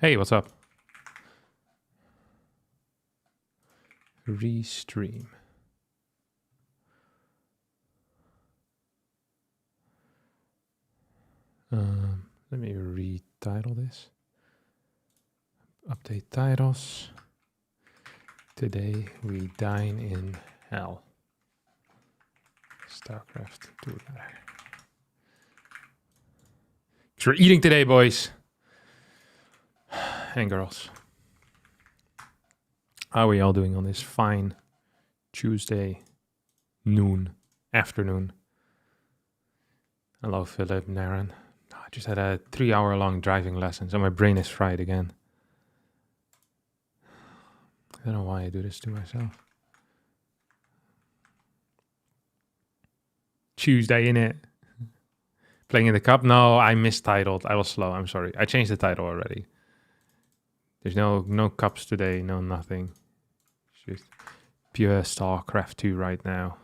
Hey, what's up? Restream. Let me retitle this. Update titles. Today we dine in hell. StarCraft 2. We're eating today, boys and girls. How are we all doing on this fine Tuesday afternoon? Hello, Philip, Naren. I just had a 3-hour-long driving lesson, so my brain is fried again. I don't know why I do this to myself. Tuesday, innit? Playing in the cup? No, I mistitled. I was slow. I'm sorry. I changed the title already. There's no cups today. No nothing. Just pure StarCraft 2 right now.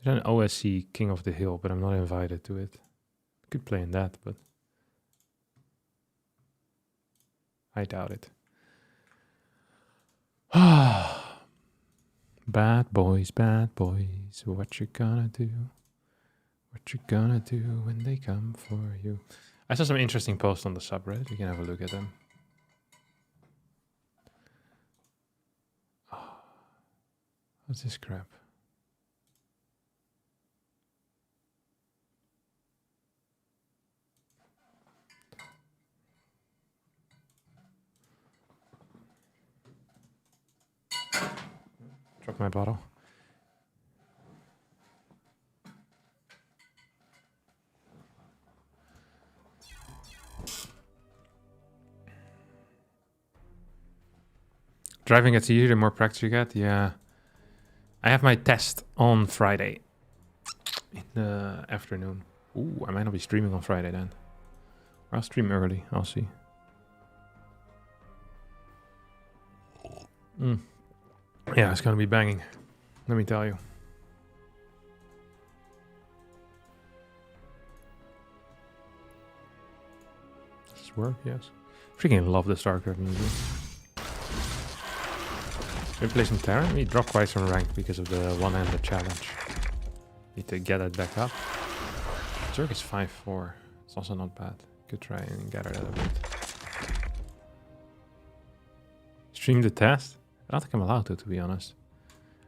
There's an OSC King of the Hill, but I'm not invited to it. I could play in that, but I doubt it. Bad boys, what you gonna do? What you gonna do when they come for you? I saw some interesting posts on the subreddit. You can have a look at them. What's this crap? Drop my bottle. Driving gets easier the more practice you get. Yeah. I have my test on Friday in the afternoon. Ooh, I might not be streaming on Friday then. Or I'll stream early. I'll see. Yeah, it's gonna be banging. Let me tell you. Does this work? Yes. Freaking love the StarCraft music. Maybe play some Terran? We dropped quite some rank because of the one-handed challenge. Need to get it back up. Zerg is 5-4. It's also not bad. Could try and gather that a bit. Stream the test? I don't think I'm allowed to be honest.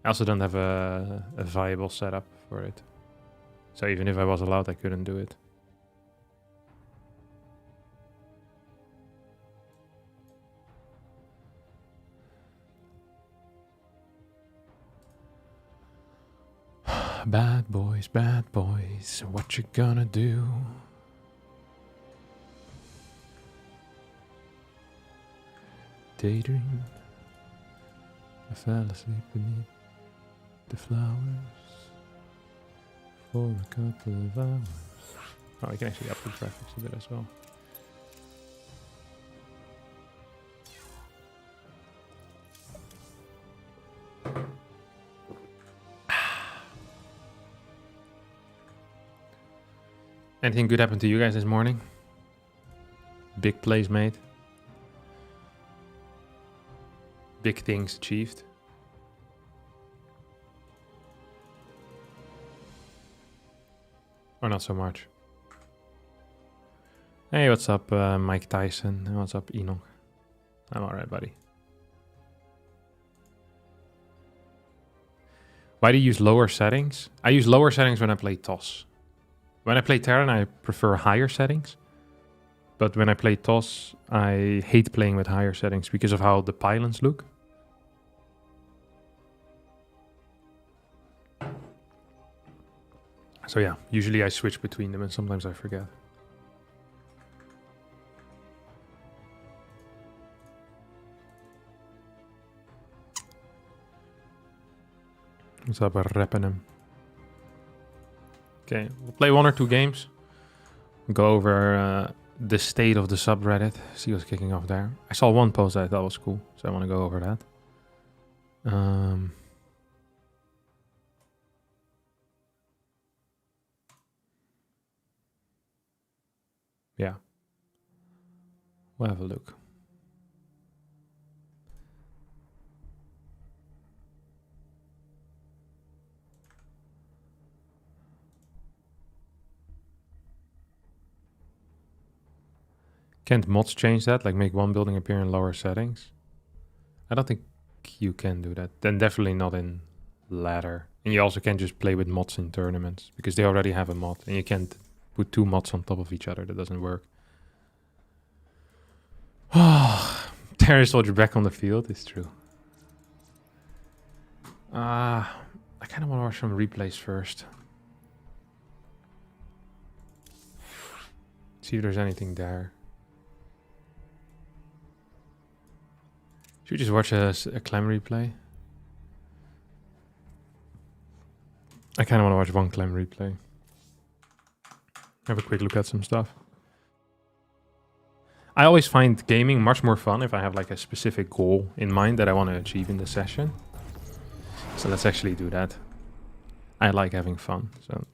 I also don't have a viable setup for it. So even if I was allowed, I couldn't do it. Bad boys, what you gonna do? Daydream. I fell asleep beneath the flowers for a couple of hours. Oh, I can actually up the graphics a bit as well. Anything good happened to you guys this morning? Big plays made? Big things achieved? Or not so much? Hey, what's up, Mike Tyson? And what's up, Enoch? I'm alright, buddy. Why do you use lower settings? I use lower settings when I play TOS. When I play Terran, I prefer higher settings. But when I play TOS, I hate playing with higher settings because of how the pylons look. So yeah, usually I switch between them and sometimes I forget. What's up, Rappenem? Okay, we'll play 1 or 2 games. Go over the state of the subreddit. See what's kicking off there. I saw one post that I thought was cool, so I want to go over that. Yeah. We'll have a look. Can't mods change that? Like make one building appear in lower settings? I don't think you can do that. Then definitely not in ladder. And you also can't just play with mods in tournaments because they already have a mod and you can't put two mods on top of each other. That doesn't work. Oh, Terry Soldier back on the field. It's true. I kind of want to watch some replays first. See if there's anything there. Should we just watch a Clem replay? I kind of want to watch one Clem replay. Have a quick look at some stuff. I always find gaming much more fun if I have like a specific goal in mind that I want to achieve in the session. So let's actually do that. I like having fun, so.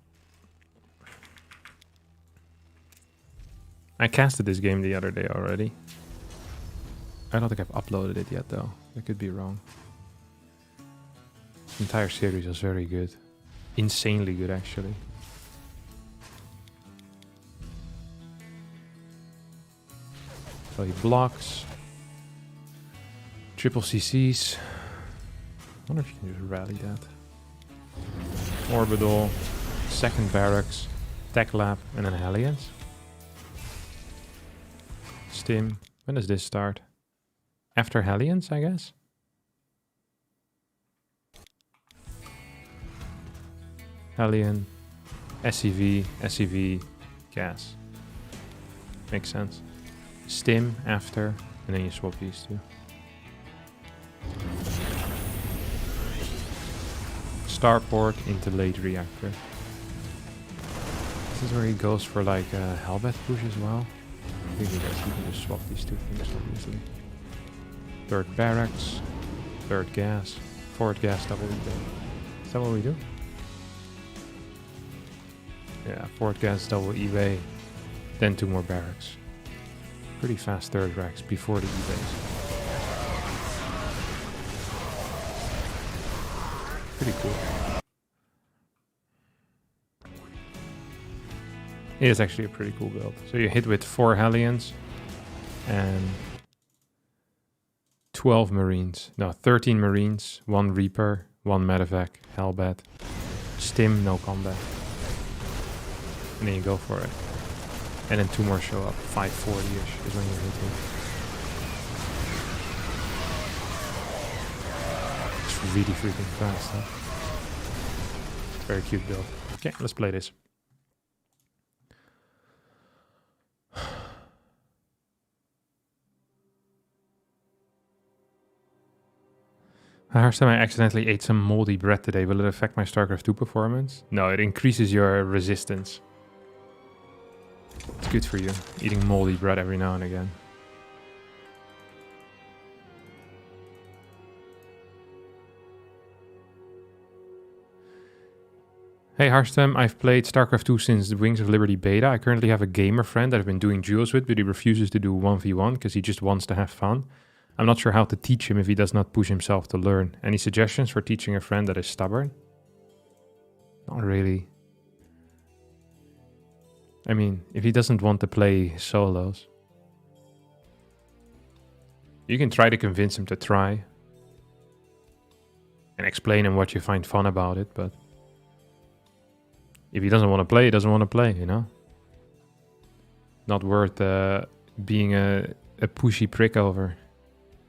I casted this game the other day already. I don't think I've uploaded it yet though. I could be wrong. The entire series was very good. Insanely good actually. So he blocks. Triple CCs. I wonder if you can just rally that. Orbital. Second barracks. Tech lab. And then Hellions. Stim. When does this start? After Hellions, I guess? Hellion. SCV. SCV. Gas. Makes sense. Stim after, and then you swap these two. Starport into late reactor. This is where he goes for like a Hellbat push as well. I think he does. You can just swap these two things so easily. Third barracks, third gas, fourth gas, double eBay. Is that what we do? Yeah, fourth gas, double eBay, then two more barracks. Pretty fast third racks before the eBays. Pretty cool. It is actually a pretty cool build. So you hit with 4 Hellions and 12 Marines. No, 13 Marines, 1 Reaper, 1 Medevac, Hellbat, Stim, no combat. And then you go for it. And then 2 more show up. 540-ish is when you're hitting. It's really freaking fast, huh? Very cute build. Okay, let's play this. Last time I accidentally ate some moldy bread today. Will it affect my StarCraft 2 performance? No, it increases your resistance. It's good for you, eating moldy bread every now and again. Hey Harstem, I've played StarCraft 2 since the Wings of Liberty beta. I currently have a gamer friend that I've been doing duels with, but he refuses to do 1v1 because he just wants to have fun. I'm not sure how to teach him if he does not push himself to learn. Any suggestions for teaching a friend that is stubborn? Not really. I mean, if he doesn't want to play solos, you can try to convince him to try. And explain him what you find fun about it, but if he doesn't want to play, he doesn't want to play, you know? Not worth being a pushy prick over,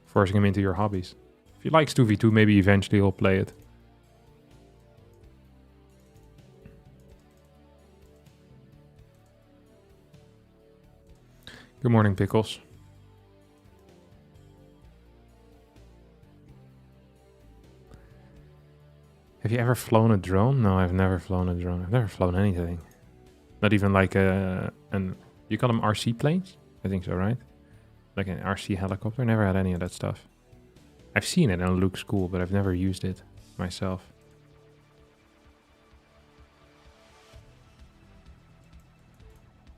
forcing him into your hobbies. If he likes 2v2, maybe eventually he'll play it. Good morning, Pickles. Have you ever flown a drone? No, I've never flown a drone. I've never flown anything. Not even like you call them RC planes? I think so, right? Like an RC helicopter. Never had any of that stuff. I've seen it and it looks cool, but I've never used it myself.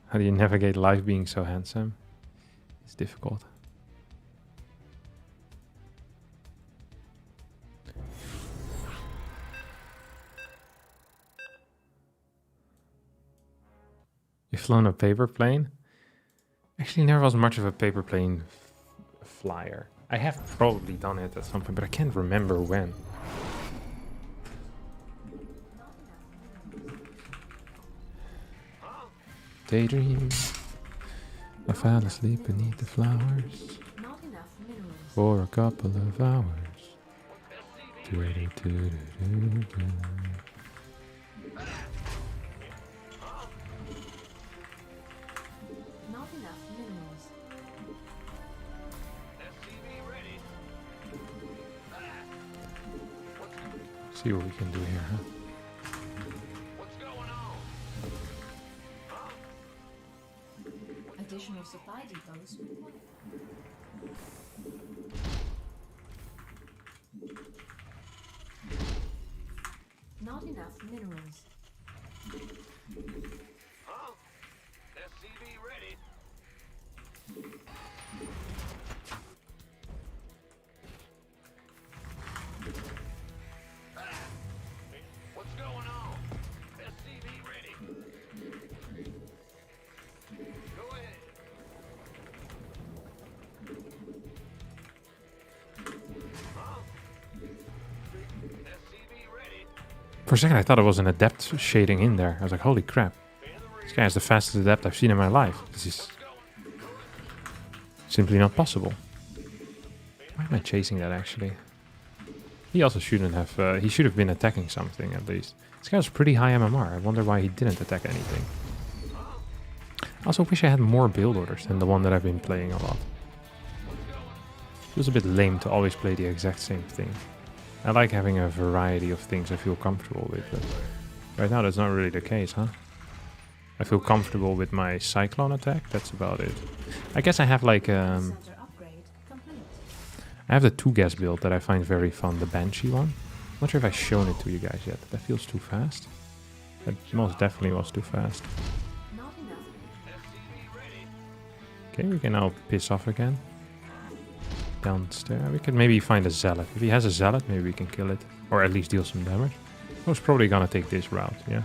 How do you navigate life being so handsome? It's difficult. You've flown a paper plane? Actually, never was much of a paper plane flyer. I have probably done it at some point, but I can't remember when. Daydream. I fell asleep beneath the flowers for a couple of hours. See what we can do here, huh? What's going on? Additional supply depots required. Not enough minerals. Huh? SCV ready. What's going on? SCV ready. Go ahead. Huh? SCV ready. For a second I thought it was an adept shading in there. I was like, holy crap. This guy is the fastest adept I've seen in my life. This is simply not possible. Why am I chasing that actually? He also shouldn't have, he should have been attacking something at least. This guy was pretty high MMR. I wonder why he didn't attack anything. I also wish I had more build orders than the one that I've been playing a lot. Feels a bit lame to always play the exact same thing. I like having a variety of things I feel comfortable with, but right now that's not really the case, huh? I feel comfortable with my Cyclone attack, that's about it. I guess I have like, I have the 2-gas build that I find very fun, the Banshee one. Not sure if I've shown it to you guys yet. That feels too fast. That most definitely was too fast. Okay, we can now piss off again. Downstairs. We can maybe find a Zealot. If he has a Zealot, maybe we can kill it. Or at least deal some damage. I was probably gonna take this route, yeah.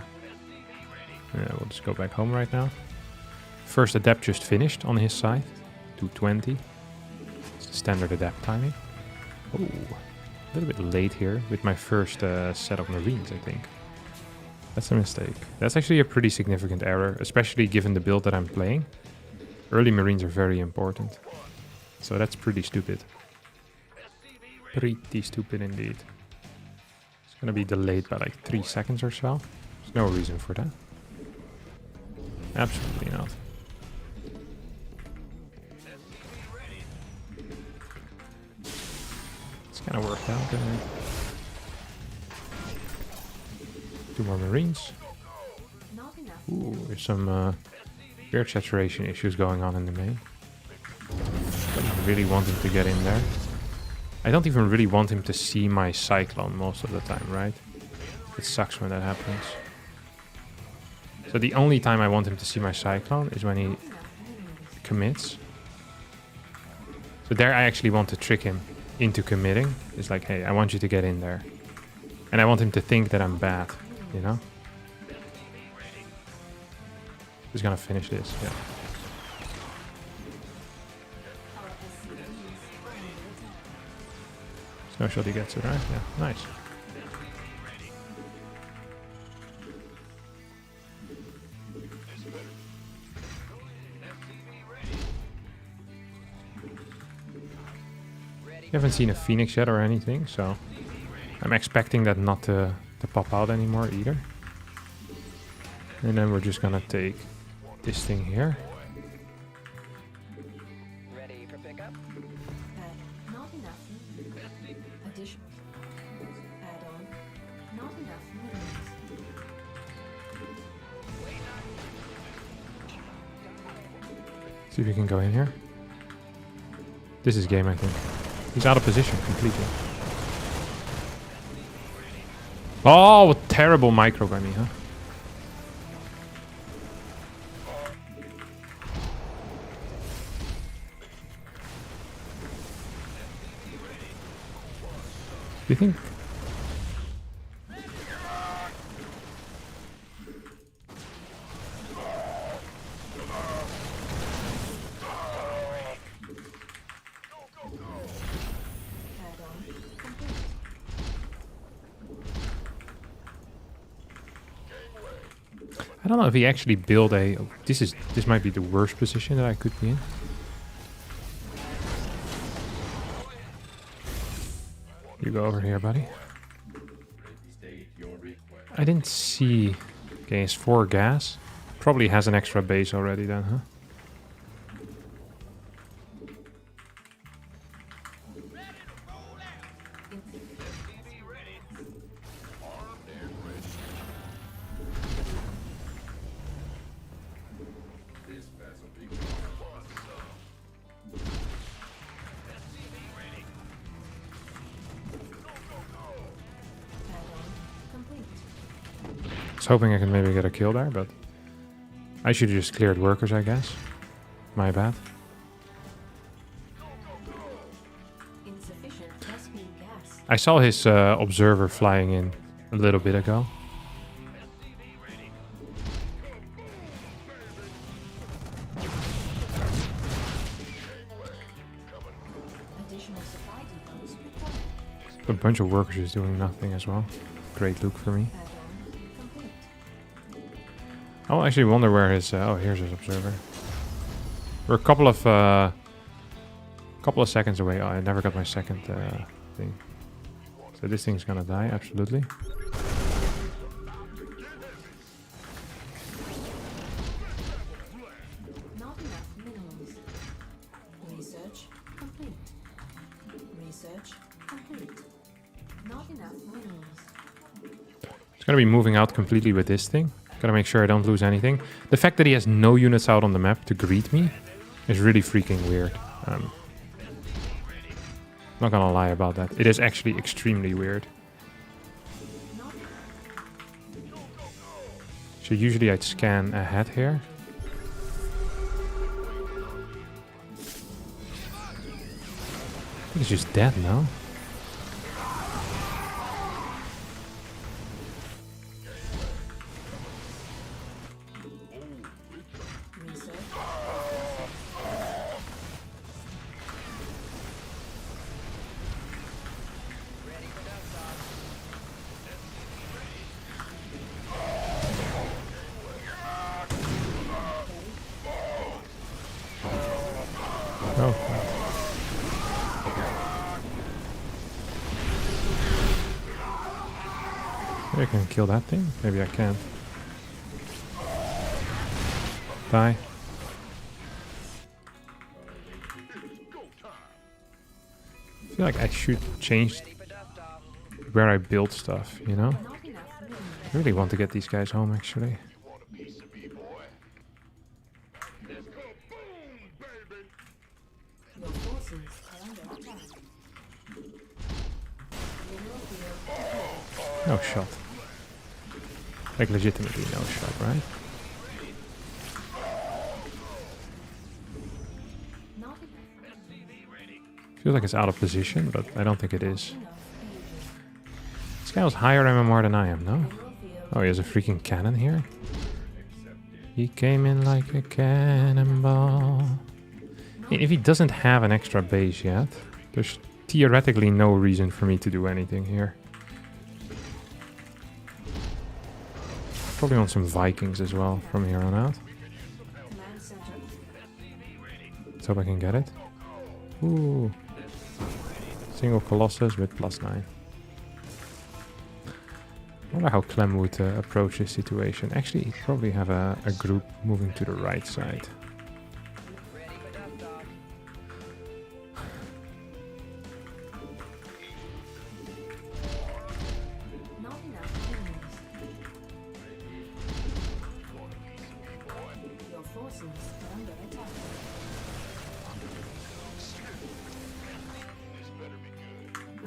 Yeah, we'll just go back home right now. First adept just finished on his side. 220. Standard adapt timing. Oh, a little bit late here with my first set of Marines, I think. That's a mistake. That's actually a pretty significant error, especially given the build that I'm playing. Early Marines are very important. So that's pretty stupid. Pretty stupid indeed. It's gonna be delayed by like 3 seconds or so. There's no reason for that. Absolutely not. Kind of worked out, didn't it? 2 more Marines. Ooh, there's some beard saturation issues going on in the main. Don't really want him to get in there. I don't even really want him to see my Cyclone most of the time, right? It sucks when that happens. So the only time I want him to see my Cyclone is when he commits. So there I actually want to trick him into committing. It's like, hey, I want you to get in there. And I want him to think that I'm bad, you know? Just gonna finish this, yeah. Snowshot, he gets it, right? Yeah, nice. I haven't seen a Phoenix yet or anything, so I'm expecting that not to pop out anymore either. And then we're just gonna take this thing here. Ready for pickup? Not enough. Addition. Add-on. Not enough minerals. See if we can go in here. This is game, I think. He's out of position completely. Oh, what terrible micro by me, huh? you think? Add-on complete. I don't know if he actually built a... This might be the worst position that I could be in. You go over here, buddy. I didn't see... Okay, it's 4 gas. Probably has an extra base already then, huh? I was hoping I could maybe get a kill there, but I should have just cleared workers, I guess. My bad. Insufficient SP gas. I saw his observer flying in a little bit ago. Additional supply depots required. A bunch of workers is doing nothing as well. Great look for me. Add-on complete. I actually wonder where his... oh, here's his observer. We're a couple of seconds away. Oh, I never got my second thing. So this thing's gonna die, absolutely. Not enough minerals. Research complete. Research complete. Not enough minerals. It's gonna be moving out completely with this thing. Gotta make sure I don't lose anything. The fact that he has no units out on the map to greet me is really freaking weird. Not gonna lie about that. It is actually extremely weird. So usually I'd scan ahead here. I think he's just dead now. Research. Oh. Maybe I can kill that thing. Maybe I can't. Die. I feel like I should change where I build stuff, you know? Not enough minerals. I really want to get these guys home, actually. Your forces are under attack. Mineral field. No shot. Like legitimately no shot, right? Not enough. Feels like it's out of position, but I don't think it is. Enough energy. This guy was higher MMR than I am, no? Mineral field. Oh, he has a freaking cannon here. He came in like a cannonball. I mean, if he doesn't have an extra base yet, there's theoretically no reason for me to do anything here. Probably want some Vikings as well from here on out. Command center. Let's hope I can get it. Ooh. Single Colossus with +9. I wonder how Clem would approach this situation. Actually, he'd probably have a group moving to the right side. Not enough minerals. Your forces are under attack.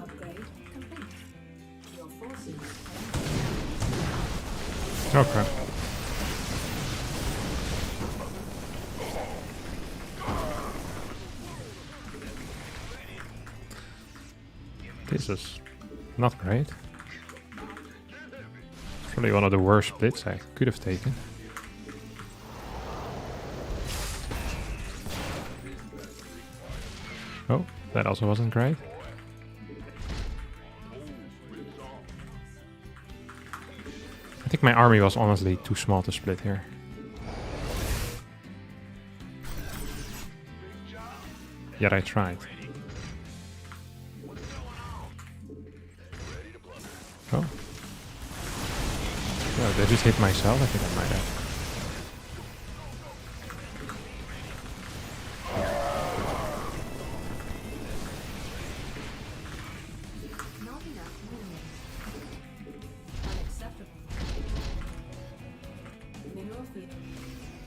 Upgrade complete. Your forces are under Okay. This is Not great. Probably one of the worst splits I could have taken. Oh, that also wasn't great. I think my army was honestly too small to split here. Yet I tried. Oh. Oh, did I just hit myself? I think I might have. Not enough minerals. Unacceptable. Mineral field.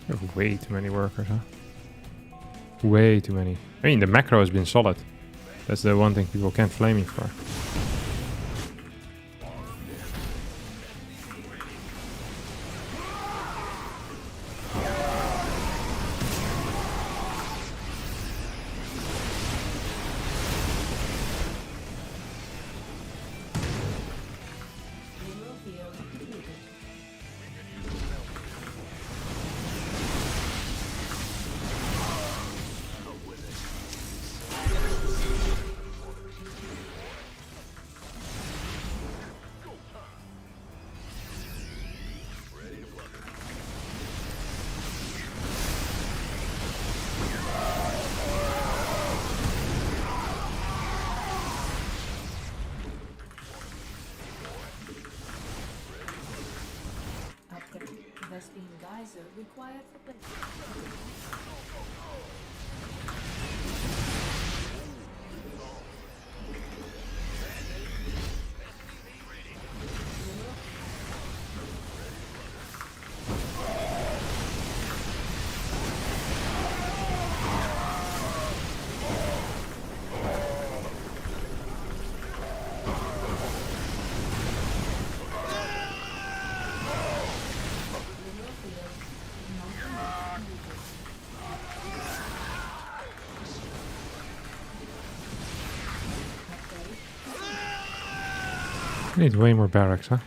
You have way too many workers, huh? Way too many. I mean, the macro has been solid. That's the one thing people can't flame me for. Mineral field depleted. Upgrade. Vespine geyser required for placement. Mineral field not Upgrade. I need way more barracks, huh?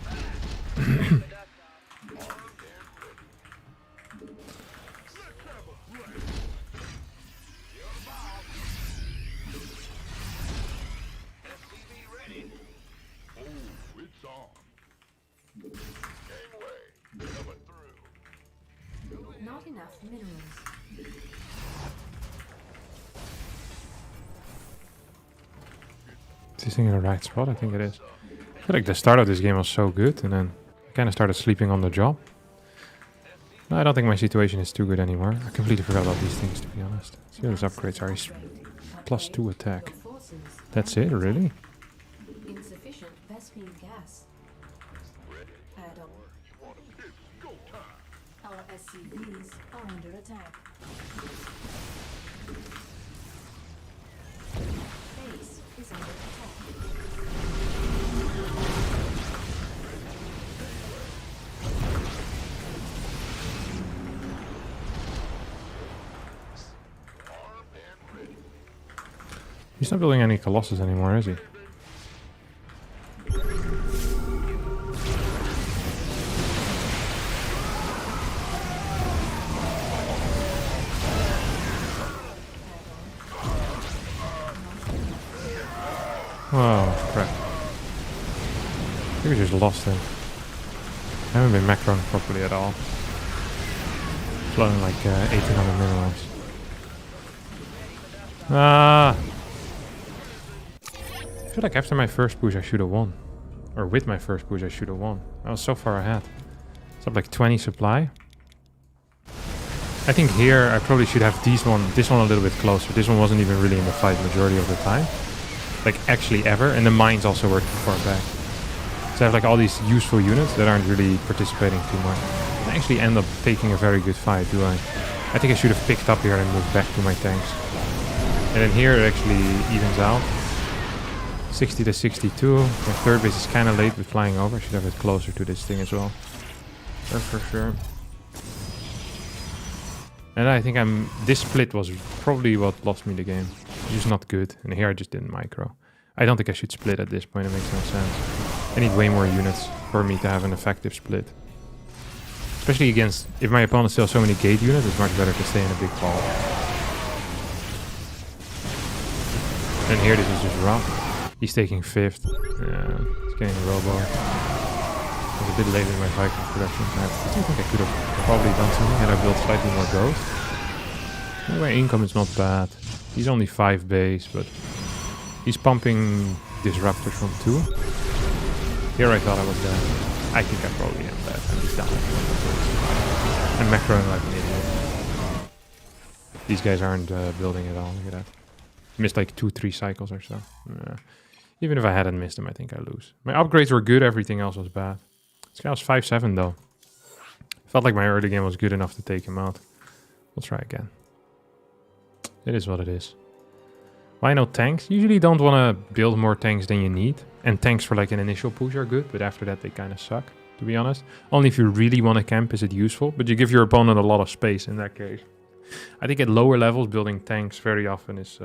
Not enough minerals. Is this thing in the right spot? I think it is. I feel like the start of this game was so good, and then I kind of started sleeping on the job. No, I don't think my situation is too good anymore. I completely forgot about these things, to be honest. See, those upgrades are plus 2 attack. Your forces. That's it, really? Insufficient Vespine gas. Add on. Our SCVs are under attack. Base is under attack. He's not building any Colossus anymore, is he? Oh, crap. I think we just lost him. I haven't been macroing properly at all. Flowing like 1800 minerals. Ah! I feel like after my first push I should have won. Or with my first push I should have won. I was so far ahead. It's up like 20 supply. I think here I probably should have this one a little bit closer. This one wasn't even really in the fight majority of the time. Like actually ever. And the mines also were too far back. So I have like all these useful units that aren't really participating too much. And I actually end up taking a very good fight, do I? I think I should have picked up here and moved back to my tanks. And then here it actually evens out. 60 to 62. My third base is kind of late with flying over. I should have it closer to this thing as well. That's for sure. And I think this split was probably what lost me the game. It's just not good. And here I just didn't micro. I don't think I should split at this point. It makes no sense. I need way more units for me to have an effective split. Especially against... If my opponent still has so many gate units, it's much better to stay in a big ball. And here this is just rough. He's taking 5th. Yeah, he's getting a robo. I was a bit late in my Viking production. I think I could have probably done something had I built slightly more ghosts. My income is not bad. He's only 5 base, but he's pumping disruptors from 2. Here I thought I was dead. I think I probably am dead. I'm just down. I'm macroing like an idiot. These guys aren't building at all. Look at that. Missed like 2-3 cycles or so. Even if I hadn't missed them, I think I lose. My upgrades were good. Everything else was bad. This guy was 5-7 though. Felt like my early game was good enough to take him out. We'll try again. It is what it is. Why no tanks? Usually don't want to build more tanks than you need. And tanks for like an initial push are good, but after that they kind of suck, to be honest. Only if you really want to camp is it useful, but you give your opponent a lot of space in that case. I think at lower levels, building tanks very often is,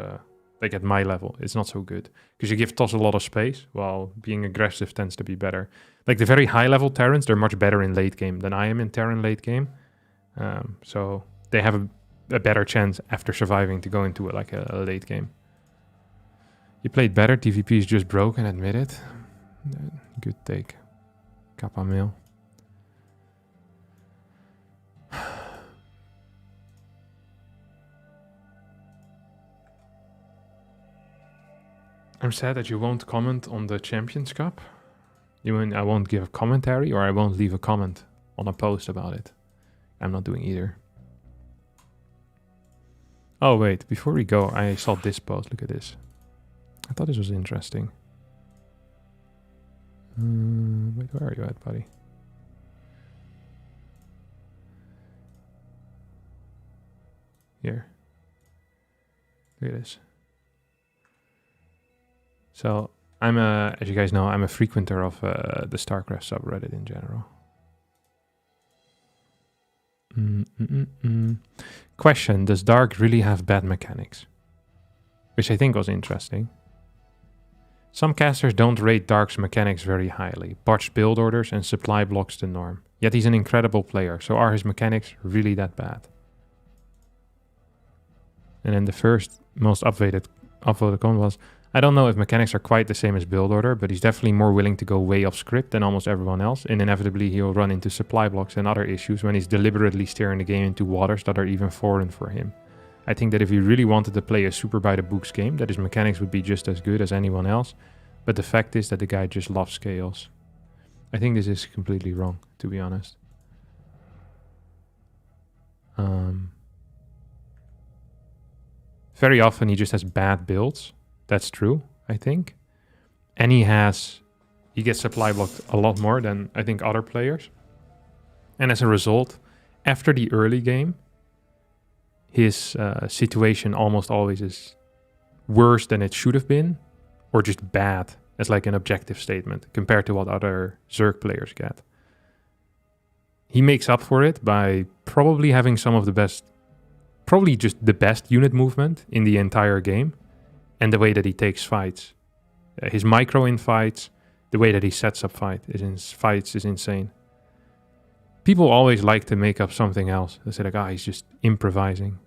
like at my level, it's not so good. Because you give TOS a lot of space, while being aggressive tends to be better. Like the very high level Terrans, they're much better in late game than I am in Terran late game. So they have a better chance after surviving to go into like a late game. You played better, TVP is just broken, admit it. Good take. Kappa mail. I'm sad that you won't comment on the Champions Cup. You mean I won't give a commentary or I won't leave a comment on a post about it? I'm not doing either. Oh wait, before we go, I saw this post. Look at this. I thought this was interesting. Wait, where are you at, buddy? Here. Look at this. So, as you guys know, I'm a frequenter of the StarCraft subreddit in general. Question, does Dark really have bad mechanics? Which I think was interesting. Some casters don't rate Dark's mechanics very highly. Botched build orders and supply blocks the norm. Yet he's an incredible player, so are his mechanics really that bad? And then the first most upvoted comment was, I don't know if mechanics are quite the same as build order, but he's definitely more willing to go way off script than almost everyone else, and inevitably he'll run into supply blocks and other issues when he's deliberately steering the game into waters that are even foreign for him. I think that if he really wanted to play a super by the books game, that his mechanics would be just as good as anyone else, but the fact is that the guy just loves chaos. I think this is completely wrong, to be honest. Very often he just has bad builds. That's true, I think. And he gets supply blocked a lot more than I think other players. And as a result, after the early game, his situation almost always is worse than it should have been, or just bad as like an objective statement compared to what other Zerg players get. He makes up for it by probably having some of the best, probably just the best unit movement in the entire game, and the way that he takes fights. His micro in fights, the way that he sets up fights is insane. People always like to make up something else. They say like, he's just improvising.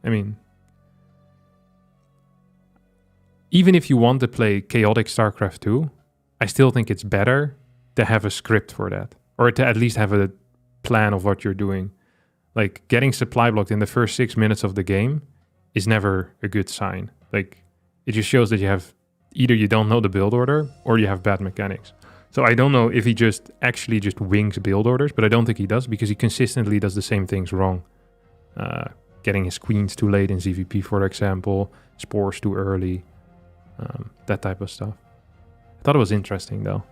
I mean, even if you want to play chaotic StarCraft 2, I still think it's better to have a script for that. Or to at least have a plan of what you're doing. Like, getting supply blocked in the first 6 minutes of the game is never a good sign. Like, it just shows that you have, either you don't know the build order, or you have bad mechanics. So I don't know if he just actually just wings build orders, but I don't think he does, because he consistently does the same things wrong. Getting his queens too late in ZVP, for example, spores too early, that type of stuff. I thought it was interesting, though,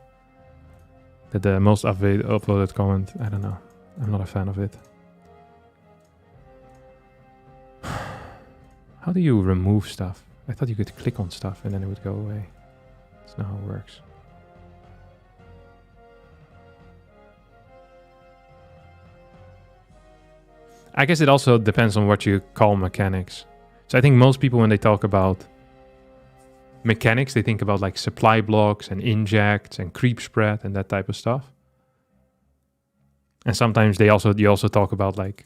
that the most upvoted comment, I don't know, I'm not a fan of it. How do you remove stuff? I thought you could click on stuff and then it would go away. That's not how it works. I guess it also depends on what you call mechanics. So I think most people, when they talk about mechanics, they think about like supply blocks and injects and creep spread and that type of stuff. And sometimes you also talk about like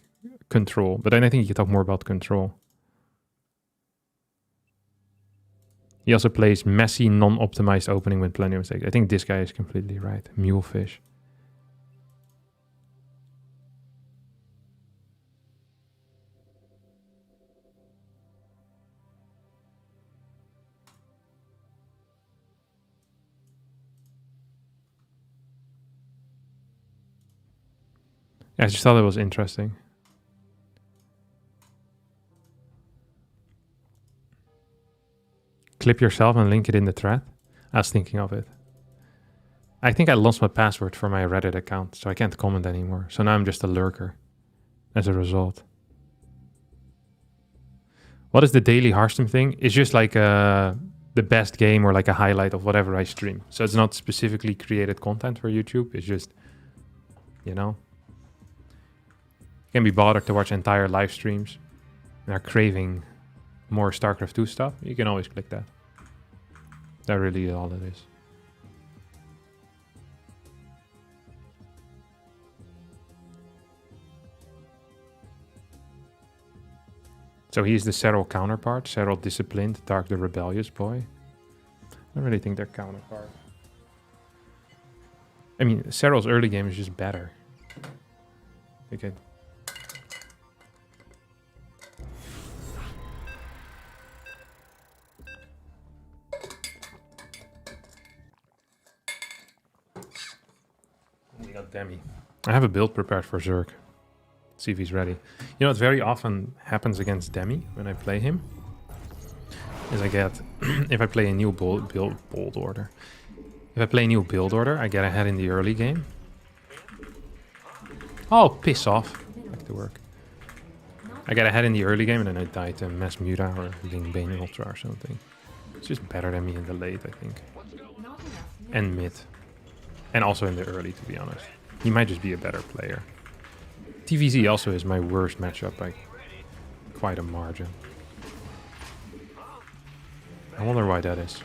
control, but then I think you talk more about control. He also plays messy, non-optimized opening with plenty of mistakes. I think this guy is completely right. Mulefish. Yeah, I just thought it was interesting. Clip yourself and link it in the thread. I was thinking of it. I think I lost my password for my Reddit account, so I can't comment anymore. So now I'm just a lurker as a result. What is the daily Hearthstone thing? It's just like the best game or like a highlight of whatever I stream. So it's not specifically created content for YouTube. It's just, you know, you can be bothered to watch entire live streams and are craving more StarCraft 2 stuff. You can always click that. That really is all it is. So he's the Serral counterpart. Serral disciplined, Dark the rebellious boy. I don't really think they're counterpart. I mean, Serral's early game is just better. Okay. We got Demi. I have a build prepared for Zerg. See if he's ready. You know what very often happens against Demi when I play him? Is I get, if I play a new build order. If I play a new build order, I get ahead in the early game. Oh, piss off. Back to work. I get ahead in the early game and then I die to Mass Muta or Ling Bane Ultra or something. It's just better than me in the late, I think. And mid. And also in the early, to be honest. He might just be a better player. TVZ also is my worst matchup by quite a margin. I wonder why that is.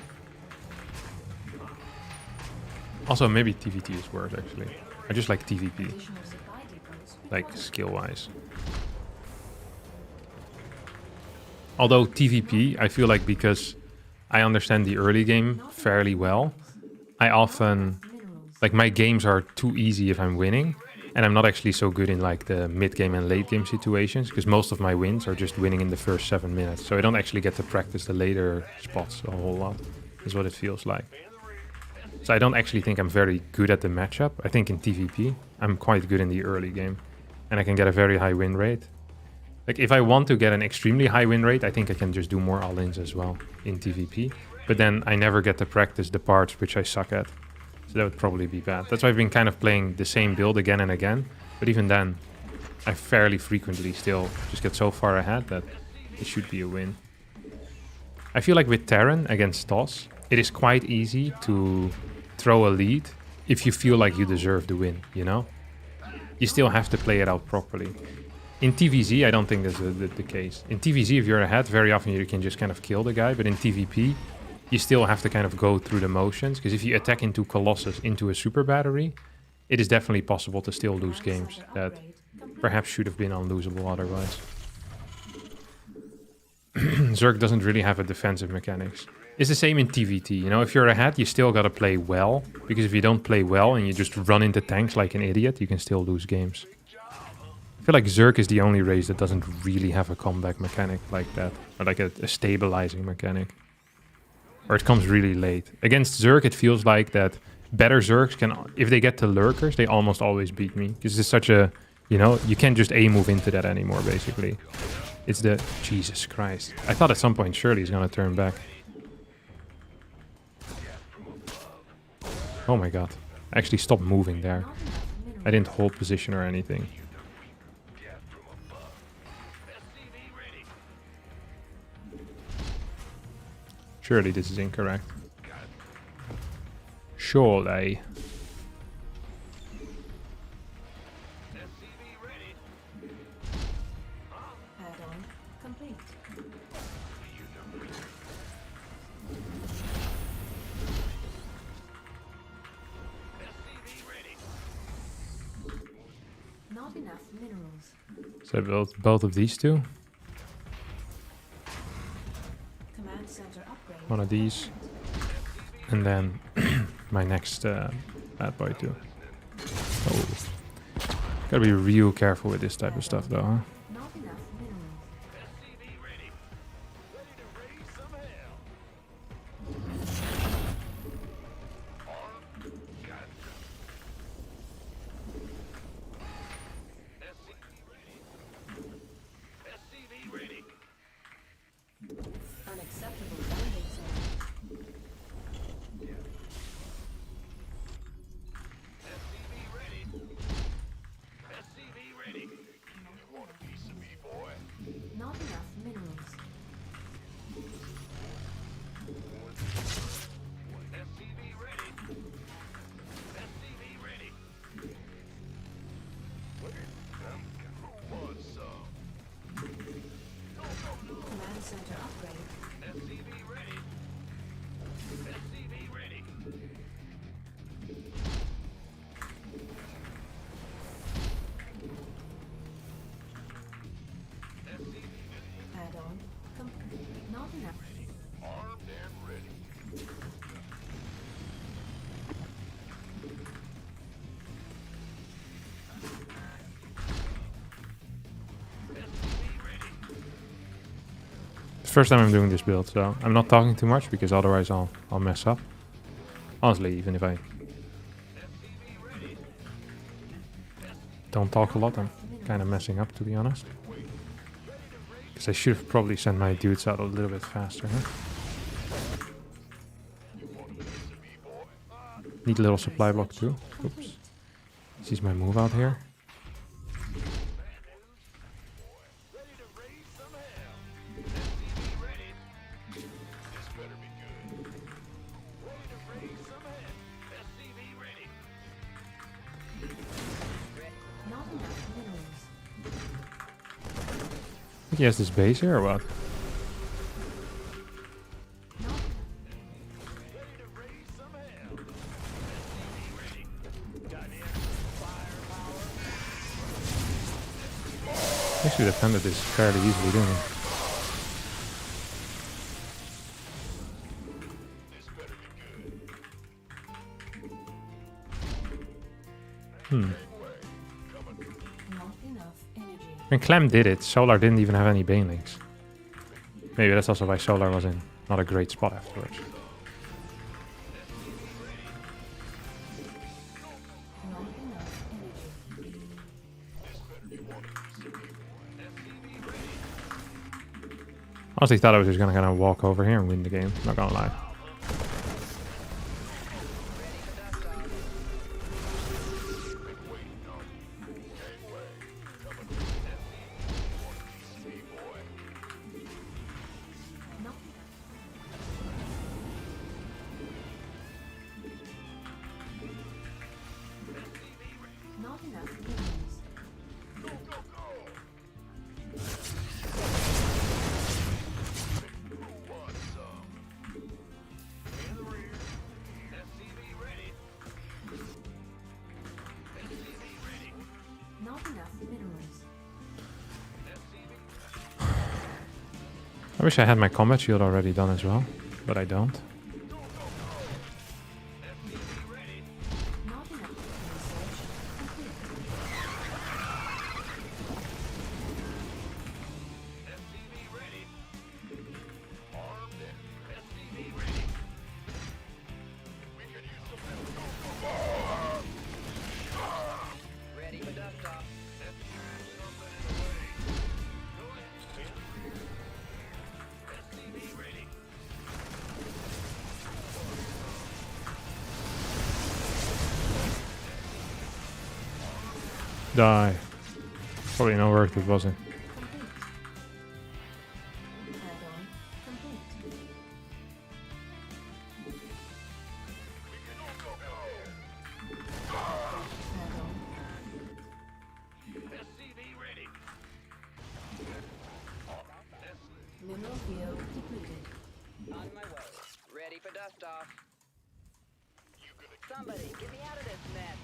Also, maybe TVT is worse, actually. I just like TVP. Like, skill-wise. Although TVP, I feel like because I understand the early game fairly well, I often... Like, my games are too easy if I'm winning. And I'm not actually so good in like the mid-game and late-game situations because most of my wins are just winning in the first 7 minutes. So I don't actually get to practice the later spots a whole lot, is what it feels like. So I don't actually think I'm very good at the matchup. I think in TVP, I'm quite good in the early game. And I can get a very high win rate. Like if I want to get an extremely high win rate, I think I can just do more all-ins as well in TVP. But then I never get to practice the parts which I suck at. So that would probably be bad. That's why I've been kind of playing the same build again and again. But even then, I fairly frequently still just get so far ahead that it should be a win. I feel like with Terran against Toss, it is quite easy to throw a lead if you feel like you deserve the win, you know? You still have to play it out properly. In TVZ, I don't think that's the case. In TVZ, if you're ahead, very often you can just kind of kill the guy. But in TVP, you still have to kind of go through the motions. Because if you attack into Colossus, into a super battery, it is definitely possible to still lose games that perhaps should have been unlosable otherwise. Zerg doesn't really have a defensive mechanics. It's the same in TVT, you know, if you're ahead, you still gotta play well. Because if you don't play well and you just run into tanks like an idiot, you can still lose games. I feel like Zerg is the only race that doesn't really have a comeback mechanic like that. Or like a stabilizing mechanic. Or it comes really late. Against Zerg, it feels like that better Zergs can, if they get to lurkers, they almost always beat me. Because it's such a, you know, you can't just A-move into that anymore, basically. It's the, Jesus Christ. I thought at some point surely he's gonna turn back. Oh my god. I actually stopped moving there. I didn't hold position or anything. Surely this is incorrect. Surely. Add-on complete. Not enough minerals. So I built both of these two. Command center upgrade. One of these. And then my next bad boy too. Oh. Gotta be real careful with this type of stuff though, huh? Not enough minerals. Unacceptable landing zone. Not enough minerals. Command center upgrade. Add-on complete. Not enough. First time I'm doing this build, so I'm not talking too much because otherwise I'll mess up. Honestly, even if I don't talk a lot, I'm kind of messing up, to be honest. Because I should have probably sent my dudes out a little bit faster, huh? Need a little supply block too. Oops. This is my move out here. Not enough minerals. I think he has this base here or what? Not Actually defended this fairly easily, didn't he? not enough energy. When Clem did it, Solar didn't even have any banelings. Maybe that's also why Solar was in not a great spot afterwards. Not enough energy. Honestly thought I was just gonna kind of walk over here and win the game, not gonna lie. Not not enough minerals. Not enough minerals. I wish I had my combat shield already done as well, but I don't. Not enough research complete. Die. Probably not worth it, was it? Complete. Add-on complete. Add-on. Mineral field depleted. On my way. Ready for dust off. Somebody, get me out of this mess.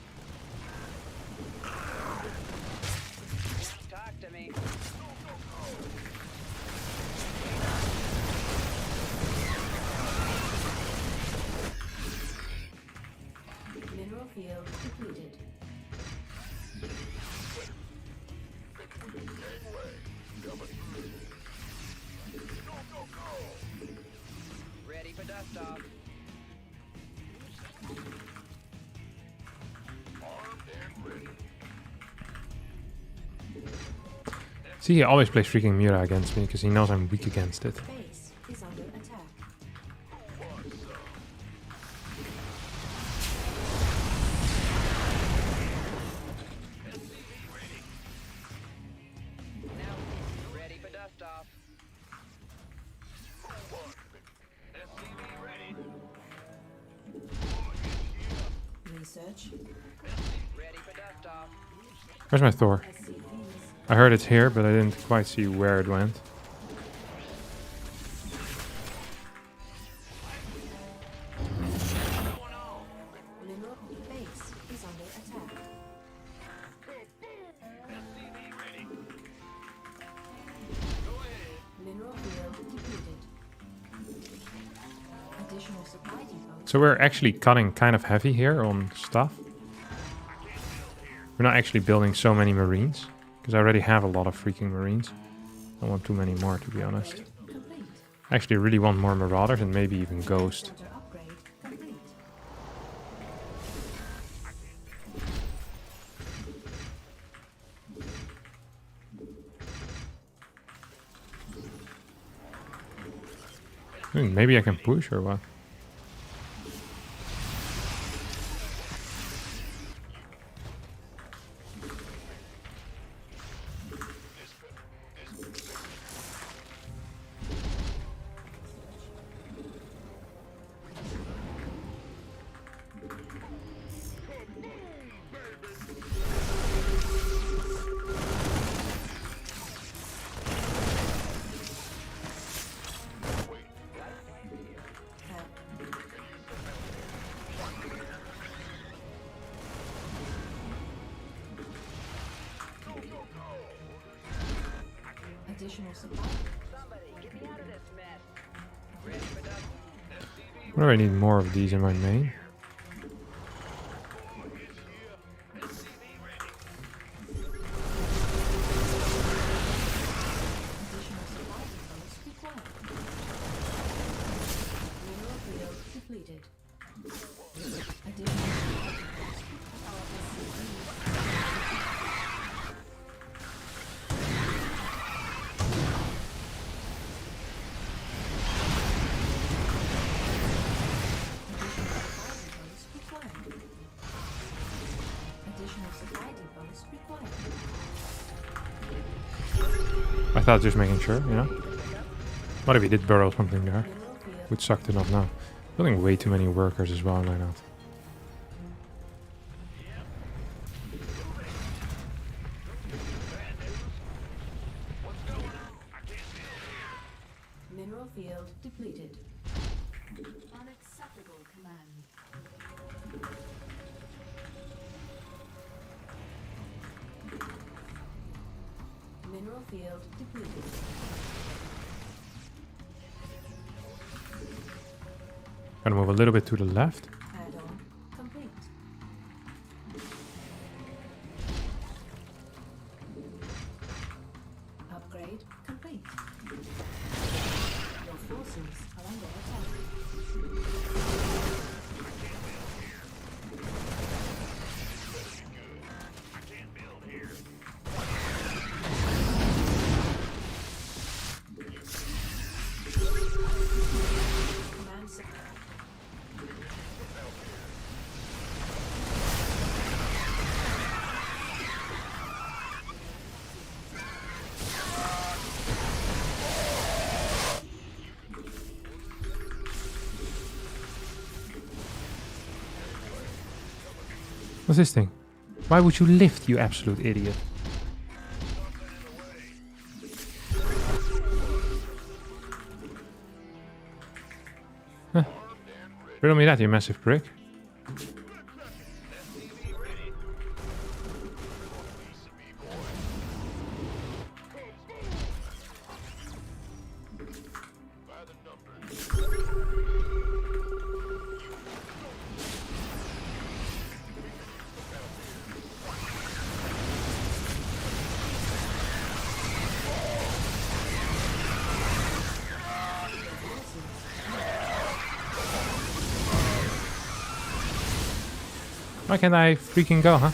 See, he always plays freaking Mira against me because he knows I'm weak against it. Base is under attack. Now, ready for dust off. Research. Ready for dust off. Where's my Thor? SCVs. I heard it's here, but I didn't quite see where it went. Mineral base is under attack. Mineral field depleted. Additional supply depots. So we're actually cutting kind of heavy here on stuff. We're not actually building so many marines, because I already have a lot of freaking marines. I don't want too many more, to be honest. Complete. I actually really want more marauders and maybe even ghost. Center upgrade complete. Maybe I can push or what? Additional supply. Somebody, get me out of this mess. Ready for dust. What do I need more of these in my main? Additional supply depots required. Mineral field depleted. Additional supply depots. Our SCVs. Additional supply depots required. I thought just making sure, you know? What if he did burrow something there? Mineral field. Which sucked enough now. Building way too many workers as well, am I not? Mineral field depleted. Unacceptable command. Mineral field depleted. Gotta move a little bit to the left. Add-on complete. Upgrade complete. Your forces are under attack. Command center. What's this thing? Why would you lift, you absolute idiot? Huh. Riddle me that, you massive prick. Why can't I freaking go, huh?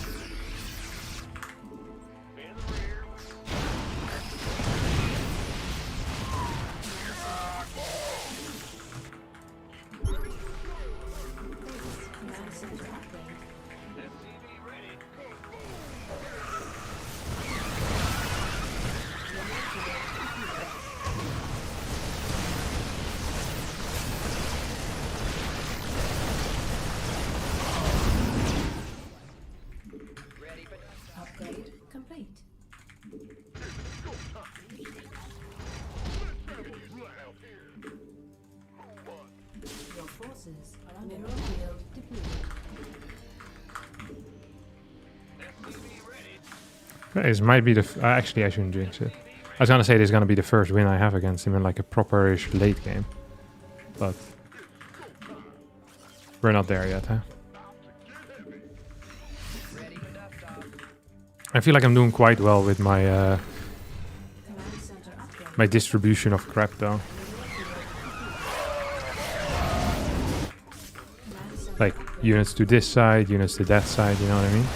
Ready for dust. Upgrade complete. Your forces are under mineral field depleted. This might be the... actually, I shouldn't jinx it. I was gonna say this is gonna be the first win I have against him in like a proper-ish late game. But... we're not there yet, huh? Ready for dust off. I feel like I'm doing quite well with my Command center upgrade. my distribution of crap though. Command center Like upgrade. units to this side, units to that side, you know what I mean?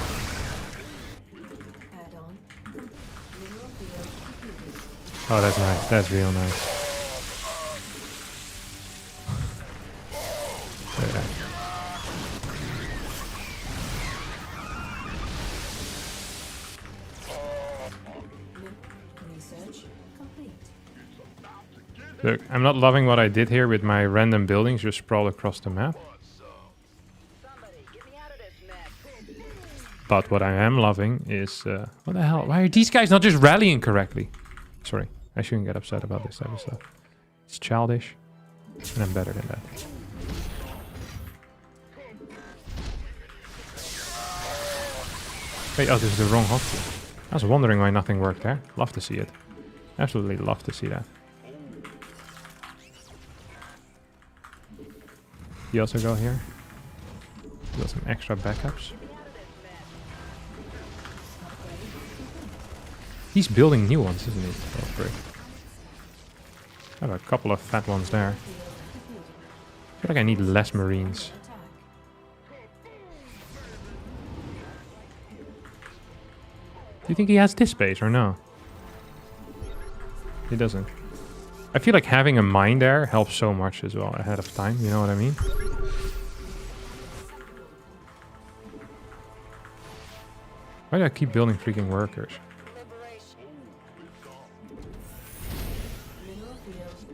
Add-on. Mineral field depleted. Oh, that's nice. That's real nice. Yeah. Research complete. Look, I'm not loving what I did here with my random buildings just sprawled across the map. Somebody, get me out of this mess. But what I am loving is... what the hell? Why are these guys not just rallying correctly? Sorry, I shouldn't get upset about this type of stuff. It's childish, and I'm better than that. Wait, oh, this is the wrong hotkey. I was wondering why nothing worked there. Love to see it. Absolutely love to see that. You also go here. Got some extra backups. He's building new ones, isn't he? Oh, frick. I have a couple of fat ones there. I feel like I need less marines. Attack. Do you think he has this base or no? He doesn't. I feel like having a mine there helps so much as well ahead of time, you know what I mean? Why do I keep building freaking workers? Mineral field.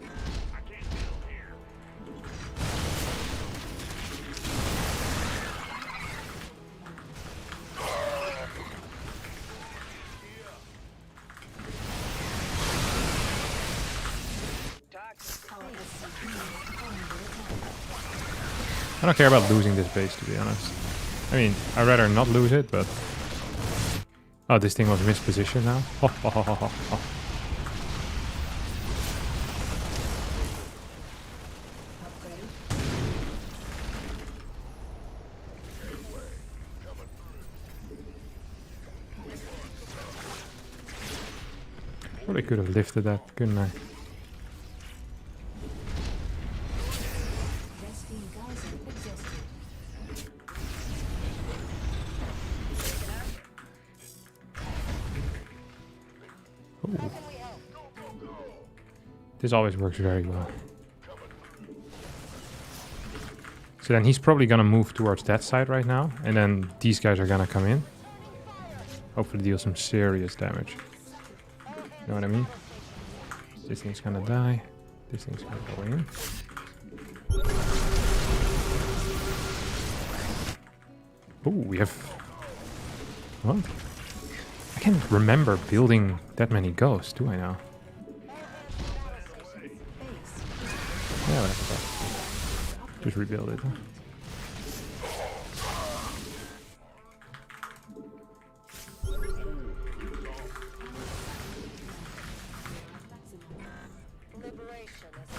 Toxic. Our SCP is under attack. I don't care about losing this base, to be honest. I mean, I'd rather not lose it, but... Oh, this thing was mispositioned now? Oh, oh, oh, oh, oh. Upgrade. Probably could have lifted that, couldn't I? Resting geyser exhausted. Ooh. This always works very well. So then he's probably gonna move towards that side right now, and then these guys are gonna come in. Hopefully deal some serious damage. You know what I mean? This thing's gonna die. This thing's gonna go in. Oh, we have... What? I can't remember building that many ghosts, do I now? Base. Yeah, whatever. Just rebuild it. Huh? Liberation is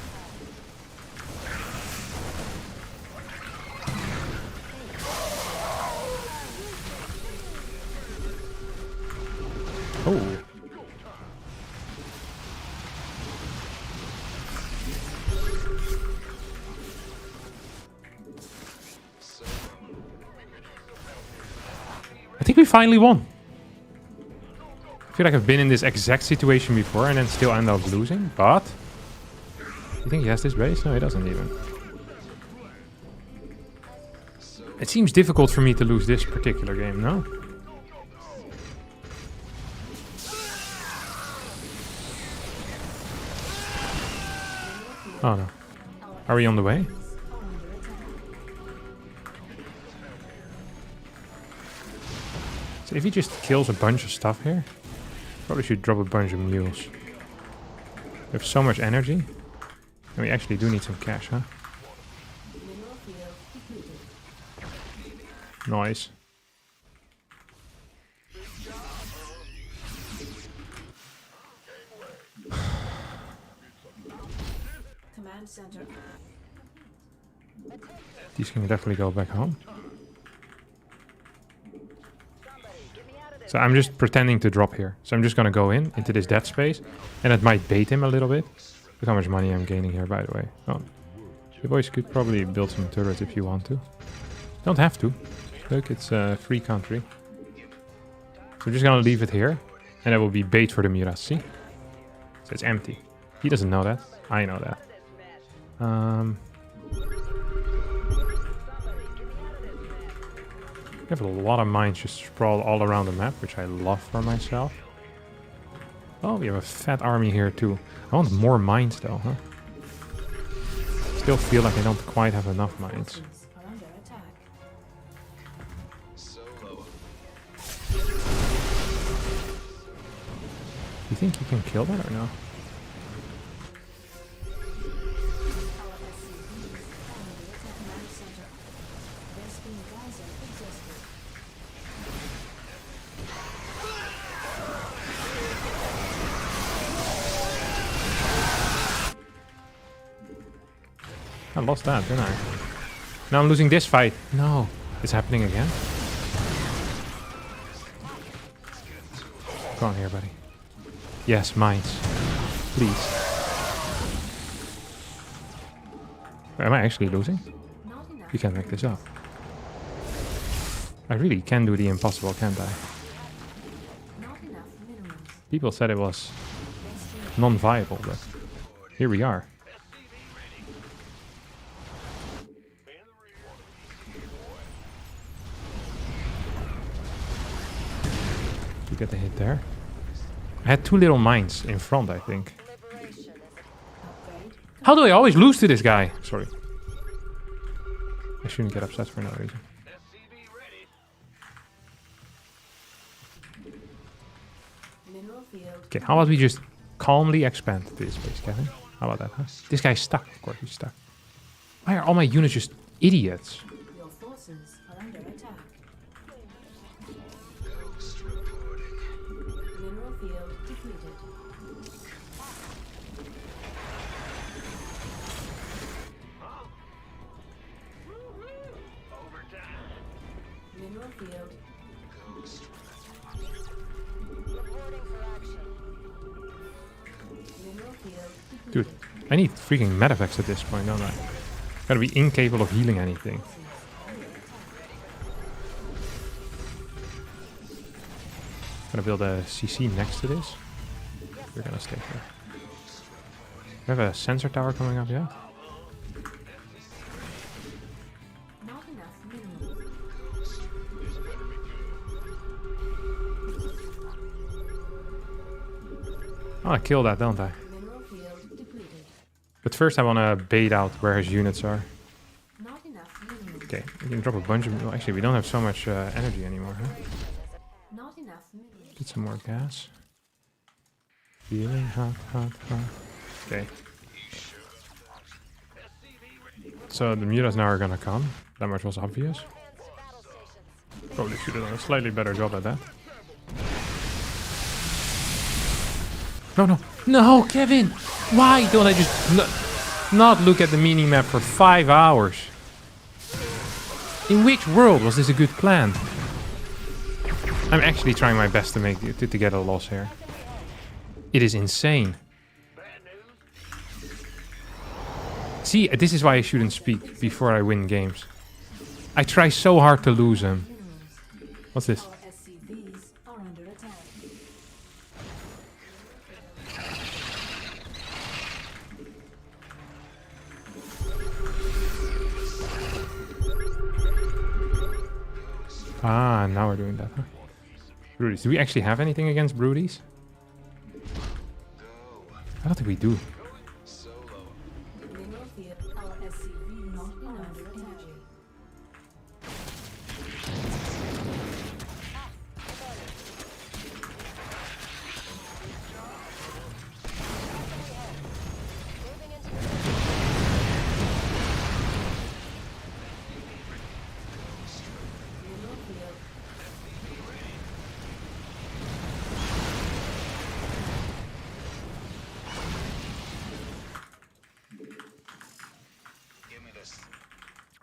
Oh. I think we finally won. I feel like I've been in this exact situation before and then still end up losing, but... You think he has this base? No, he doesn't even. It seems difficult for me to lose this particular game, no? Oh no. Are we on the way? Are under attack. So if he just kills a bunch of stuff here, probably should drop a bunch of mules. We have so much energy. And we actually do need some cash, huh? Mineral field depleted. Nice. Command center. These can definitely go back home. So I'm just pretending to drop here. So I'm just gonna go into this dead space, and it might bait him a little bit. Look how much money I'm gaining here, by the way. Oh, you boys could probably build some turrets if you want to. Don't have to. Look, it's a free country. So I'm just gonna leave it here, and it will be bait for the Muras. See? So it's empty. He doesn't know that. I know that. We have a lot of mines just sprawled all around the map, which I love for myself. Oh, we have a fat army here too. I want more mines though, huh? Still feel like I don't quite have enough mines. Forces are under attack. You think you can kill that or no? Our SCVs are under attack. Command center. Vespene geyser exhausted. I lost that, didn't I? Now I'm losing this fight. No. It's happening again? Go on here, buddy. Yes, mines. Please. Am I actually losing? Not enough. You can't make this up. I really can do the impossible, can't I? Not enough minerals. People said it was Vespene non-viable, but here we are. You get the hit there. I had two little mines in front, I think. upgrade. How do I always lose to this guy? Sorry. I shouldn't get upset for no reason. Mineral field. Okay, how about we just calmly expand this base, Kevin? How about that, huh? This guy's stuck, of course, he's stuck. Why are all my units just idiots? Your forces are under attack. Mineral field depleted. Mineral field. Mineral field Dude, depleted. I need freaking medevacs at this point, don't I? Gotta be incapable of healing anything. Gonna build a CC next to this. We're gonna stay here. We have a sensor tower coming up, yeah? Not enough minerals. I wanna kill that, don't I? Mineral field depleted. But first I wanna bait out where his units are. Not enough minerals. Okay, we can drop a bunch of... Well, actually, we don't have so much energy anymore, huh? Not enough minerals. Get some more gas. Feeling hot, hot, hot. Okay. So the mutas now are gonna come. That much was obvious. Probably should have done a slightly better job at that. No, no. No, Kevin! Why don't I just not look at the mini map for 5 hours? In which world was this a good plan? I'm actually trying my best to make to get a loss here. It is insane. See, this is why I shouldn't speak before I win games. I try so hard to lose them. Minerals. What's this? Our SCVs are under attack. Ah, now we're doing that, huh? Broodies. Do we actually have anything against Broodies? I don't think we do. Mineral field. Our SCVs not enough energy.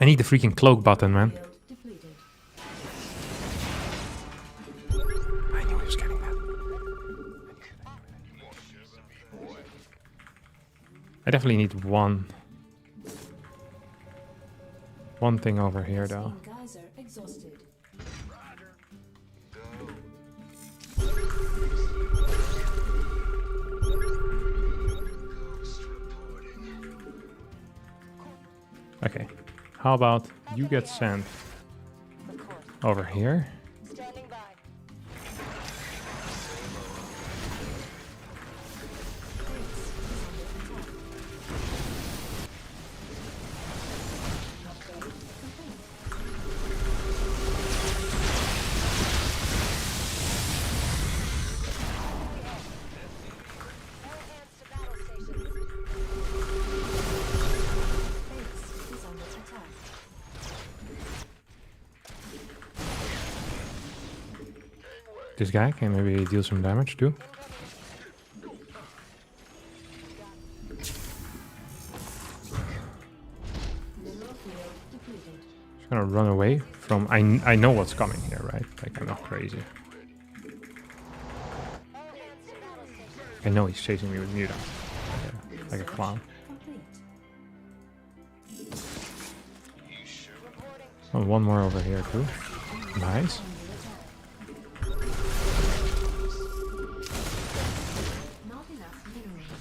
I need the freaking cloak button, man. Field depleted. I knew he was getting that. I definitely need one thing over here, though. Steam geyser exhausted. Okay. How about you get sent over here? Standing by. All hands to battle stations. Base is under attack. This guy can maybe deal some damage too. Mineral field depleted. Just gonna run away from. I know what's coming here, right? Like I'm not crazy. I know he's chasing me with mutant, like a clown. Complete. Oh, one more over here too. Nice. Not enough minerals.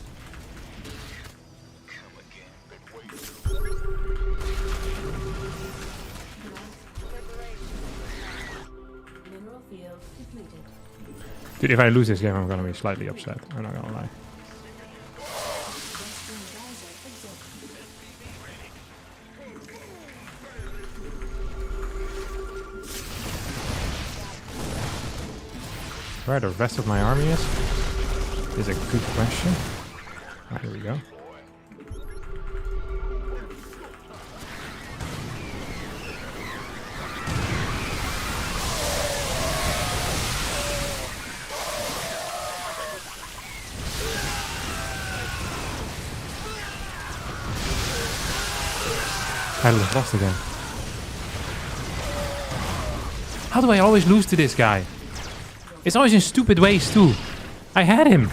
Mineral field depleted. Dude, if I lose this game, I'm gonna be slightly upset. I'm not gonna lie. Steam geyser exhausted. Where the rest of my army is a good question. Ah, here we go. I lost again. How do I always lose to this guy? It's always in stupid ways too. I had him.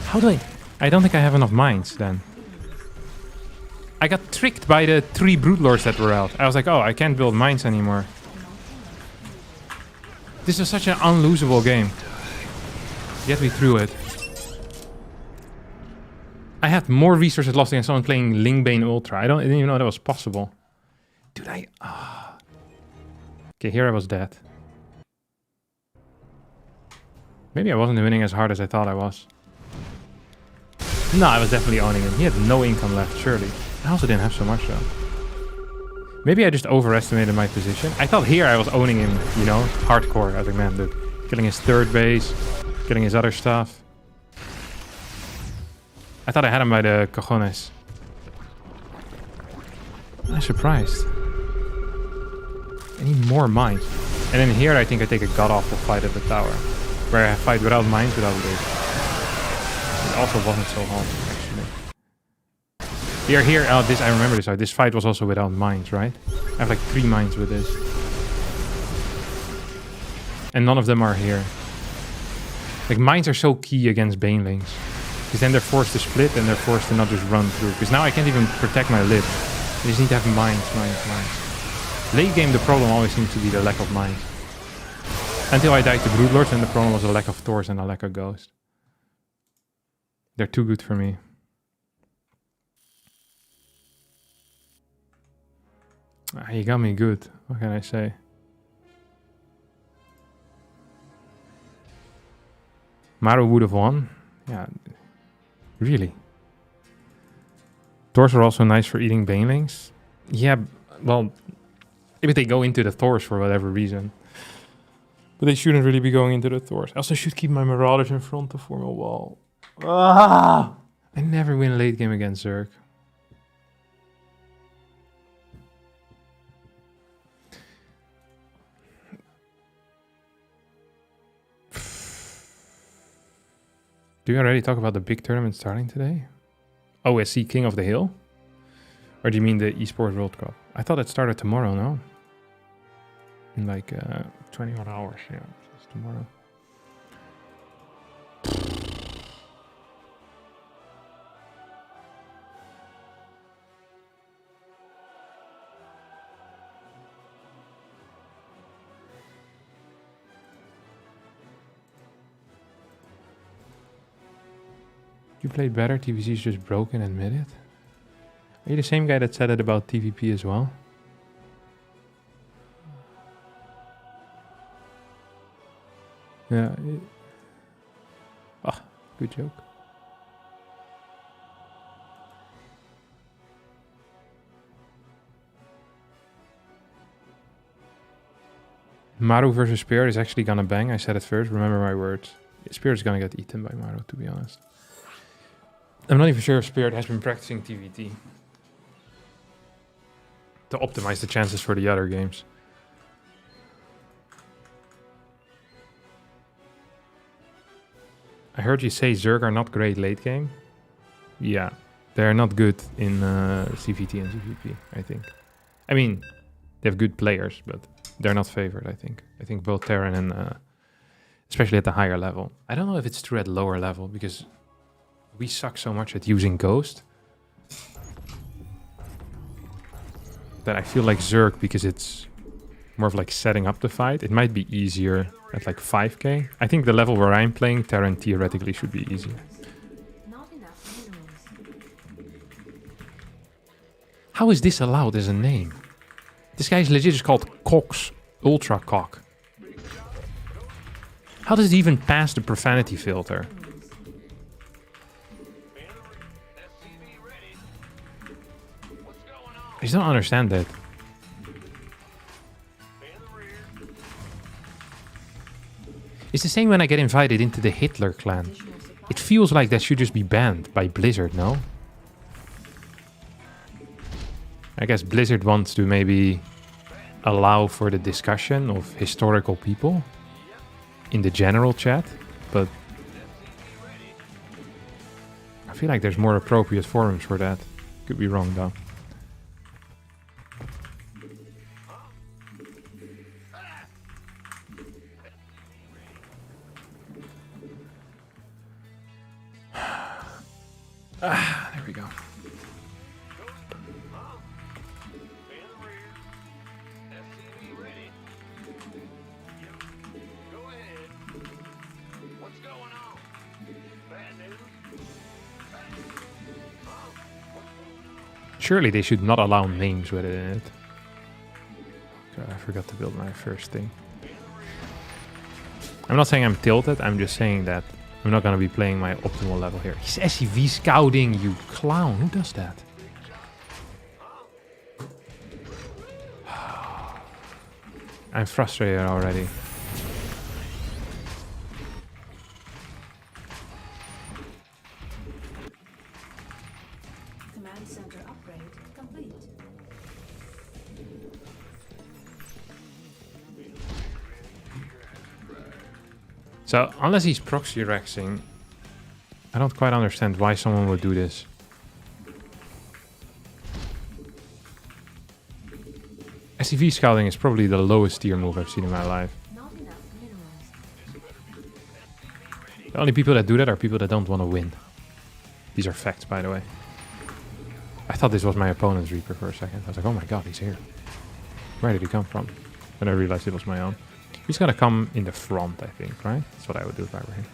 How do I? I don't think I have enough mines then. I got tricked by the 3 brute lords that were out. I was like, oh, I can't build mines anymore. This is such an unlosable game. Get me through it. I had more resources lost against someone playing Lingbane Ultra. I didn't even know that was possible. Dude, okay, here I was dead. Maybe I wasn't winning as hard as I thought I was. No, I was definitely owning him. He had no income left, surely. I also didn't have so much, though. Maybe I just overestimated my position. I thought here I was owning him, you know, hardcore. I was like, man, dude, killing his third base, killing his other stuff. I thought I had him by the cojones. I'm surprised. I need more mines. And then here I think I take a god-awful fight at the tower. Where I fight without mines, without loot. It also wasn't so hard, actually. Here, oh, this, I remember this fight. This fight was also without mines, right? I have like 3 mines with this. And none of them are here. Like, mines are so key against banelings. Because then they're forced to split and they're forced to not just run through. Because now I can't even protect my lip. I just need to have mines. Late game, the problem always seems to be the lack of mines. Until I died to Broodlords, and the problem was a lack of Thors and a lack of Ghost. They're too good for me. Ah, you got me good. What can I say? Maru would have won. Yeah, really. Thors are also nice for eating banelings. Yeah, well, maybe they go into the Thors for whatever reason. But they shouldn't really be going into the Thors. I also should keep my Marauders in front to form a wall. Ah! I never win a late game against Zerg. Do you already talk about the big tournament starting today? OSC King of the Hill? Or do you mean the esports World Cup? I thought it started tomorrow, no? In like 21 hours, yeah. It's tomorrow. You played better, TVC is just broken, admit it. Are you the same guy that said it about TVP as well? Yeah. Ah, good joke. Maru versus Spirit is actually gonna bang. I said it first. Remember my words. Spirit's gonna get eaten by Maru, to be honest. I'm not even sure if Spirit has been practicing TVT to optimize the chances for the other games. I heard you say Zerg are not great late game. Yeah, they're not good in CVT and CVP, I think. I mean, they have good players, but they're not favored, I think. I think both Terran and, especially at the higher level. I don't know if it's true at lower level, because we suck so much at using Ghost that I feel like Zerg, because it's more of like setting up the fight, it might be easier at like 5k. I think the level where I'm playing, Terran theoretically should be easier. Not enough minerals. How is this allowed as a name? This guy is legit just called Cox, Ultra Cock. How does it even pass the profanity filter? I just don't understand that. It's the same when I get invited into the Hitler clan. It feels like that should just be banned by Blizzard, no? I guess Blizzard wants to maybe allow for the discussion of historical people in the general chat, but I feel like there's more appropriate forums for that. Could be wrong though. There we go. Surely they should not allow names with it in it. God, I forgot to build my first thing. I'm not saying I'm tilted, I'm just saying that I'm not going to be playing my optimal level here. He's SCV scouting, you clown. Who does that? I'm frustrated already. Command center upgrade complete. So, unless he's proxy rexing, I don't quite understand why someone would do this. SCV scouting is probably the lowest tier move I've seen in my life. Not enough minerals. The only people that do that are people that don't want to win. These are facts, by the way. I thought this was my opponent's Reaper for a second. I was like, oh my god, he's here. Where did he come from? Then I realized it was my own. He's gonna come in the front, I think, right? That's what I would do if I were him.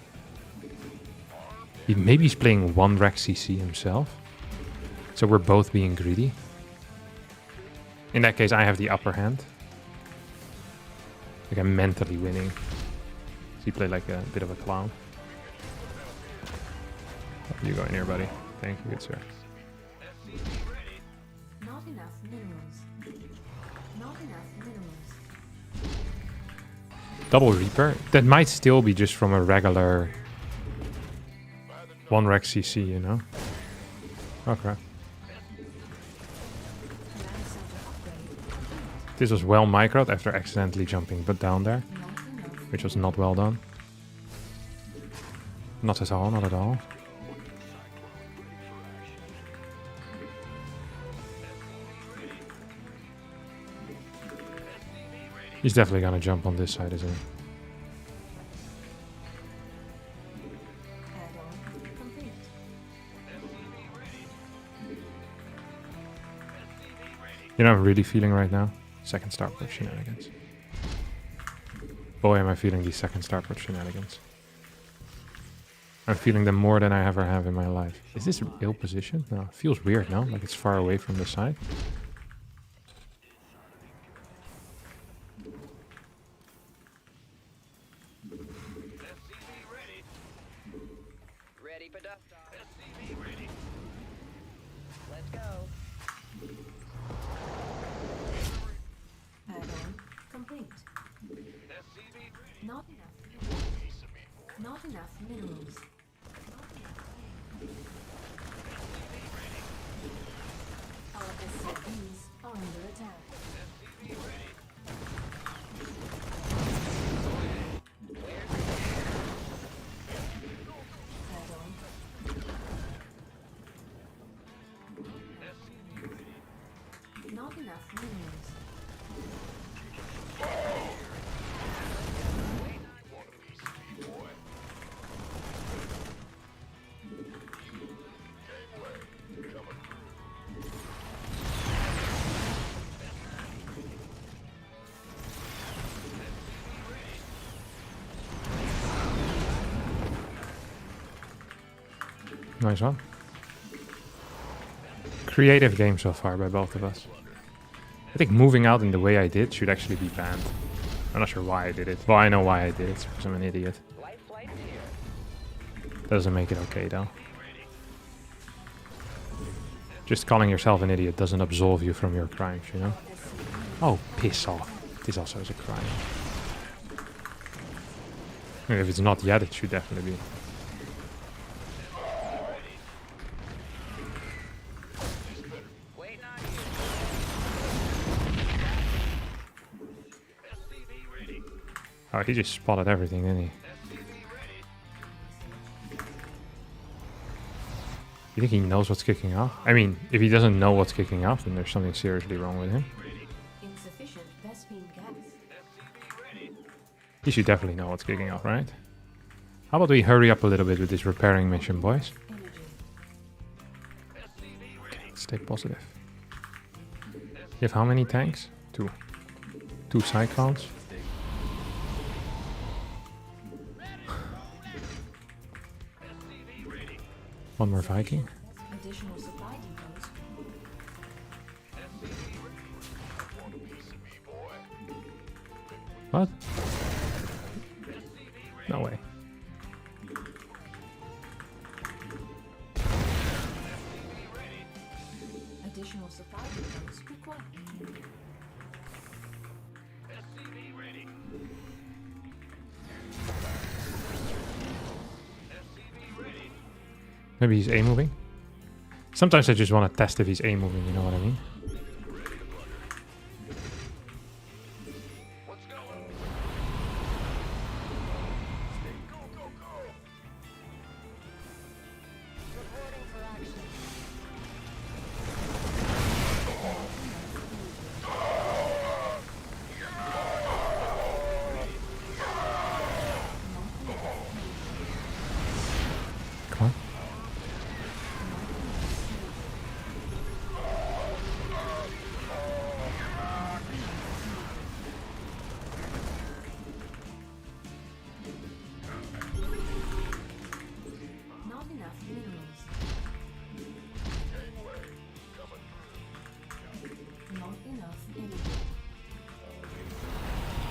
Maybe he's playing one Rex CC himself. So we're both being greedy. In that case, I have the upper hand. Like I'm mentally winning. So he played like a bit of a clown. You go in here, buddy. Thank you, good sir. Not enough minerals. Not enough minerals. Double Reaper? That might still be just from a regular 1 Rex CC, you know? Oh crap. Command center upgrade. This was well microed after accidentally jumping but down there, Not enough. which was not well done. Not at all, not at all. He's definitely gonna jump on this side, isn't he? Add-on complete. You know what I'm really feeling right now? Second starport shenanigans. Boy, am I feeling these second starport shenanigans. I'm feeling them more than I ever have in my life. Is this ill position? No, it feels weird, no? Like it's far away from the side. Ready for dust off. SCV ready. Let's go. Add-on complete. Not enough. Not enough minerals. Our SCVs are under attack. Add-on. Not enough minerals. Nice one. Creative game so far by both of us. I think moving out in the way I did should actually be banned. I'm not sure why I did it. Well, I know why I did it, because I'm an idiot. Light flight's here. Doesn't make it okay though. Just calling yourself an idiot doesn't absolve you from your crimes, you know? Oh, piss off. This also is a crime. And if it's not yet, it should definitely be. Waiting on you. Oh, he just spotted everything, didn't he? You think he knows what's kicking off? I mean, if he doesn't know what's kicking off, then there's something seriously wrong with him. Insufficient Vespine gas. He should definitely know what's kicking off, right? How about we hurry up a little bit with this repairing mission, boys? Energy. Okay, stay positive. You have how many tanks? Two. Two cyclones. One more Viking. Additional supply depots. What? No way. Additional supply depots required. Maybe he's A-moving? Sometimes I just want to test if he's A-moving, you know what I mean? Reporting for action. Come on. Not enough minerals. Not enough energy.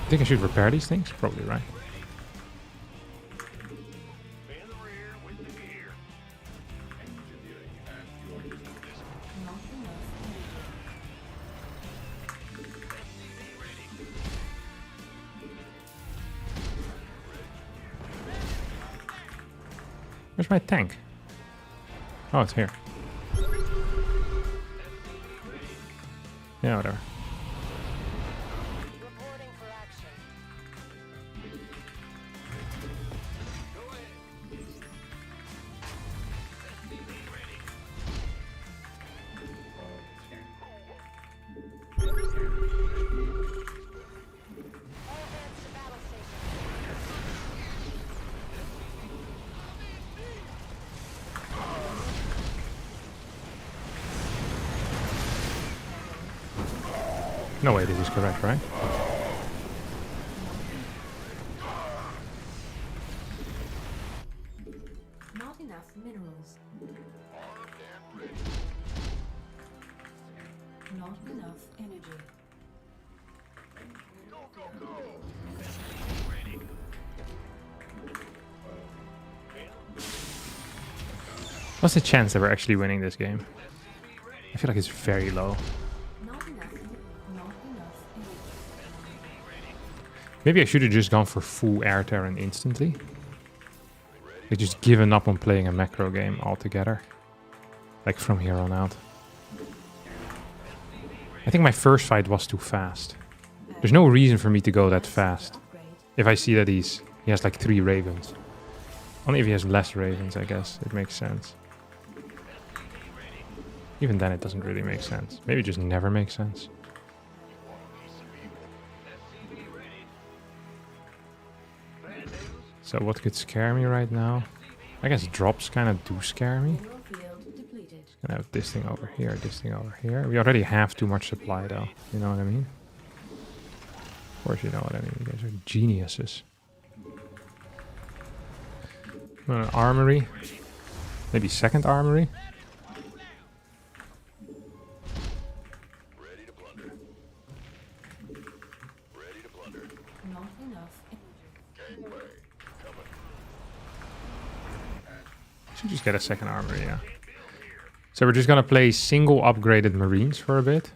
I think I should repair these things? Probably right. Not enough Where's my tank? Oh, it's here. Yeah, whatever. Reporting for action. No way, this is correct, right? Not enough minerals. Not enough energy. What's the chance that we're actually winning this game? I feel like it's very low. Not enough. Not enough energy. Maybe I should have just gone for full air Terran instantly. Like just given up on playing a macro game altogether. Like from here on out. I think my first fight was too fast. There's no reason for me to go that fast. Upgrade. If I see that he has like 3 ravens. Only if he has less ravens, I guess. It makes sense. Even then it doesn't really make sense. Maybe it just never makes sense. So what could scare me right now? I guess drops kind of do scare me. Mineral field depleted. Gonna have this thing over here, this thing over here. We already have too much supply though. You know what I mean? Of course you know what I mean. You guys are geniuses. An armory. Maybe second armory. Not enough energy. Should just get a second armory, yeah. So we're just gonna play single upgraded marines for a bit.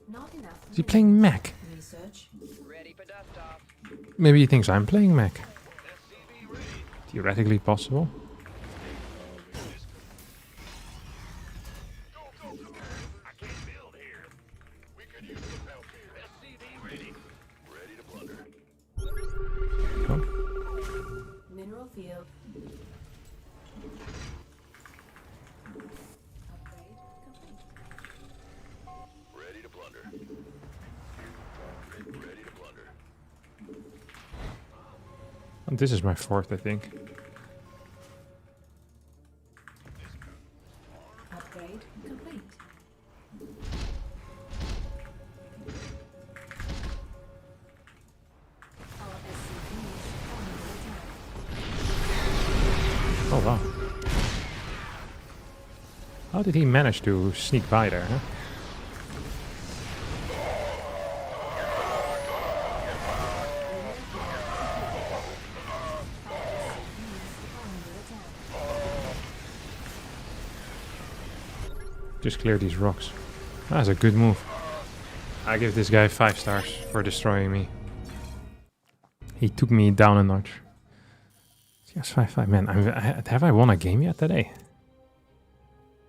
Not enough. Is he playing mech? Research. Ready for dust off. Maybe he thinks I'm playing mech. Theoretically possible. Oh, Mineral field. Upgrade complete. and this is my fourth, I think. Upgrade complete. Our SCVs under attack. Oh wow. How did he manage to sneak by there, huh? Just clear these rocks. That's a good move. I give this guy 5 stars for destroying me. He took me down a notch. Yes, 5-5. Man, have I won a game yet today?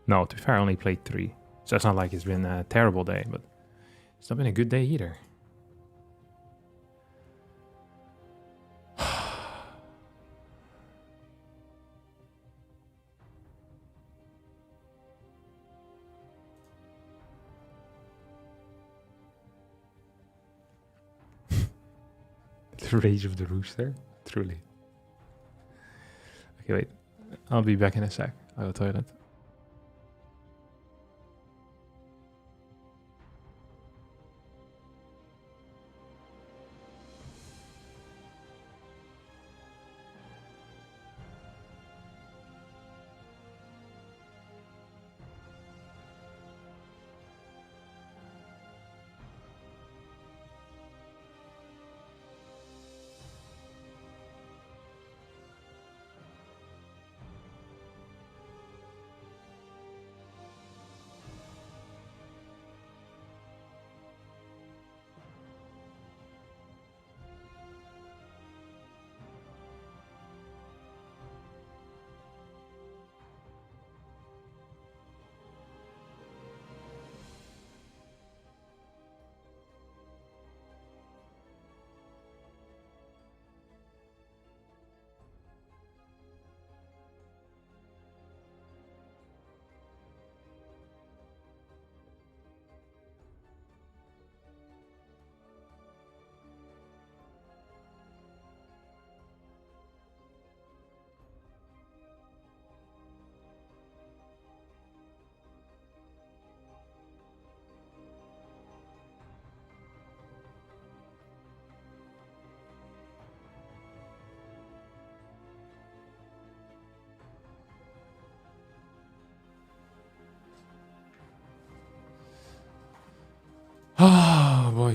No, to be fair, I only played 3. So it's not like it's been a terrible day, but it's not been a good day either. The rage of the rooster, truly. Okay, wait. I'll be back in a sec. I'll go to the toilet.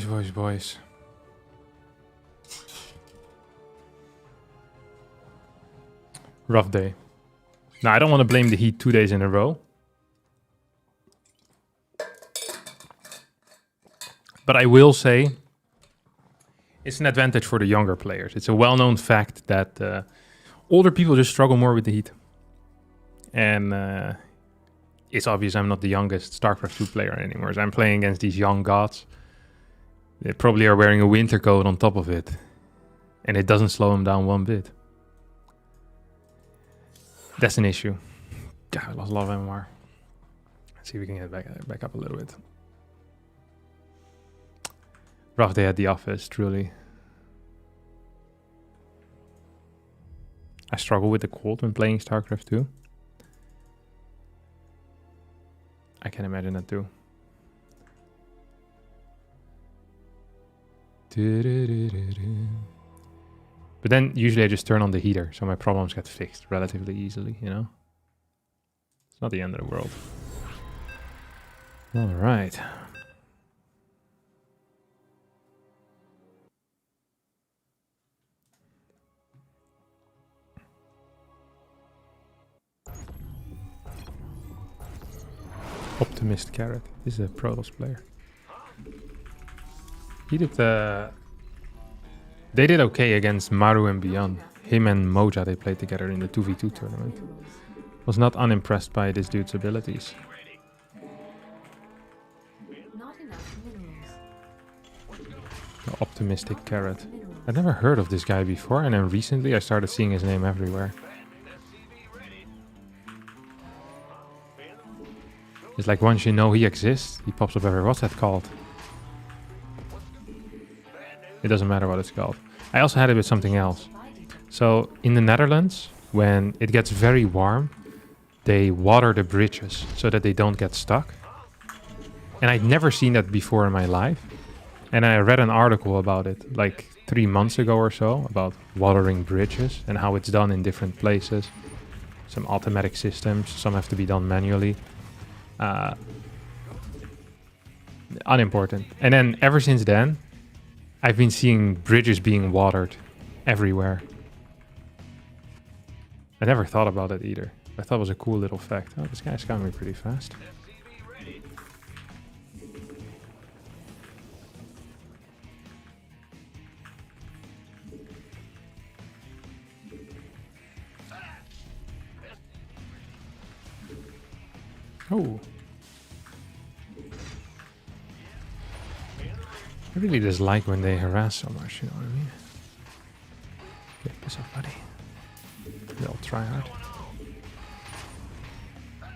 boys. Rough day. Now, I don't want to blame the heat 2 days in a row. But I will say it's an advantage for the younger players. It's a well-known fact that older people just struggle more with the heat. And it's obvious I'm not the youngest StarCraft 2 player anymore. So I'm playing against these young gods. They probably are wearing a winter coat on top of it. And it doesn't slow them down one bit. That's an issue. God, I lost a lot of MMR. Let's see if we can get back up a little bit. Rough day at the office, truly. I struggle with the cold when playing StarCraft 2. I can imagine that too. But then usually I just turn on the heater, so my problems get fixed relatively easily, you know? It's not the end of the world. All right. Optimist Carrot. This is a Protoss player. He did they did okay against Maru and Beyond. Him and Moja, they played together in the 2v2 tournament. Was not unimpressed by this dude's abilities. Not enough minerals. The Optimistic Carrot. I'd never heard of this guy before, and then recently I started seeing his name everywhere. It's like once you know he exists, he pops up everywhere. What's that called? It doesn't matter what it's called. I also had it with something else. So in the Netherlands, when it gets very warm, they water the bridges so that they don't get stuck. And I'd never seen that before in my life. And I read an article about it like 3 months ago or so about watering bridges and how it's done in different places. Some automatic systems, some have to be done manually. Unimportant. And then ever since then, I've been seeing bridges being watered everywhere. I never thought about it either. I thought it was a cool little fact. Oh, this guy's coming pretty fast. Oh. I really dislike when they harass so much, you know what I mean? Get this off, buddy. They'll try hard. I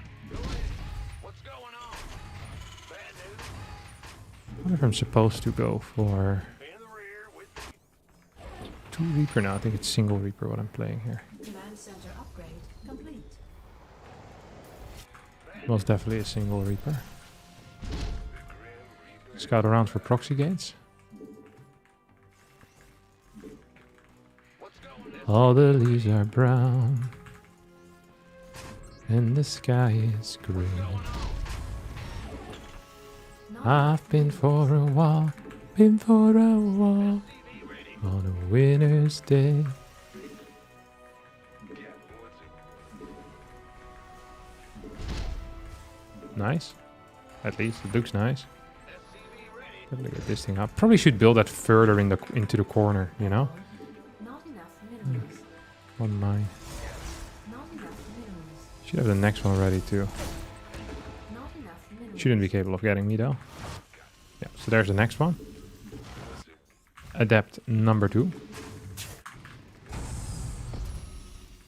wonder if I'm supposed to go for 2 Reaper now. I think it's single Reaper what I'm playing here. Command center upgrade complete. Most definitely a single Reaper. Scout around for proxy gates. All the leaves are brown and the sky is green. I've been for a walk, on a winter's day. Nice. At least it looks nice. Look at this thing up. Probably should build that further into the corner, you know? Not enough minerals. 1 mine. Not enough minerals. Should have the next one ready too. Not enough minerals. Shouldn't be capable of getting me though. Yeah, so there's the next one. Adept number 2.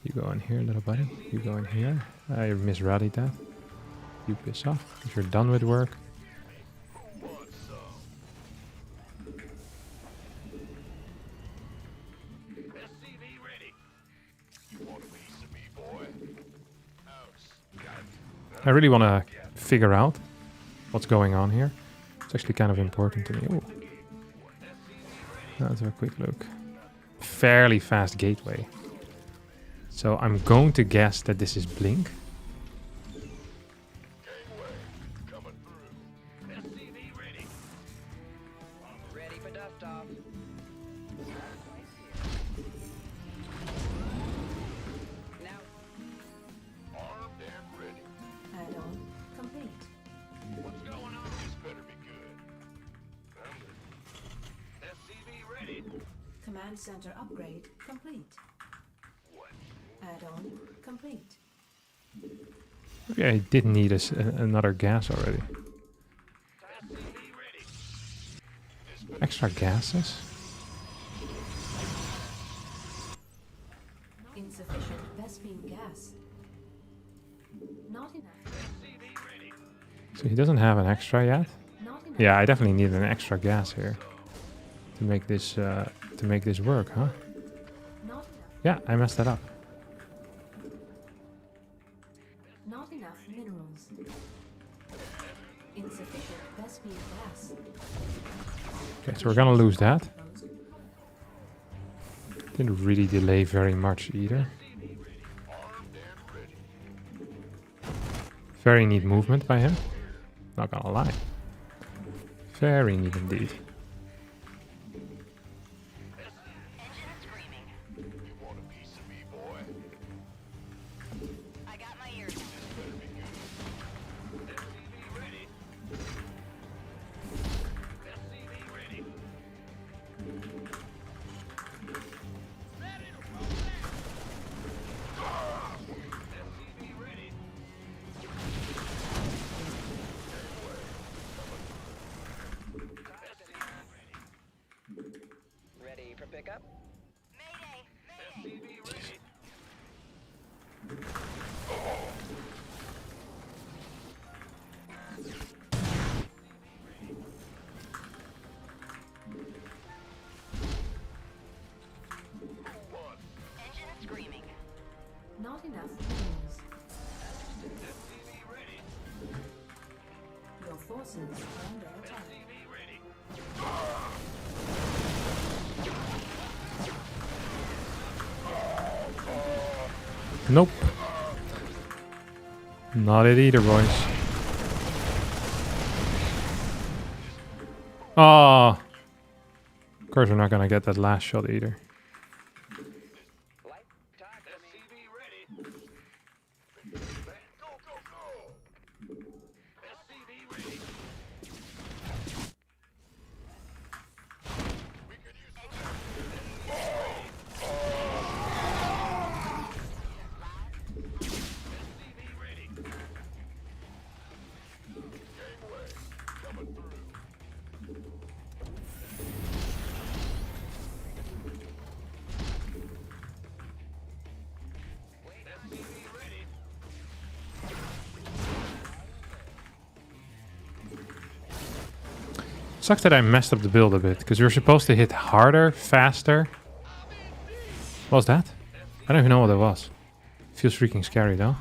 You go in here, little buddy. You go in here. I misrallied that. You piss off if you're done with work. I really want to figure out what's going on here. It's actually kind of important to me. Ooh. Let's have a quick look. Fairly fast gateway. So I'm going to guess that this is Blink. Command center upgrade complete. Add-on complete. Okay, I did need another gas already. Extra gases? Insufficient Vespine gas. Not enough. So he doesn't have an extra yet? Not enough. Yeah, I definitely need an extra gas here to make this work, huh? Not enough. Yeah, I messed that up. Not enough minerals. Insufficient Vespine gas. Okay, so we're gonna lose that. Didn't really delay very much either. Very neat movement by him. Not gonna lie. Very neat indeed. Ready for pickup? Not enough minerals. Your forces are under attack. Nope. Not it either, boys. Oh. Of course we're not gonna get that last shot either. Light, talk to me. Sucks that I messed up the build a bit, because you're supposed to hit harder, faster. What was that? I don't even know what it was. Feels freaking scary though.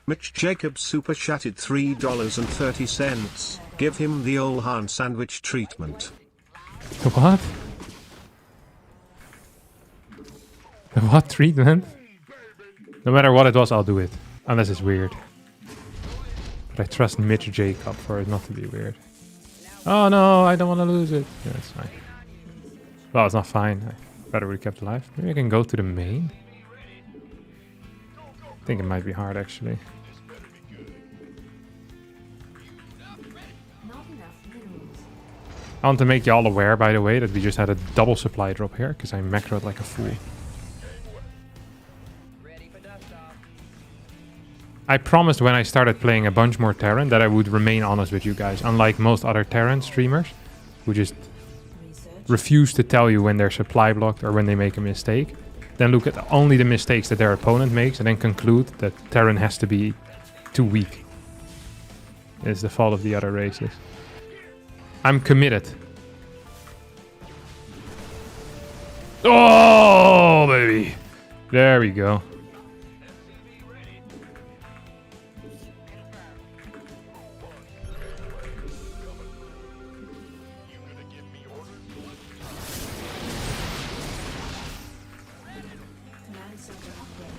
Mitch Jacobs super chatted $3.30. Give him the old Han sandwich treatment. The what? The what treatment? No matter what it was, I'll do it. Unless it's weird. But I trust Mitch Jacob for it not to be weird. Oh no, I don't want to lose it. Yeah, it's fine. Well, it's not fine. I better we kept alive. Maybe I can go to the main. I think it might be hard actually. Not enough minerals. I want to make you all aware, by the way, that we just had a double supply drop here, because I macroed like a fool. Ready for dust off. I promised when I started playing a bunch more Terran that I would remain honest with you guys, unlike most other Terran streamers, who just Research. refuse to tell you when they're supply blocked or when they make a mistake. Then look at only the mistakes that their opponent makes and then conclude that Terran has to be too weak. It's the fault of the other races. I'm committed. Oh, baby. There we go. Command center upgrade.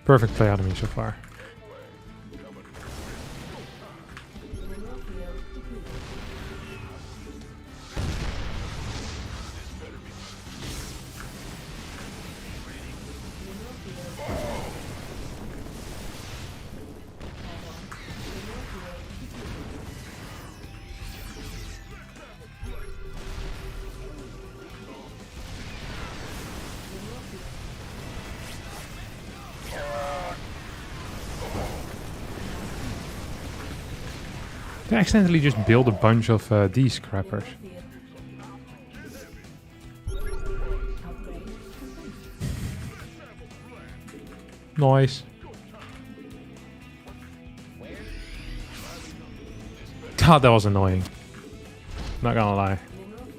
Perfect play out of me so far. Mineral field depleted. Mineral field depleted. Mineral field depleted. Mineral field. They accidentally just build a bunch of these scrappers. Upgrade complete. Nice. God, that was annoying. Not gonna lie.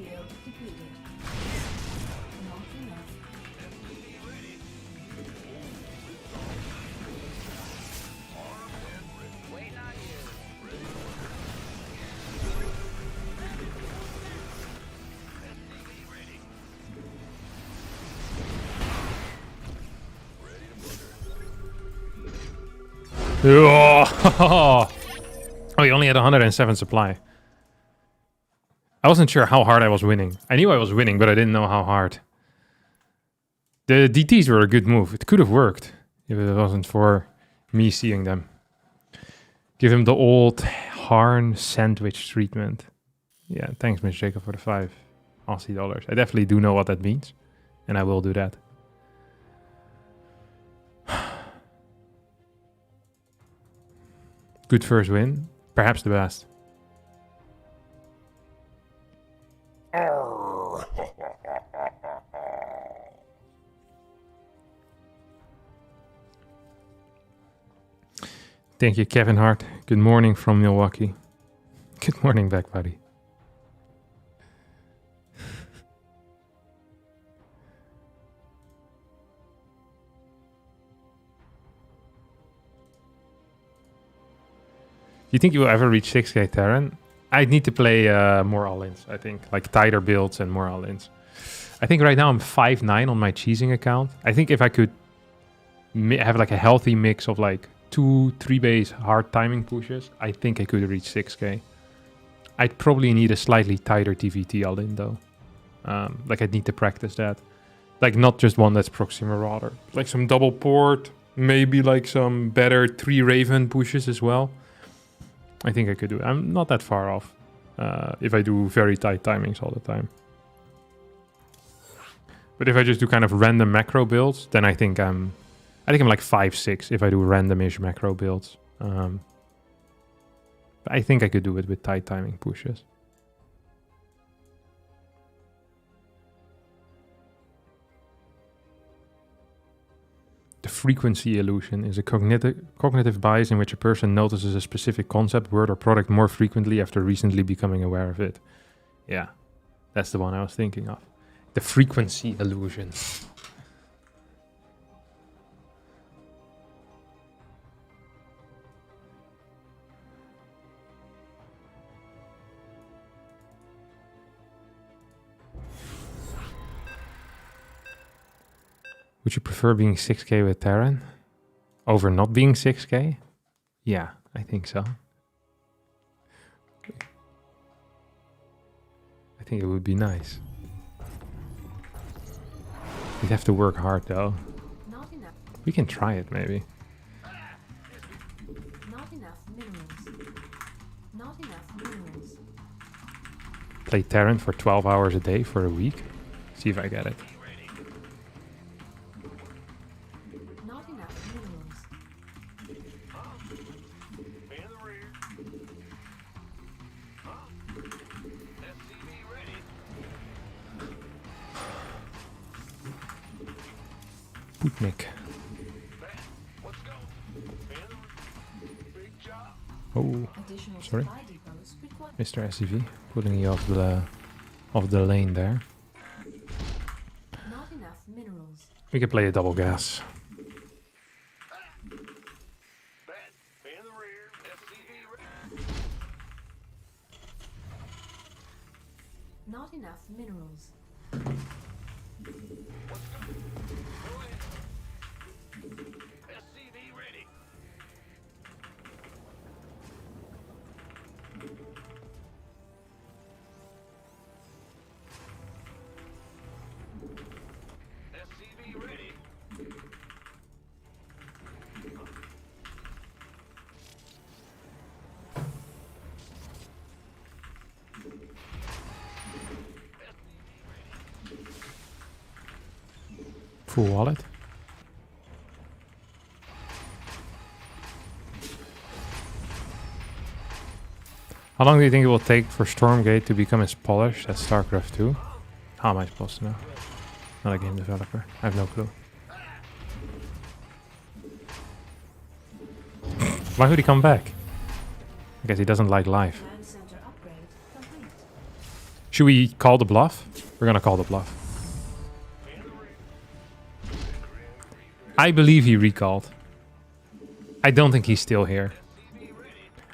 Mineral field depleted. Not enough. Waiting on you. Oh, he only had 107 supply. I wasn't sure how hard I was winning. I knew I was winning, but I didn't know how hard. The DTs were a good move. It could have worked if it wasn't for me seeing them. Give him the old Harn sandwich treatment. Yeah, thanks, Miss Jacob, for the 5 Aussie dollars. I definitely do know what that means, and I will do that. Good first win. Perhaps the best. Thank you, Kevin Hart. Good morning from Milwaukee. Good morning back, buddy. Do you think you will ever reach 6k Terran? I need to play more all-ins, I think. Like tighter builds and more all-ins. I think right now I'm 5'9" on my cheesing account. I think if I could have like a healthy mix of like 2-3 base hard timing pushes, I think I could reach 6k. I'd probably need a slightly tighter TVT all-in though. Like I'd need to practice that. Like not just one that's Proxima Marauder. Like some double port, maybe like some better 3 Raven pushes as well. I think I could do it. I'm not that far off if I do very tight timings all the time. But if I just do kind of random macro builds, then I think I'm like 5-6 if I do randomish macro builds. But I think I could do it with tight timing pushes. The frequency illusion is a cognitive bias in which a person notices a specific concept, word, or product more frequently after recently becoming aware of it. Yeah, that's the one I was thinking of. The frequency illusion. Would you prefer being 6k with Terran over not being 6k? Yeah, I think so. I think it would be nice. We'd have to work hard though. Not enough. We can try it maybe. Not enough minerals. Not enough minerals. Play Terran for 12 hours a day for a week. See if I get it. Not enough minerals. In the rear. SCV ready. Putnik. Let's go. In the rear. Big job. Oh, Additional sorry. supply depots required. Mr. SCV, pulling you off the lane there. Not enough minerals. We can play a double gas. Bad. In the rear. SCV ready. Not enough minerals. Let's go. Go ahead. SCV Full wallet. How long do you think it will take for Stormgate to become as polished as StarCraft 2? How am I supposed to know? Not a game developer. I have no clue. Why would he come back? I guess he doesn't like life. Command center upgrade complete. Should we call the bluff? We're gonna call the bluff. I believe he recalled. I don't think he's still here.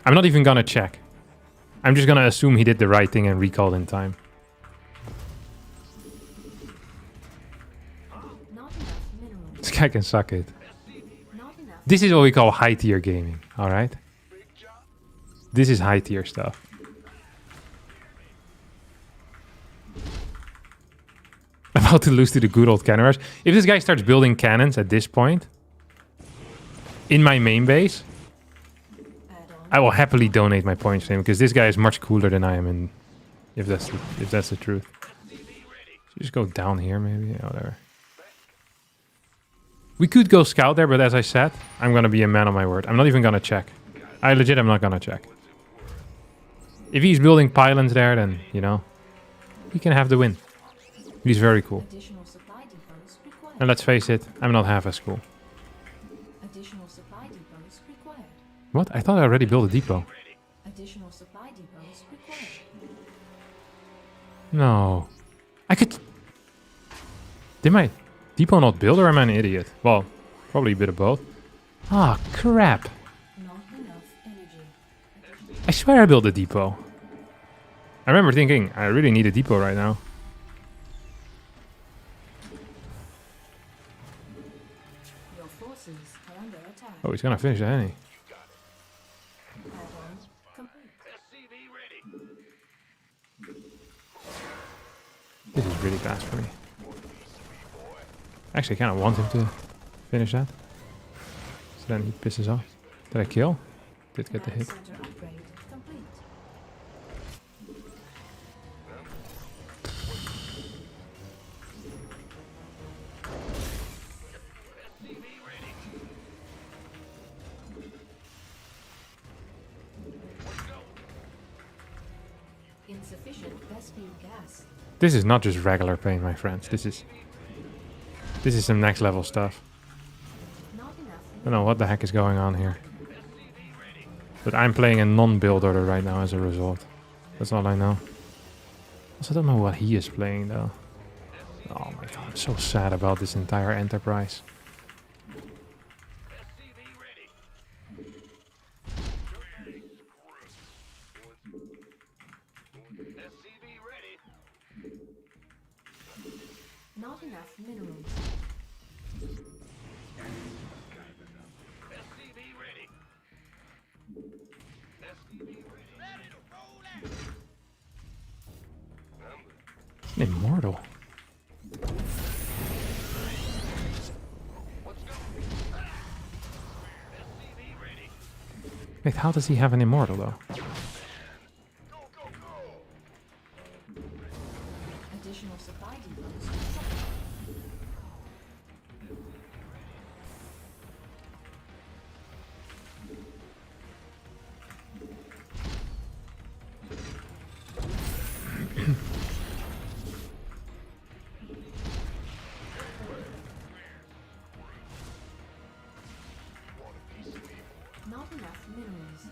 I'm not even gonna check. I'm just gonna assume he did the right thing and recalled in time. Not enough minerals. This guy can suck it. Not enough. This is what we call high tier gaming, alright? This is high tier stuff. About to lose to the good old cannon rush. If this guy starts building cannons at this point, in my main base, Add-on. I will happily donate my points to him because this guy is much cooler than I am, and if that's the truth. So just go down here, maybe. Yeah, whatever. We could go scout there, but as I said, I'm gonna be a man of my word. I'm not even gonna check. I legit am not gonna check. If he's building pylons there, then you know he can have the win. He's very cool. Additional supply depots required. And let's face it, I'm not half as cool. Additional supply depots required. What? I thought I already built a depot. Additional supply depots required. No. I could... Did my depot not build or am I an idiot? Well, probably a bit of both. Ah, crap. Not enough energy. I swear I built a depot. I remember thinking, I really need a depot right now. Your forces are under attack. Oh, he's gonna finish that, ain't he? Add-on complete. This is really fast for me. Actually, I kind of want him to finish that. So then he pisses off. Did I kill? Did get the hit. Command center upgrade complete. Insufficient Vespene gas. This is not just regular pain, my friends. This is some next level stuff. Not enough. I don't know what the heck is going on here. But I'm playing a non-build order right now as a result. That's all I know. Also, I don't know what he is playing though. Oh my god, I'm so sad about this entire enterprise. Not enough minerals. Immortal. Wait, how does he have an immortal though? Additional supply depots. Not enough minerals.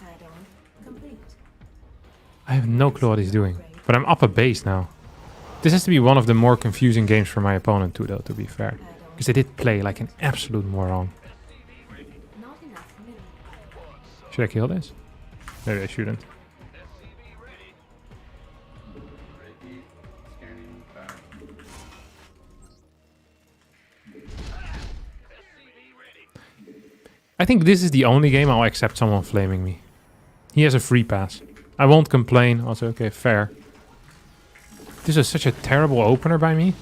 Add-on complete. I have no clue what he's doing. But I'm up a base now. This has to be one of the more confusing games for my opponent too, though, to be fair. Add-on. Because they did play like an absolute moron. Not enough minerals. Should I kill this? Maybe I shouldn't. I think this is the only game I'll accept someone flaming me. He has a free pass. I won't complain. Also, okay, fair. This is such a terrible opener by me.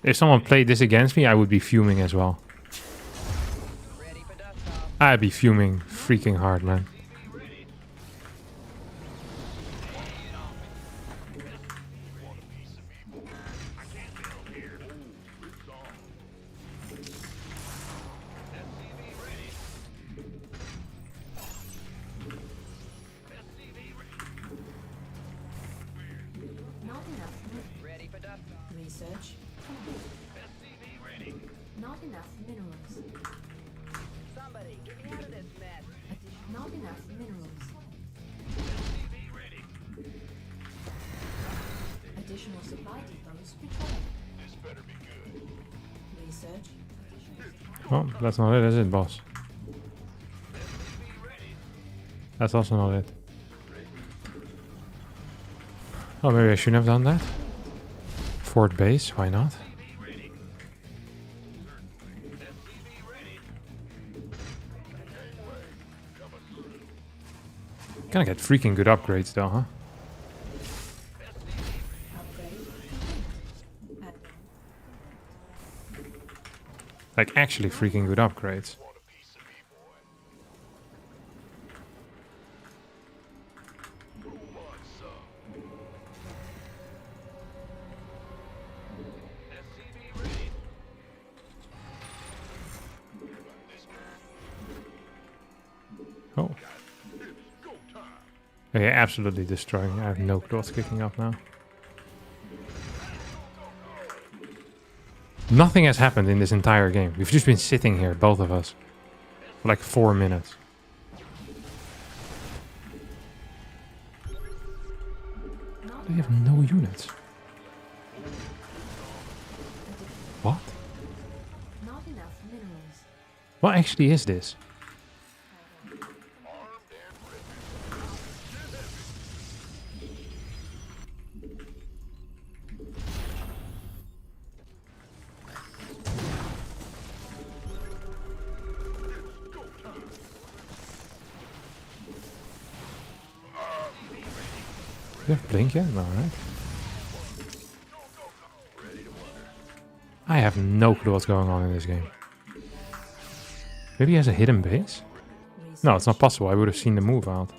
If someone played this against me, I would be fuming as well. I'd be fuming freaking hard, man. Not enough. Ready for dust. Research complete. Not enough minerals. Somebody, get me out of this mess. Not enough minerals. Additional supply depots required. This better be good. Research. Oh, that's not it, is it, boss? That's also not it. Oh, maybe I shouldn't have done that. Fort base, why not? Gonna get freaking good upgrades though, huh? Upgrade complete. Like actually freaking good upgrades. Want a piece of me, boy? Who wants some? SCV ready. Oh. It's go time. Okay, absolutely destroying. I have no clue what's kicking up now. Nothing has happened in this entire game. We've just been sitting here, both of us, for like 4 minutes. They have no units. What? Not enough minerals. What actually is this? Do you have blink yet? No, right? I have no clue what's going on in this game. Maybe he has a hidden base? No, it's not possible. I would have seen the move out.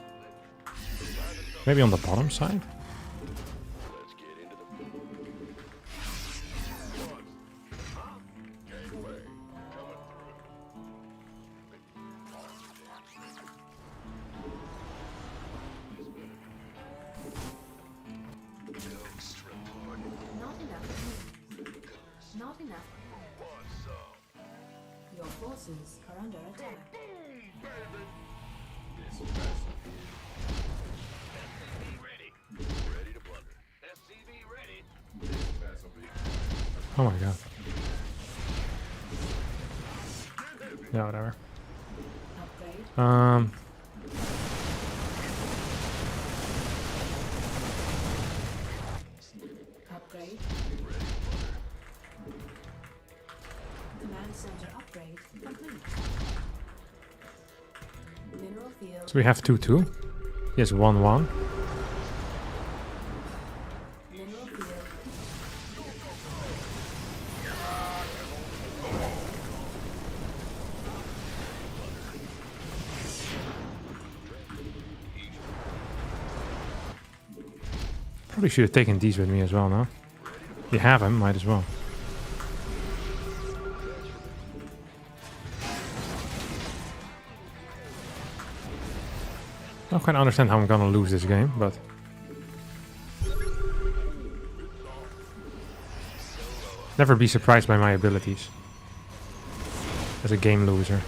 Maybe on the bottom side? Let's get into the gateway coming Not enough minerals. Not enough. Your forces are under attack. ready to plunder. SCV ready. Oh my god. Yeah, whatever. Upgrade. Upgrade. Command center upgrade complete. Mineral field. So we have 2-2. Yes, 1-1. Mineral field. Probably should have taken these with me as well, no? You have them, might as well. I don't quite understand how I'm gonna lose this game, but... Never be surprised by my abilities. As a game loser.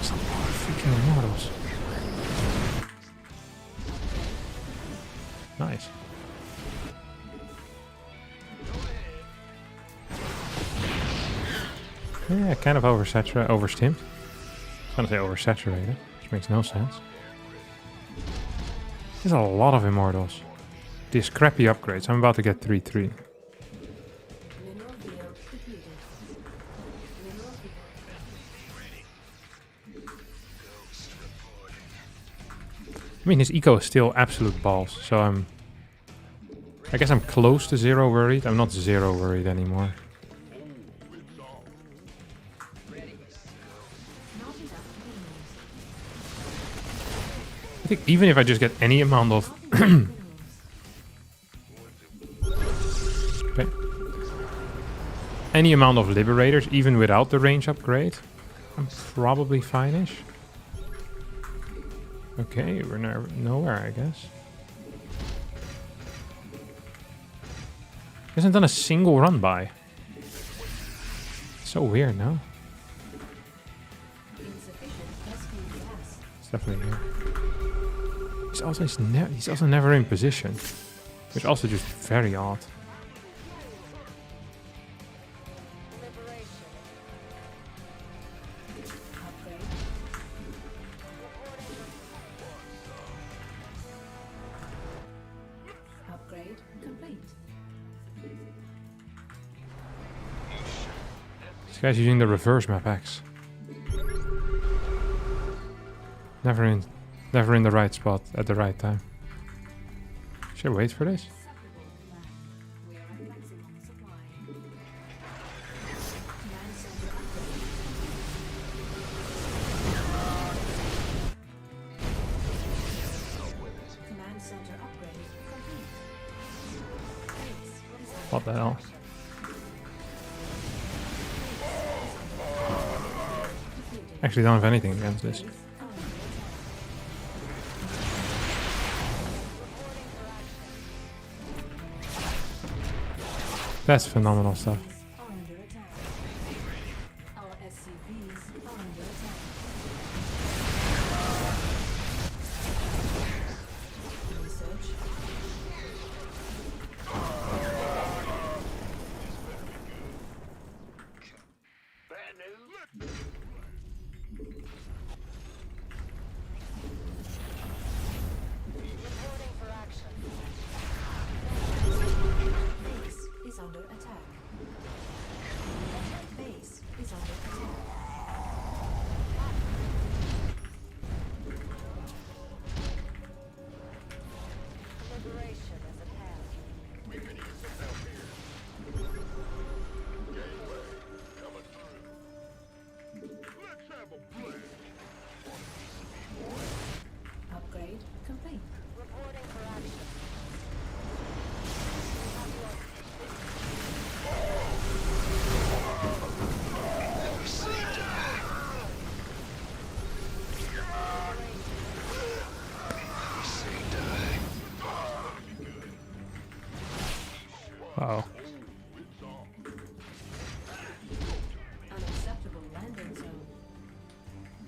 Some more freaking immortals. Nice. Yeah, kind of overstimmed. I was gonna say oversaturated, which makes no sense. There's a lot of immortals. These crappy upgrades. I'm about to get 3-3. Mineral field depleted. Mineral field. I mean, his eco is still absolute balls, so I guess I'm close to 0 worried. I'm not 0 worried anymore. I think even if I just get any amount of okay. Any amount of liberators, even without the range upgrade, I'm probably fine-ish. Okay, we're nowhere, I guess. Hasn't done a single run by. So weird, no? It's definitely here. He's also never in position, which is also just very odd. Upgrade complete. This guy's using the reverse map X. Never in the right spot at the right time. Should I wait for this? We are at maximum supply. Command center upgrade complete. What the hell? Actually don't have anything against this. That's phenomenal stuff. Are under attack. Our SCVs are under attack. Research. Bad news. Reporting for action. Base is under attack. Base is under attack. Liberation is at hand. Let's have a blast. Upgrade complete. Reporting for action. Uh-oh. Unacceptable landing zone.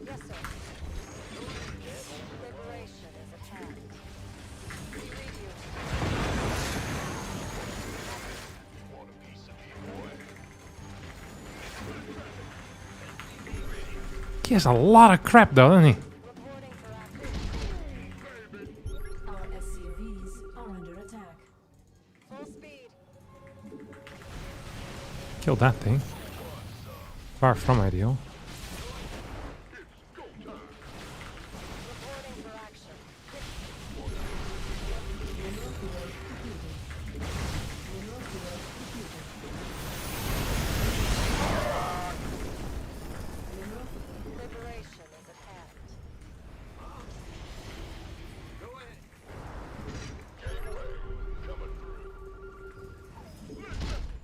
Yes, sir. Liberation is at hand. We read you. He has a lot of crap though, doesn't he? Reporting for action. Our SCVs are under attack. Full speed. Killed that thing. Far from ideal. Reporting for action. Mineral field depleted. Mineral field depleted. Mineral field. Liberation is at hand. Go ahead.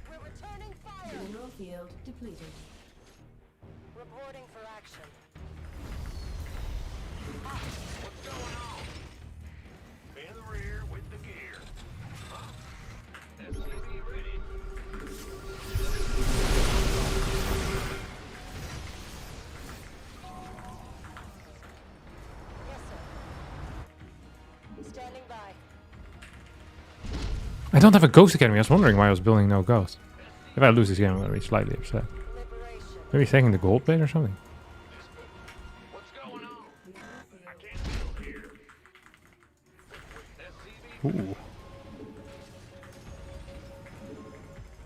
We're returning fire. Mineral field depleted. Reporting for action. What's going on? In the rear with the gear. Huh? SCV ready. Yes, sir. Standing by. I don't have a Ghost Academy. I was wondering why I was building no Ghost. If I lose this game, I'm gonna be slightly upset. Liberation. Maybe taking the gold plate or something. What's going on? I can't build here. SCV Ooh.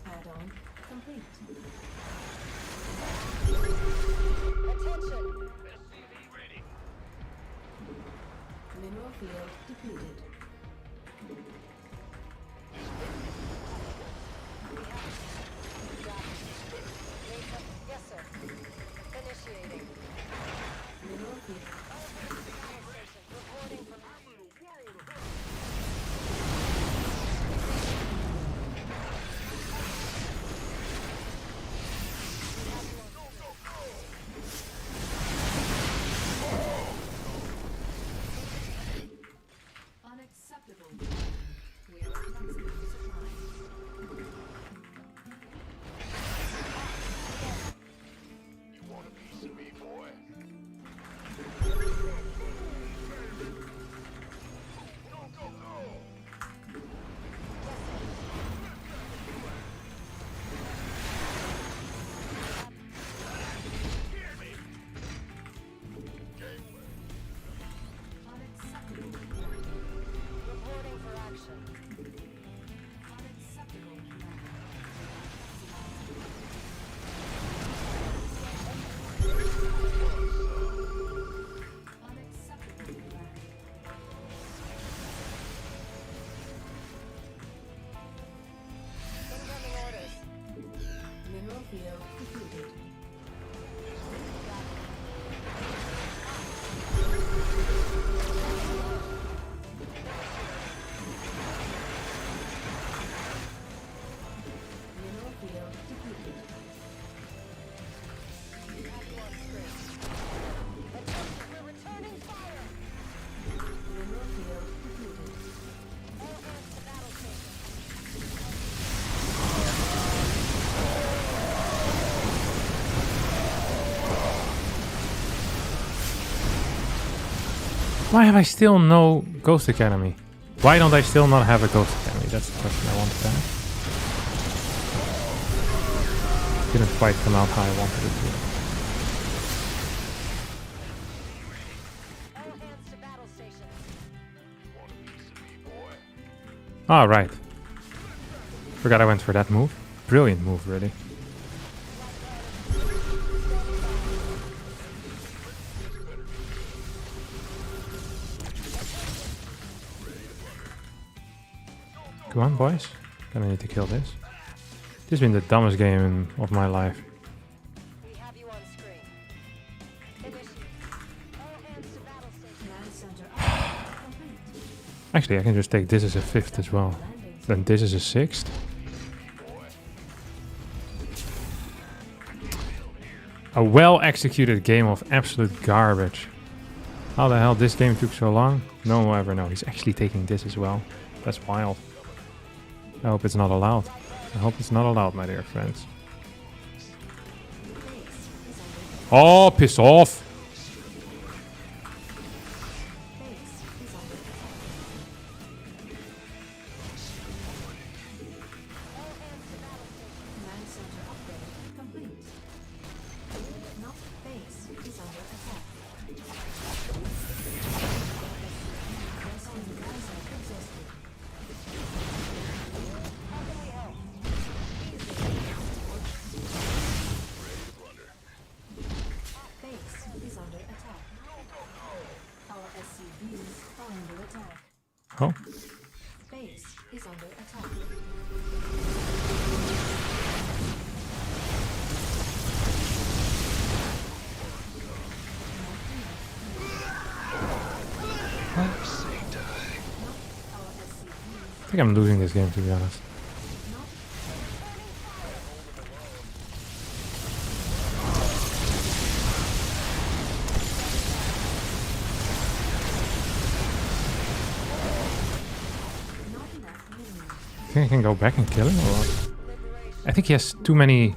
Add-on complete. Attention. SCV ready. Mineral field depleted. Yes, sir. Initiating. Mineral field. Reporting from Unacceptable. We are flexible supply. You want a piece of me, boy? Go, go, go! Hear me! Unacceptable. reporting for action. Unacceptable. Unacceptable. Incoming orders. Mineral field depleted. Mineral field depleted. Attention, we're returning fire. Mineral field depleted. All hands to battle station. Why have I still no Ghost Academy? Why don't I still not have a Ghost Academy? That's the question I wanted to ask. Didn't quite come out how I wanted it to. All hands to battle station. Want a piece of me, boy? Ah, right. Forgot I went for that move. Brilliant move, really. Come on, boys. Gonna need to kill this. This has been the dumbest game of my life. We have you on screen. Initiate. All hands to battle station. Command center upgrade complete. Actually, I can just take this as a 5th as well. Landing Then this is a 6th. A well-executed game of absolute garbage. How the hell this game took so long? No one will ever know. He's actually taking this as well. That's wild. I hope it's not allowed. I hope it's not allowed, my dear friends. Oh, piss off! base is under attack. Command center upgrade complete. Not base is under attack. Rescue Gaza exhausted. How can we help? Base is under attack. Our SCVs are under attack. Oh, Base is under attack. I think I'm losing this game, to be honest. Not enough minerals. Think I can go back and kill him or what? I think he has too many...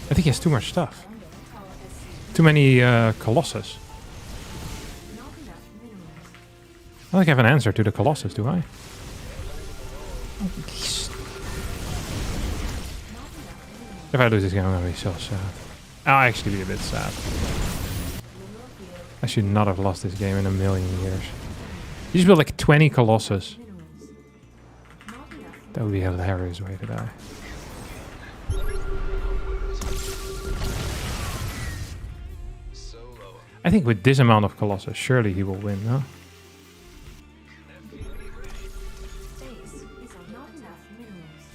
I think he has too much stuff. Our SCV. Too many Colossus. Not enough minerals. I don't think I have an answer to the Colossus, do I? Oh, jeez. If I lose this game, I'm gonna be so sad. I'll actually be a bit sad. Mineral field I should not have lost this game in a million years. You just build like 20 Colossus. minerals. Not enough. That would be a hilarious way to die. I think with this amount of Colossus, surely he will win, no? Base is on not enough minerals.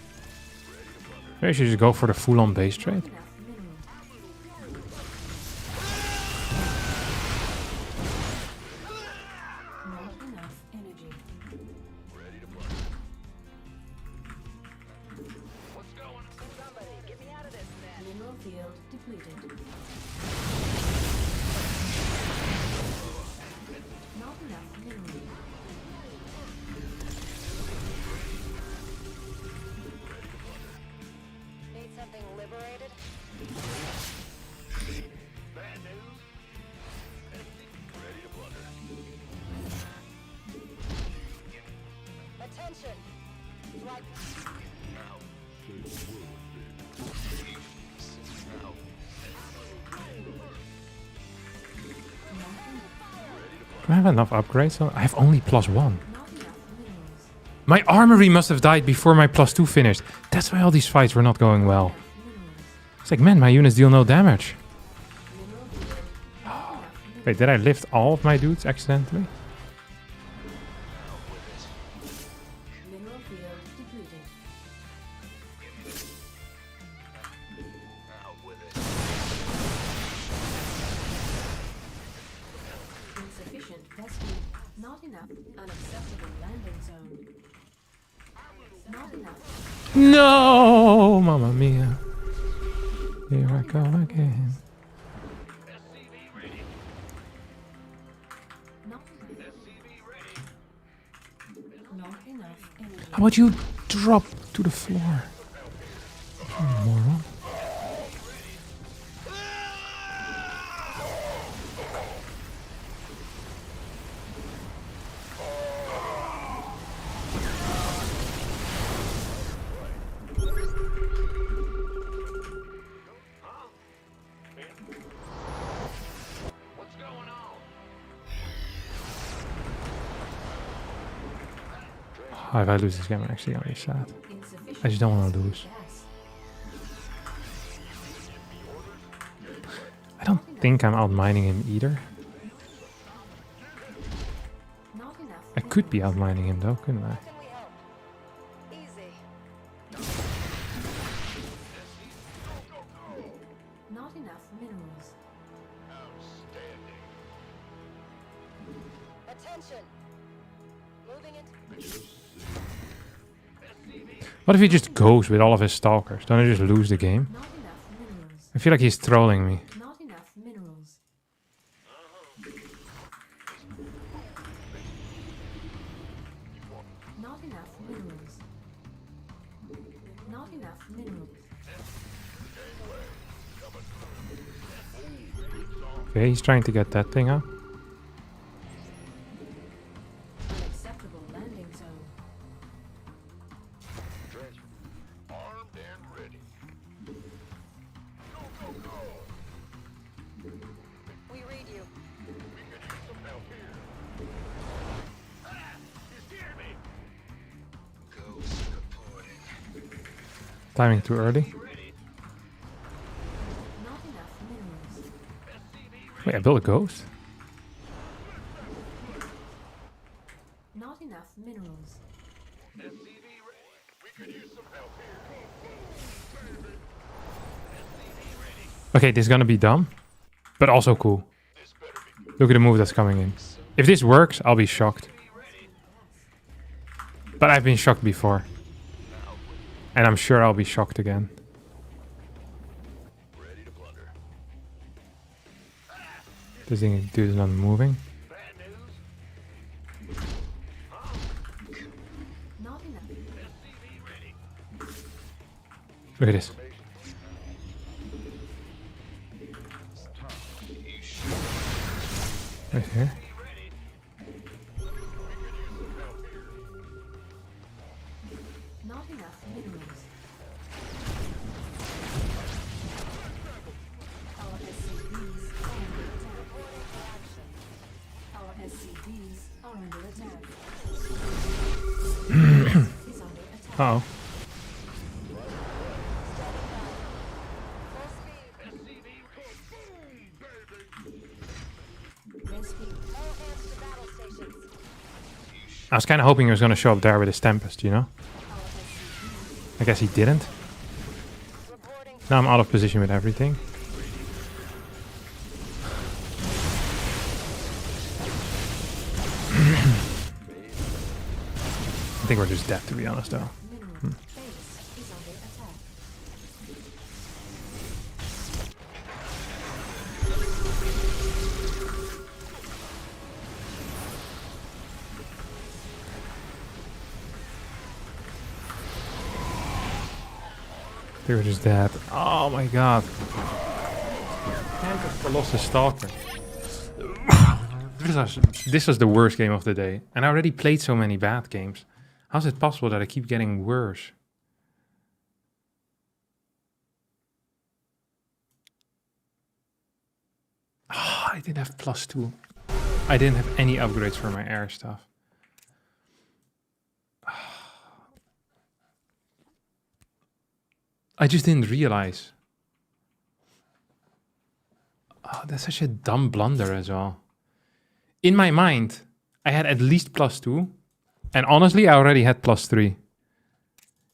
Maybe I should just go for the full-on base trade. Not enough minerals. Not enough energy. What's going on? Somebody, get me out of this mess. Mineral field depleted. Not enough minerals. Need something liberated? Bad news? Ready to plunder. Attention! Flight. Do I have enough upgrades? I have only +1. Not enough minerals. My armory must have died before my +2 finished. That's why all these fights were not going well. Minerals. It's like, man, my units deal no damage. Mineral field. Not enough minerals. Wait, did I lift all of my dudes accidentally? Mineral field depleted. Out with it. Insufficient rescue. Not enough. Unacceptable landing zone. Not enough. No, Mamma Mia. Here I go again. SCV ready. Not enough. SCV ready. Not enough energy. How about you drop to the floor? You moron. What's going on? If I lose this game, I'm actually gonna be sad. Insufficient I just don't want to lose. gas. I don't think I'm outmining him either. Not enough. I could be outmining him though, couldn't I? Can we help? Easy. Not enough minerals. Outstanding. Attention! Moving into... SCV. What if he just goes with all of his stalkers? Don't I just lose the game? Not enough minerals. I feel like he's trolling me. Not enough minerals. Not enough minerals. Not enough minerals. Okay, he's trying to get that thing up. Unacceptable landing zone. Trench. Armed and ready. Go, go, go. We read you. We could use some help here. Ah! You scared me. Ghost reporting. Timing too early. Ready. Not enough minerals. SCV ready. Wait, I built a ghost? Not enough minerals. SCV ready. We could use some help here. SCV ready. Okay, this is gonna be dumb, but also cool. This better be Look at the move that's coming in. If this works, I'll be shocked. ready. But I've been shocked before. And I'm sure I'll be shocked again. Ready to plunder. This thing dude is not moving. Bad news. Not enough. SCV ready. Look at this. Right here. Ready. Not enough minerals. Our SCVs are under attack. Our SCVs are under attack. is under attack. Uh oh. Full speed. SCV ready. Boom, baby. I was kind of hoping he was going to show up there with his Tempest, you know? I guess he didn't. Reporting. Now I'm out of position with everything. I think we're just dead, to be honest, though. Mineral base is under attack. They were just dead. Oh my god. Colossus Stalker. This was the worst game of the day. And I already played so many bad games. How's it possible that I keep getting worse? Oh, I didn't have +2. I didn't have any upgrades for my air stuff. I just didn't realize. Oh, that's such a dumb blunder as well. In my mind, I had at least +2. And honestly, I already had +3.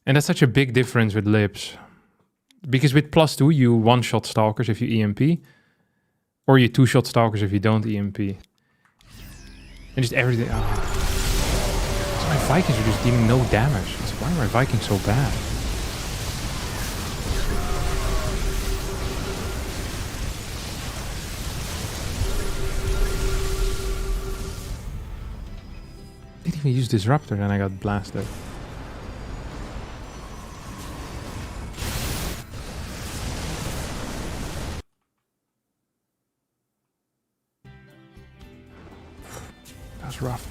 And that's such a big difference with libs. Because with +2, you one-shot stalkers if you EMP. Or you two-shot stalkers if you don't EMP. And just everything. Oh. So my Vikings are just dealing no damage. Why are my Vikings so bad? Didn't even use Disruptor and I got blasted. That's rough.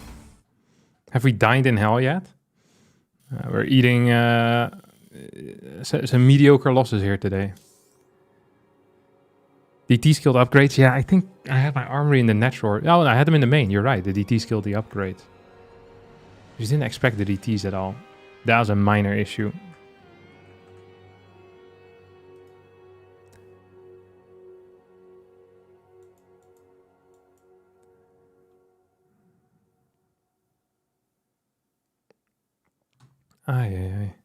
Have we dined in hell yet? We're eating some mediocre losses here today. DT skilled upgrades. Yeah, I think I had my armory in the natural. Oh, I had them in the main. You're right. The DT skilled the upgrade. I just didn't expect the DTs at all. That was a minor issue. Ay.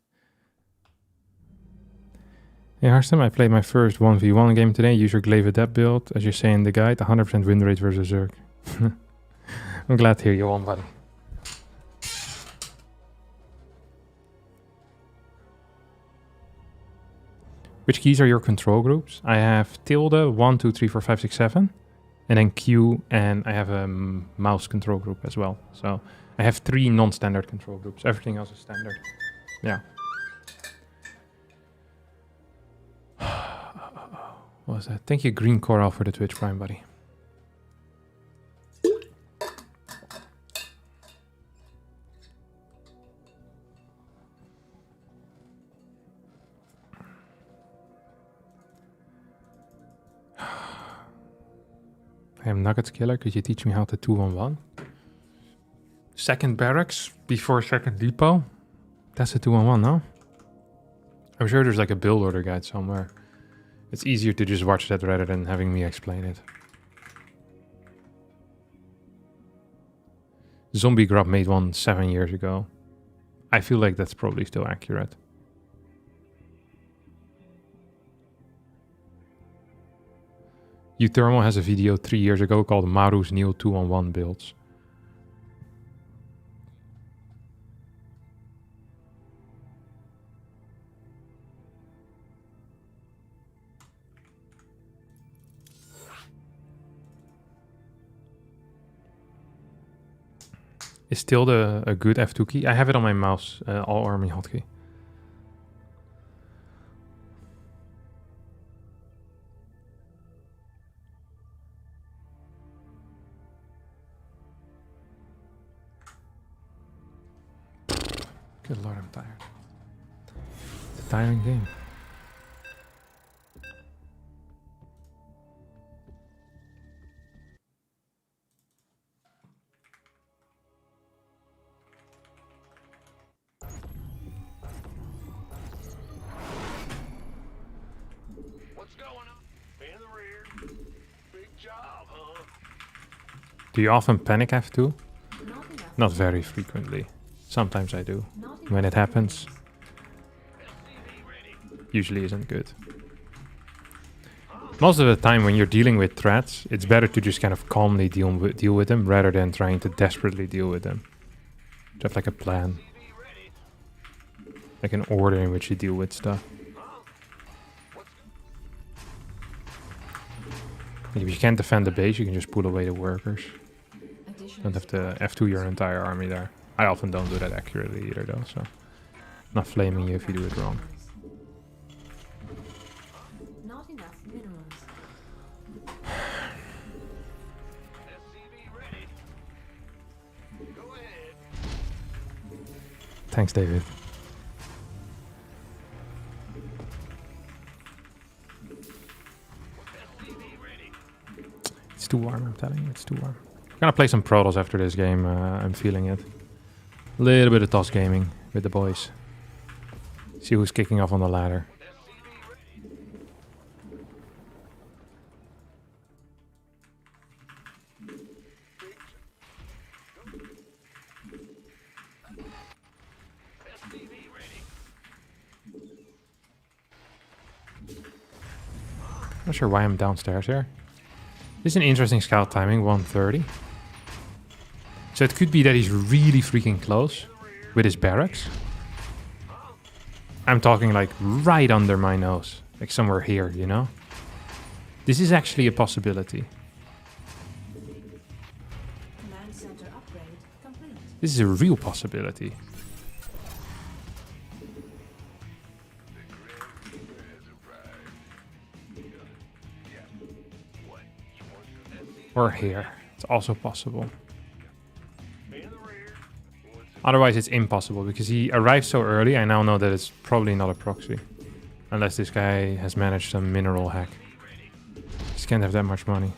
Hey Harstem, I played my first 1v1 game today. Use your Glaive Adept build. As you say in the guide, 100% win rate versus Zerg. I'm glad to hear you won, buddy. Which keys are your control groups? I have tilde, 1, 2, 3, 4, 5, 6, 7. And then Q, and I have a mouse control group as well. So I have 3 non-standard control groups. Everything else is standard. Yeah. What was that? Thank you, Green Coral, for the Twitch Prime, buddy. I am Nuggets Killer. Could you teach me how to 2-on-1? Second barracks before second depot. That's a 2-on-1, no? I'm sure there's like a build order guide somewhere. It's easier to just watch that rather than having me explain it. Zombie Grub made one 7 years ago. I feel like that's probably still accurate. Uthermal has a video 3 years ago called Maru's new 2-on-1 builds. Is still a good F2 key? I have it on my mouse, all army hotkey. Good lord, I'm tired. It's a tiring game. What's going on? In the rear. Big job, huh? Do you often panic F2? Not enough Not very frequently. Sometimes I do. Not enough When it happens, SCV ready. usually isn't good. Most of the time when you're dealing with threats, it's better to just kind of calmly deal with them rather than trying to desperately deal with them. To have like a plan. Like an order in which you deal with stuff. If you can't defend the base, you can just pull away the workers. additional Don't have to F2 your entire army there. I often don't do that accurately either though, so... Not flaming you if you do it wrong. Not enough minerals. SCV ready. Go ahead. Thanks, David. SCV ready. It's too warm, I'm telling you, it's too warm. I'm gonna play some Protoss after this game, I'm feeling it. A little bit of toss gaming with the boys. See who's kicking off on the ladder. SCV ready. Not sure why I'm downstairs here. This is an interesting scout timing, 1:30. So it could be that he's really freaking close with his barracks. I'm talking like right under my nose, like somewhere here, you know? This is actually a possibility. Command center upgrade complete. This is a real possibility. Or here. It's also possible. In the rear. Otherwise it's impossible because he arrived so early. I now know that it's probably not a proxy. Unless this guy has managed some mineral hack. Just can't have that much money.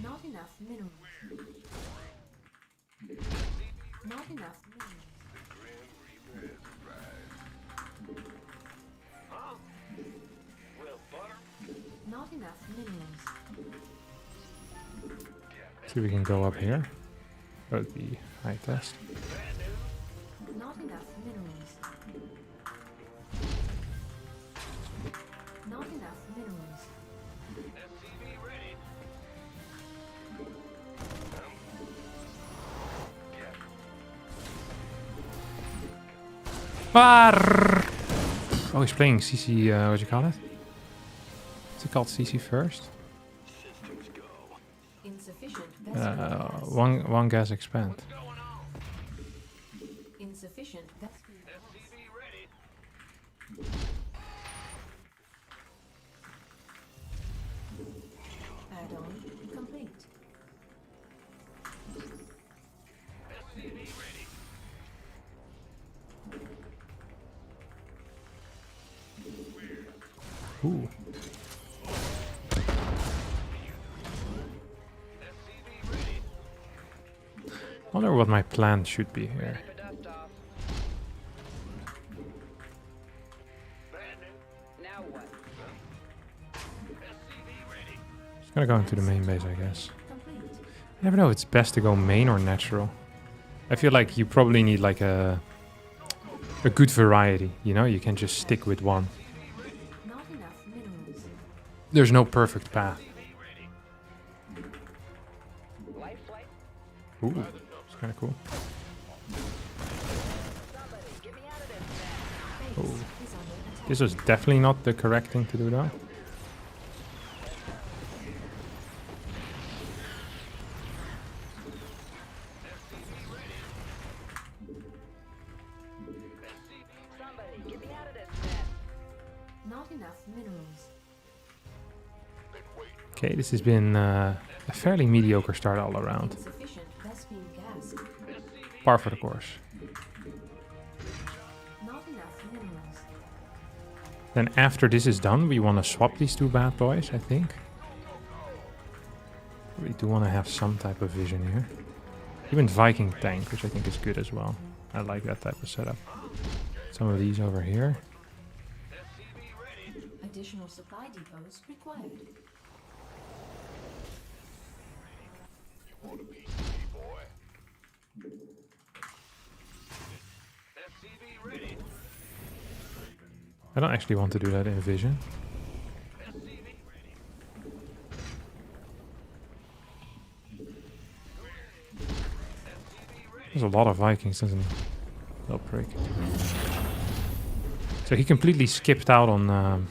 Not enough minerals. Not enough minerals. Well, butter. Not enough minerals. See if we can go up here. That would be high test. Not enough minerals. Not enough minerals. SCV ready. Oh, he's playing CC, what do you call it? What's it called? CC first? Insufficient vessel gas. One gas expand. Going on. Insufficient vessel gas. SCV ready. Add-on complete. SCV ready. Ooh. SCV ready. Wonder what my plan should be here. For dust off. Bad news. Now what? SCV ready. Just gonna go into the main base, I guess. Complete. I never know if it's best to go main or natural. I feel like you probably need like a good variety, you know? You can just stick with one. Not enough minerals. There's no perfect path. Life flight? Ooh, it's kind of cool. Somebody, get me out of this mess. Base Ooh. is under attack. This was definitely not the correct thing to do though. Somebody, get me out of this mess. Not enough minerals. Okay, this has been a fairly mediocre start all around. Insufficient Vespine gas. Par for the course. Not enough minerals. Then after this is done, we want to swap these two bad boys, I think. We do want to have some type of vision here. Even Viking tank, which I think is good as well. I like that type of setup. Some of these over here. Additional supply depots required. Want a piece of me, boy? SCV ready. I don't actually want to do that in Vision. SCV ready. There's a lot of Vikings, doesn't he? Oh, prick. So he completely skipped out on...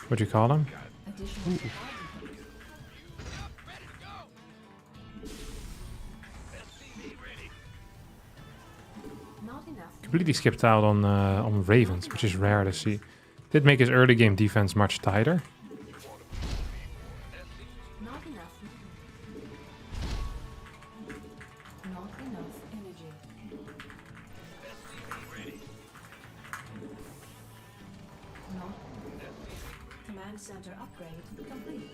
what do you call him? Additional supply depot. Not enough. Completely skipped out on Ravens, which is rare to see. Did make his early game defense much tighter. Not enough. Not enough energy. Not. Command center upgrade complete.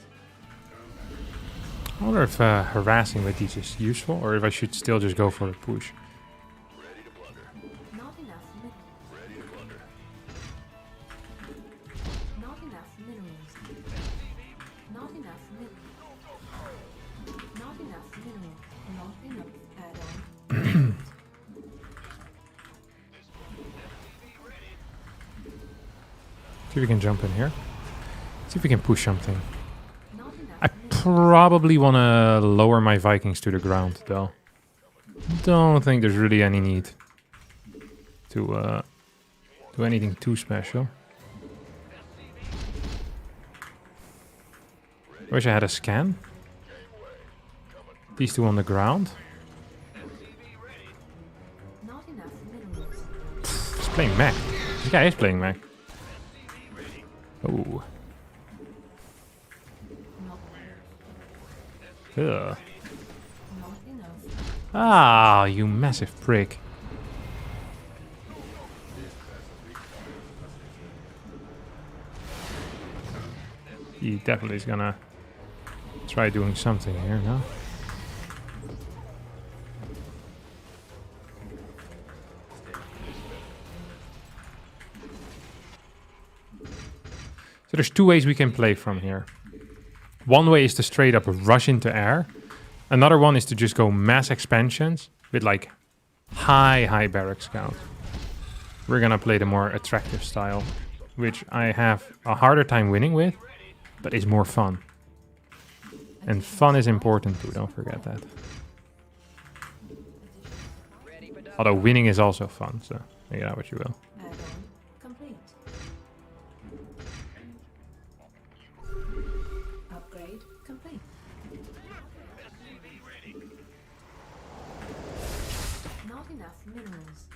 I wonder if harassing with these is useful, or if I should still just go for the push. Ready to plunder. Not enough. Ready to plunder. Not enough minerals. Not enough Not enough mineral. Not enough add-on. See if we can jump in here. See if we can push something. Not enough I probably want to lower my Vikings to the ground, though. Don't think there's really any need to do anything too special. Wish I had a scan. These two on the ground. Not enough minerals. He's playing mech. This guy is playing mech. Oh. Not, Ugh. not enough. Ah, you massive prick. He definitely is gonna try doing something here now. So there's two ways we can play from here. One way is to straight up rush into air. Another one is to just go mass expansions with like high barracks count. We're gonna play the more attractive style, which I have a harder time winning with, but is more fun. And fun is important too, don't forget that. Although winning is also fun, so make it out what you will. Add-on complete. Upgrade complete. Not enough minerals.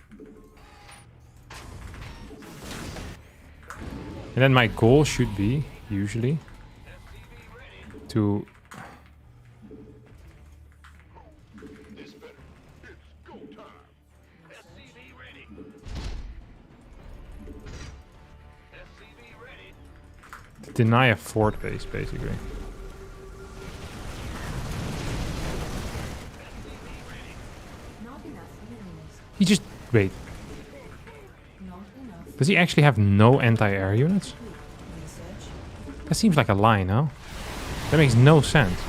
And then my goal should be, usually, to... This better. It's go time. SCV ready. SCV ready. deny a fort base, basically. Not enough minerals. He just... Wait. Not enough. Does he actually have no anti-air units? Research. That seems like a lie, no? That makes no sense.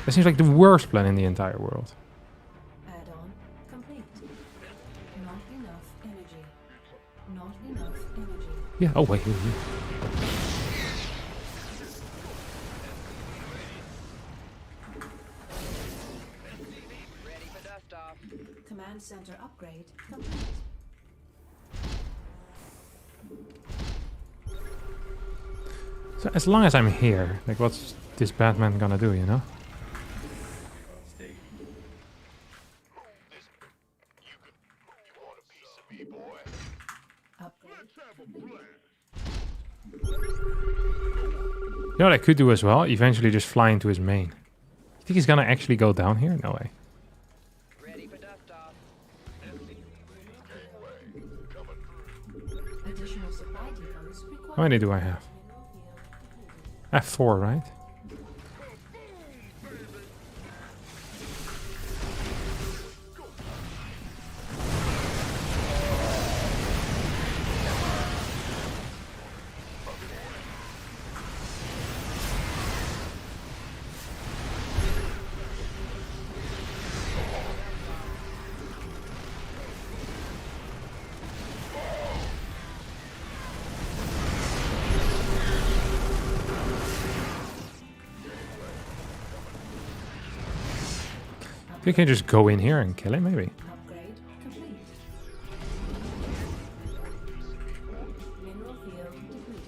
That seems like the worst plan in the entire world. Add-on complete. Not enough energy. Not enough energy. Yeah, oh wait. Ready for dust off. Command center upgrade complete. So as long as I'm here, like what's this Batman gonna do, you know? You want a piece of me, boy? Upgrade. You know what I could do as well? Eventually just fly into his main. You think he's gonna actually go down here? No way. Ready for dust off. Additional supply depots required. How many do I have? I have 4, right? We can just go in here and kill him, maybe. Upgrade complete. Mineral field depleted.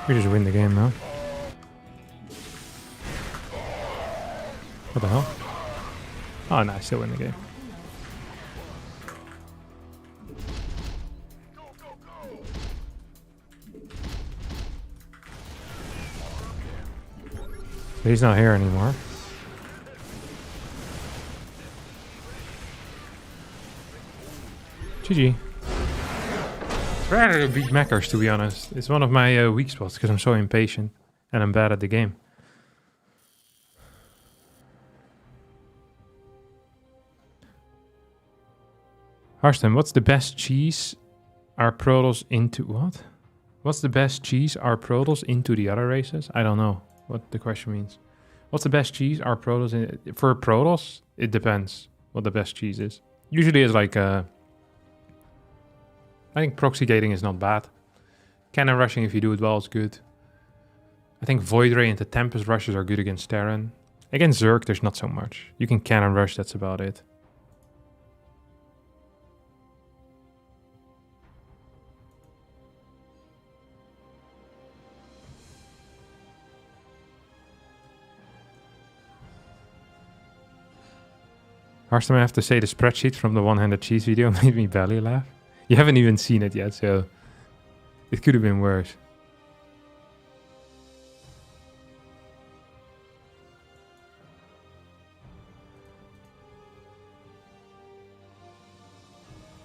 We just win the game now. What the hell? Oh, no, I still win the game. But he's not here anymore. GG. It's rather to beat mechers, to be honest. It's one of my weak spots because I'm so impatient and I'm bad at the game. Harston, what's the best cheese are Protoss into... What? What's the best cheese are Protoss into the other races? I don't know what the question means. What's the best cheese are Protoss in... For Protoss, it depends what the best cheese is. Usually it's like... I think proxy gating is not bad. Cannon rushing, if you do it well, is good. I think Void Ray and the Tempest rushes are good against Terran. Against Zerg, there's not so much. You can cannon rush, that's about it. First time I have to say the spreadsheet from the one-handed cheese video made me belly laugh. You haven't even seen it yet, so it could have been worse.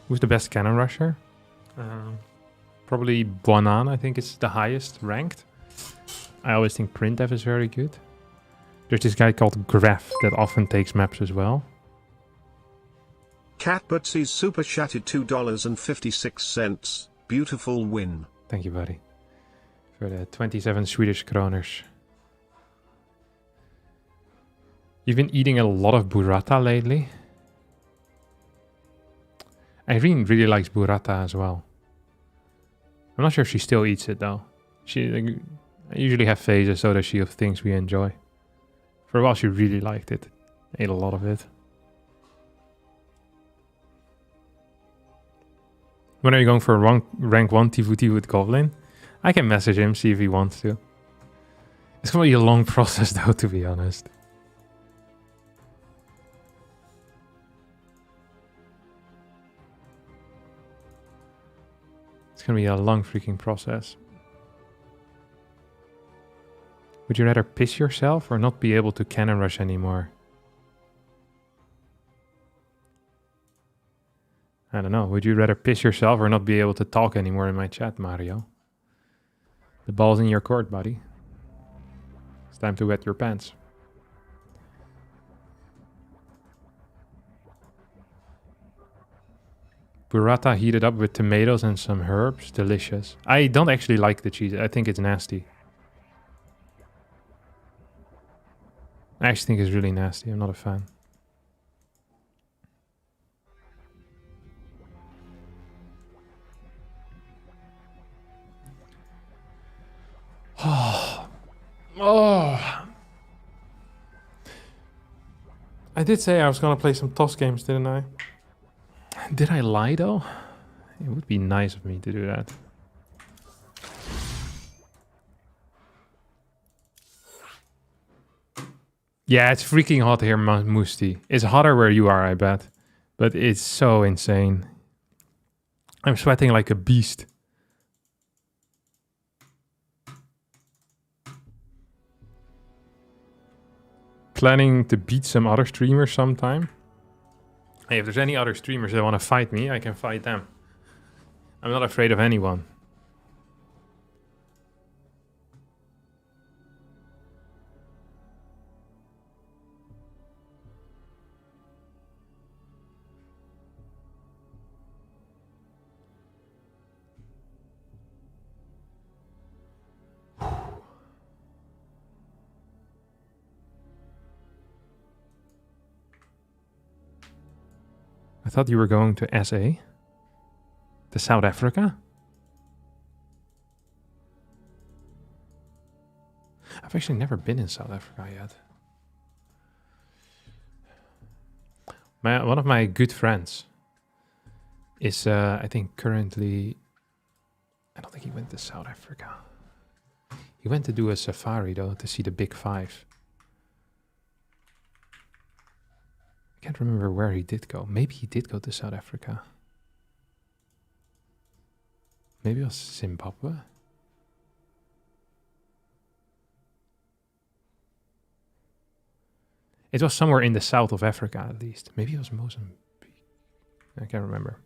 Who's the best cannon rusher? Probably Bonan, I think it's the highest ranked. I always think Printf is very good. There's this guy called Graf that often takes maps as well. Cat Butsy's super chatted $2.56. Beautiful win. Thank you, buddy. For the 27 Swedish kroners. You've been eating a lot of burrata lately. Irene really likes burrata as well. I'm not sure if she still eats it though. I usually have phases so that she of things we enjoy. For a while she really liked it. Ate a lot of it. When are you going for a rank 1 TVT with Goblin? I can message him, see if he wants to. It's going to be a long process though, to be honest. It's going to be a long freaking process. Would you rather piss yourself or not be able to cannon rush anymore? I don't know. Would you rather piss yourself or not be able to talk anymore in my chat, Mario? The ball's in your court, buddy. It's time to wet your pants. Burrata heated up with tomatoes and some herbs. Delicious. I don't actually like the cheese. I think it's nasty. I actually think it's really nasty. I'm not a fan. Oh. I did say I was gonna play some TOS games, didn't I? Did I lie though? It would be nice of me to do that. Yeah, it's freaking hot here, Musti. It's hotter where you are, I bet. But it's so insane. I'm sweating like a beast. Planning to beat some other streamers sometime. Hey, if there's any other streamers that want to fight me, I can fight them. I'm not afraid of anyone. I thought you were going to SA? To South Africa? I've actually never been in South Africa yet. One of my good friends is, I think, currently... I don't think he went to South Africa. He went to do a safari, though, to see the Big Five. I can't remember where he did go. Maybe he did go to South Africa. Maybe it was Zimbabwe. It was somewhere in the south of Africa, at least. Maybe it was Mozambique. I can't remember.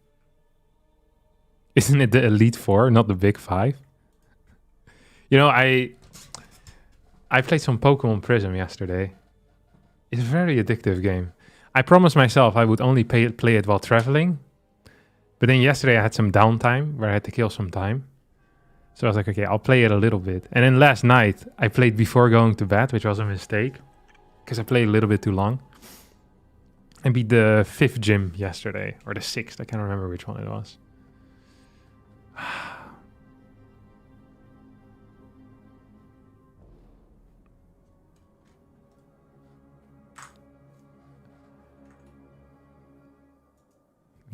Isn't it the Elite Four, not the Big Five? You know, I played some Pokemon Prism yesterday. It's a very addictive game. I promised myself I would only play it while traveling. But then yesterday I had some downtime where I had to kill some time. So I was like, okay, I'll play it a little bit. And then last night I played before going to bed, which was a mistake. Because I played a little bit too long. I beat the 5th gym yesterday. Or the 6th, I can't remember which one it was.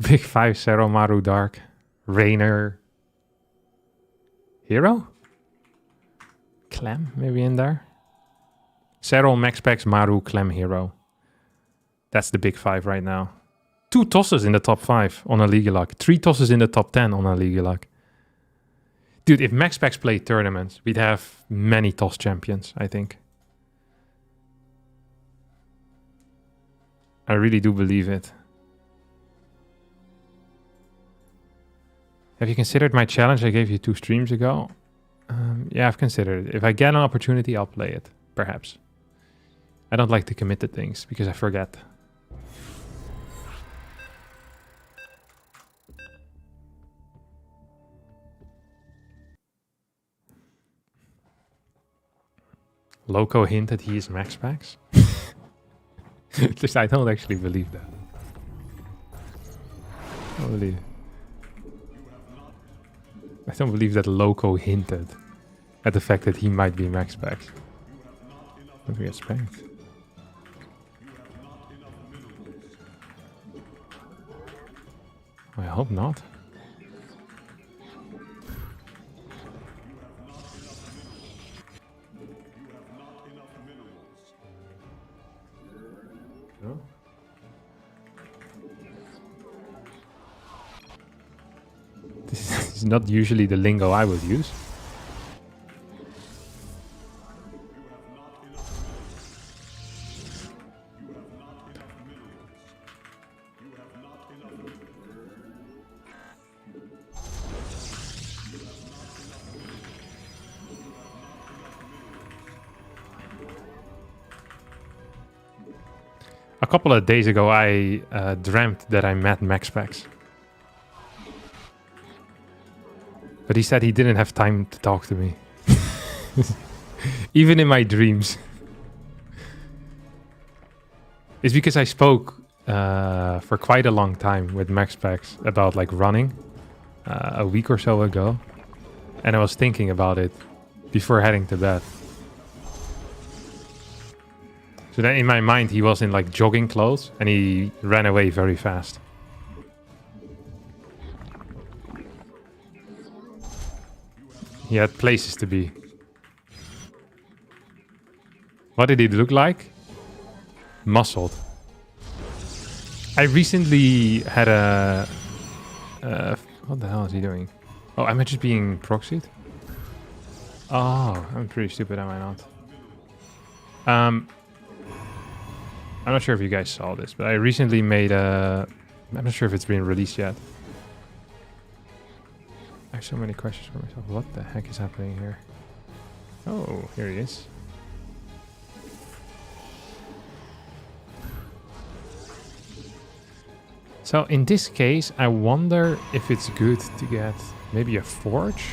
Big 5, Seromaru Dark, Rainer, Hero? Clem, maybe in there? Serral, Max Packs, Maru, Clem, Hero. That's the Big 5 right now. 2 tosses in the top 5 on a League Luck. 3 tosses in the top 10 on a League Luck. Dude, if Max Packs played tournaments, we'd have many toss champions, I think. I really do believe it. Have you considered my challenge I gave you 2 streams ago? Yeah, I've considered it. If I get an opportunity, I'll play it. Perhaps. I don't like to commit to things because I forget. Loco hinted he is Max Packs. Just I don't actually believe that. I don't believe that Loco hinted at the fact that he might be Max Packs. Don't we get spanked? I hope not. No? This is not usually the lingo I would use. A couple of days ago, I dreamt that I met Max Packs. But he said he didn't have time to talk to me. Even in my dreams. It's because I spoke for quite a long time with Max Packs about like running a week or so ago. And I was thinking about it before heading to bed. So then in my mind, he was in like jogging clothes and he ran away very fast. He had places to be. What did he look like? Muscled. I recently had a... what the hell is he doing? Oh, am I just being proxied? Oh, I'm pretty stupid, am I not? I'm not sure if you guys saw this, but I recently made a... I'm not sure if it's been released yet. I have so many questions for myself. What the heck is happening here? Oh, here he is. So in this case, I wonder if it's good to get maybe a forge?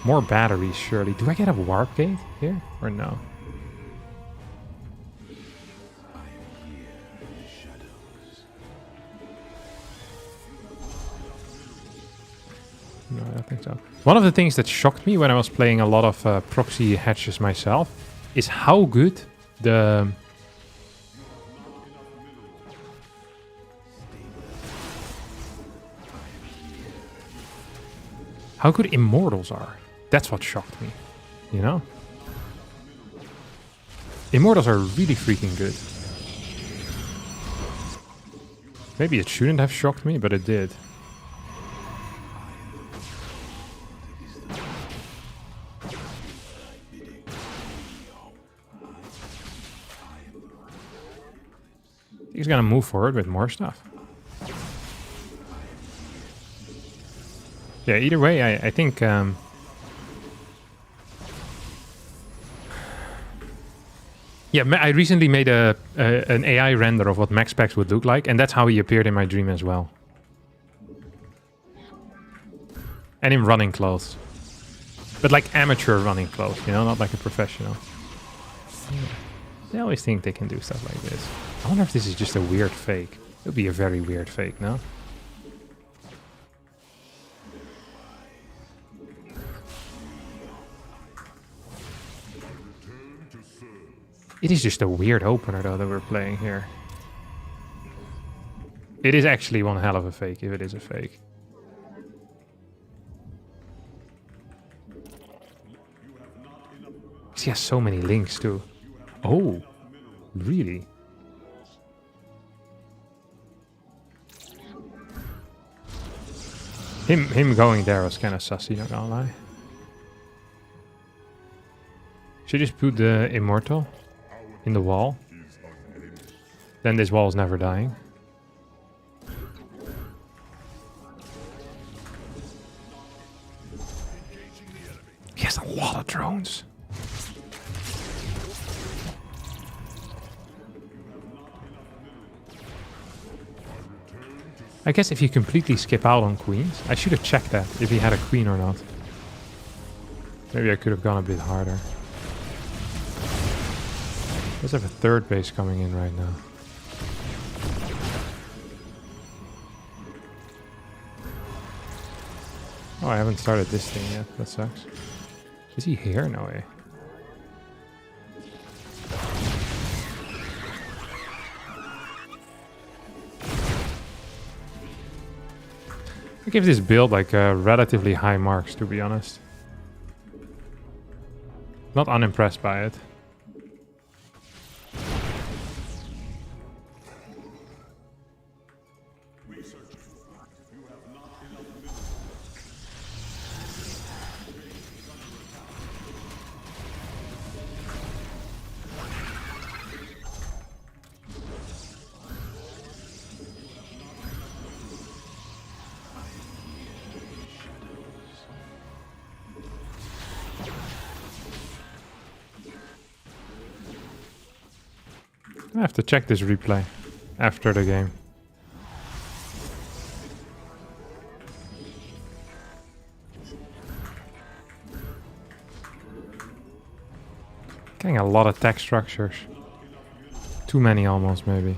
More batteries, surely. Do I get a warp gate here or no? don't think so. One of the things that shocked me when I was playing a lot of proxy hatches myself is how good the... How good Immortals are. That's what shocked me, you know? Immortals are really freaking good. Maybe it shouldn't have shocked me, but it did. He's gonna move forward with more stuff. Yeah, either way, I think... yeah, I recently made an AI render of what Max Pax would look like, and that's how he appeared in my dream as well. And in running clothes. But like amateur running clothes, you know, not like a professional. Yeah. They always think they can do stuff like this. I wonder if this is just a weird fake. It would be a very weird fake, no? It is just a weird opener, though, that we're playing here. It is actually one hell of a fake, if it is a fake. He has so many links, too. Oh, really? Him going there was kind of sussy, not gonna lie. Should just put the Immortal in the wall. Then this wall is never dying. He has a lot of drones. I guess if you completely skip out on queens, I should have checked that, if he had a queen or not. Maybe I could have gone a bit harder. Let's have a third base coming in right now. Oh, I haven't started this thing yet. That sucks. Is he here? No way. I give this build like relatively high marks, to be honest. Not unimpressed by it. I have to check this replay after the game. Getting a lot of tech structures. Too many almost, maybe.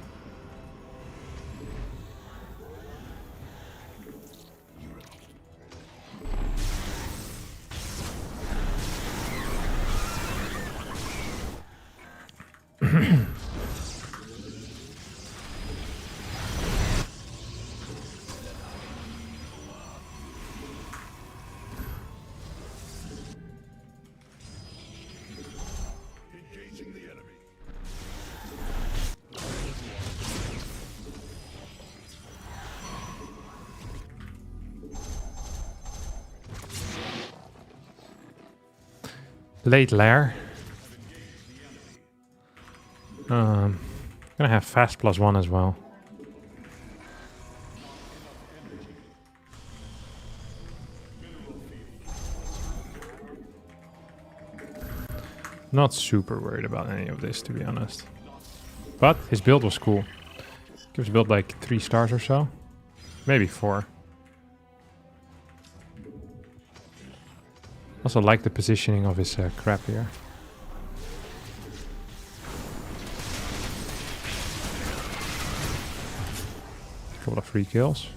Late lair. Gonna have fast +1 as well. Not super worried about any of this, to be honest. But his build was cool. Gives build like 3 stars or so. Maybe 4. Also like the positioning of his crap here. Couple of free kills.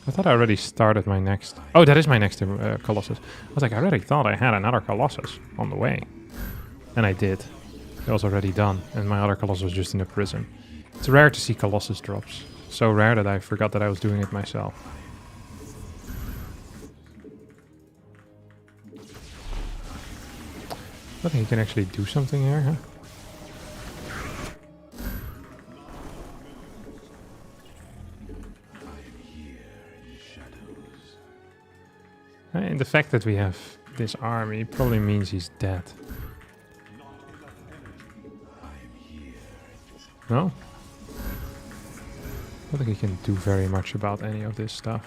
I thought I already started my next... Oh, that is my next Colossus. I was like, I already thought I had another Colossus on the way. And I did. It was already done. And my other Colossus was just in a prison. It's rare to see Colossus drops. So rare that I forgot that I was doing it myself. I think you can actually do something here, huh? And the fact that we have this army probably means he's dead. No? I don't think he can do very much about any of this stuff.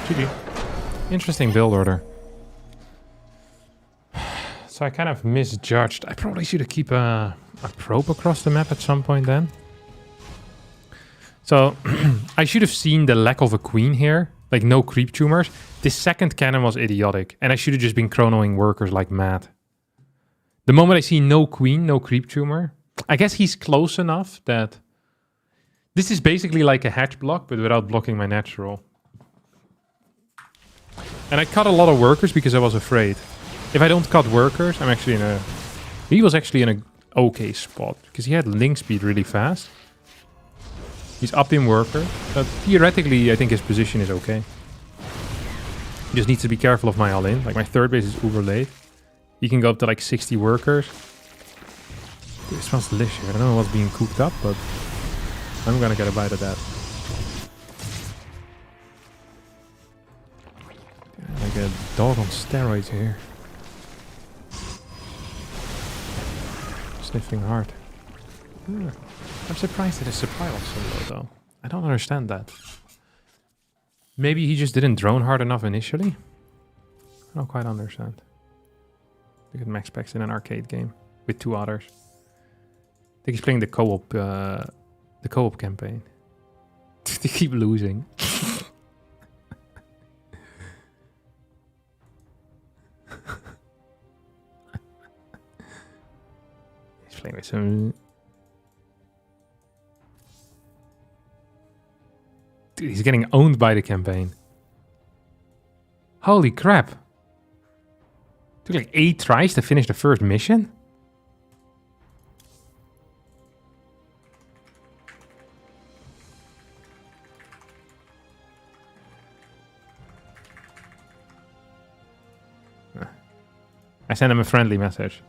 GG. Interesting build order. So I kind of misjudged. I probably should have keep a probe across the map at some point then. So I should have seen the lack of a queen here. Like no creep tumors. This second cannon was idiotic. And I should have just been chronoing workers like mad. The moment I see no queen, no creep tumor. I guess he's close enough that... This is basically like a hatch block, but without blocking my natural. And I cut a lot of workers because I was afraid. If I don't cut workers, I'm actually in a... He was actually in a okay spot. Because he had link speed really fast. He's up in worker. But theoretically, I think his position is okay. He just needs to be careful of my all-in. Like, my third base is uber late. He can go up to like 60 workers. Dude, it smells delicious. I don't know what's being cooked up, but... I'm gonna get a bite of that. Like a dog on steroids here. Sniffing hard. I'm surprised that his supply was so low though. I don't understand that. Maybe he just didn't drone hard enough initially? I don't quite understand. Look at max packs in an arcade game with two others. I think he's playing the co-op campaign. They keep losing. He's playing with some... Dude, he's getting owned by the campaign. Holy crap. Took like 8 tries to finish the first mission? I sent him a friendly message.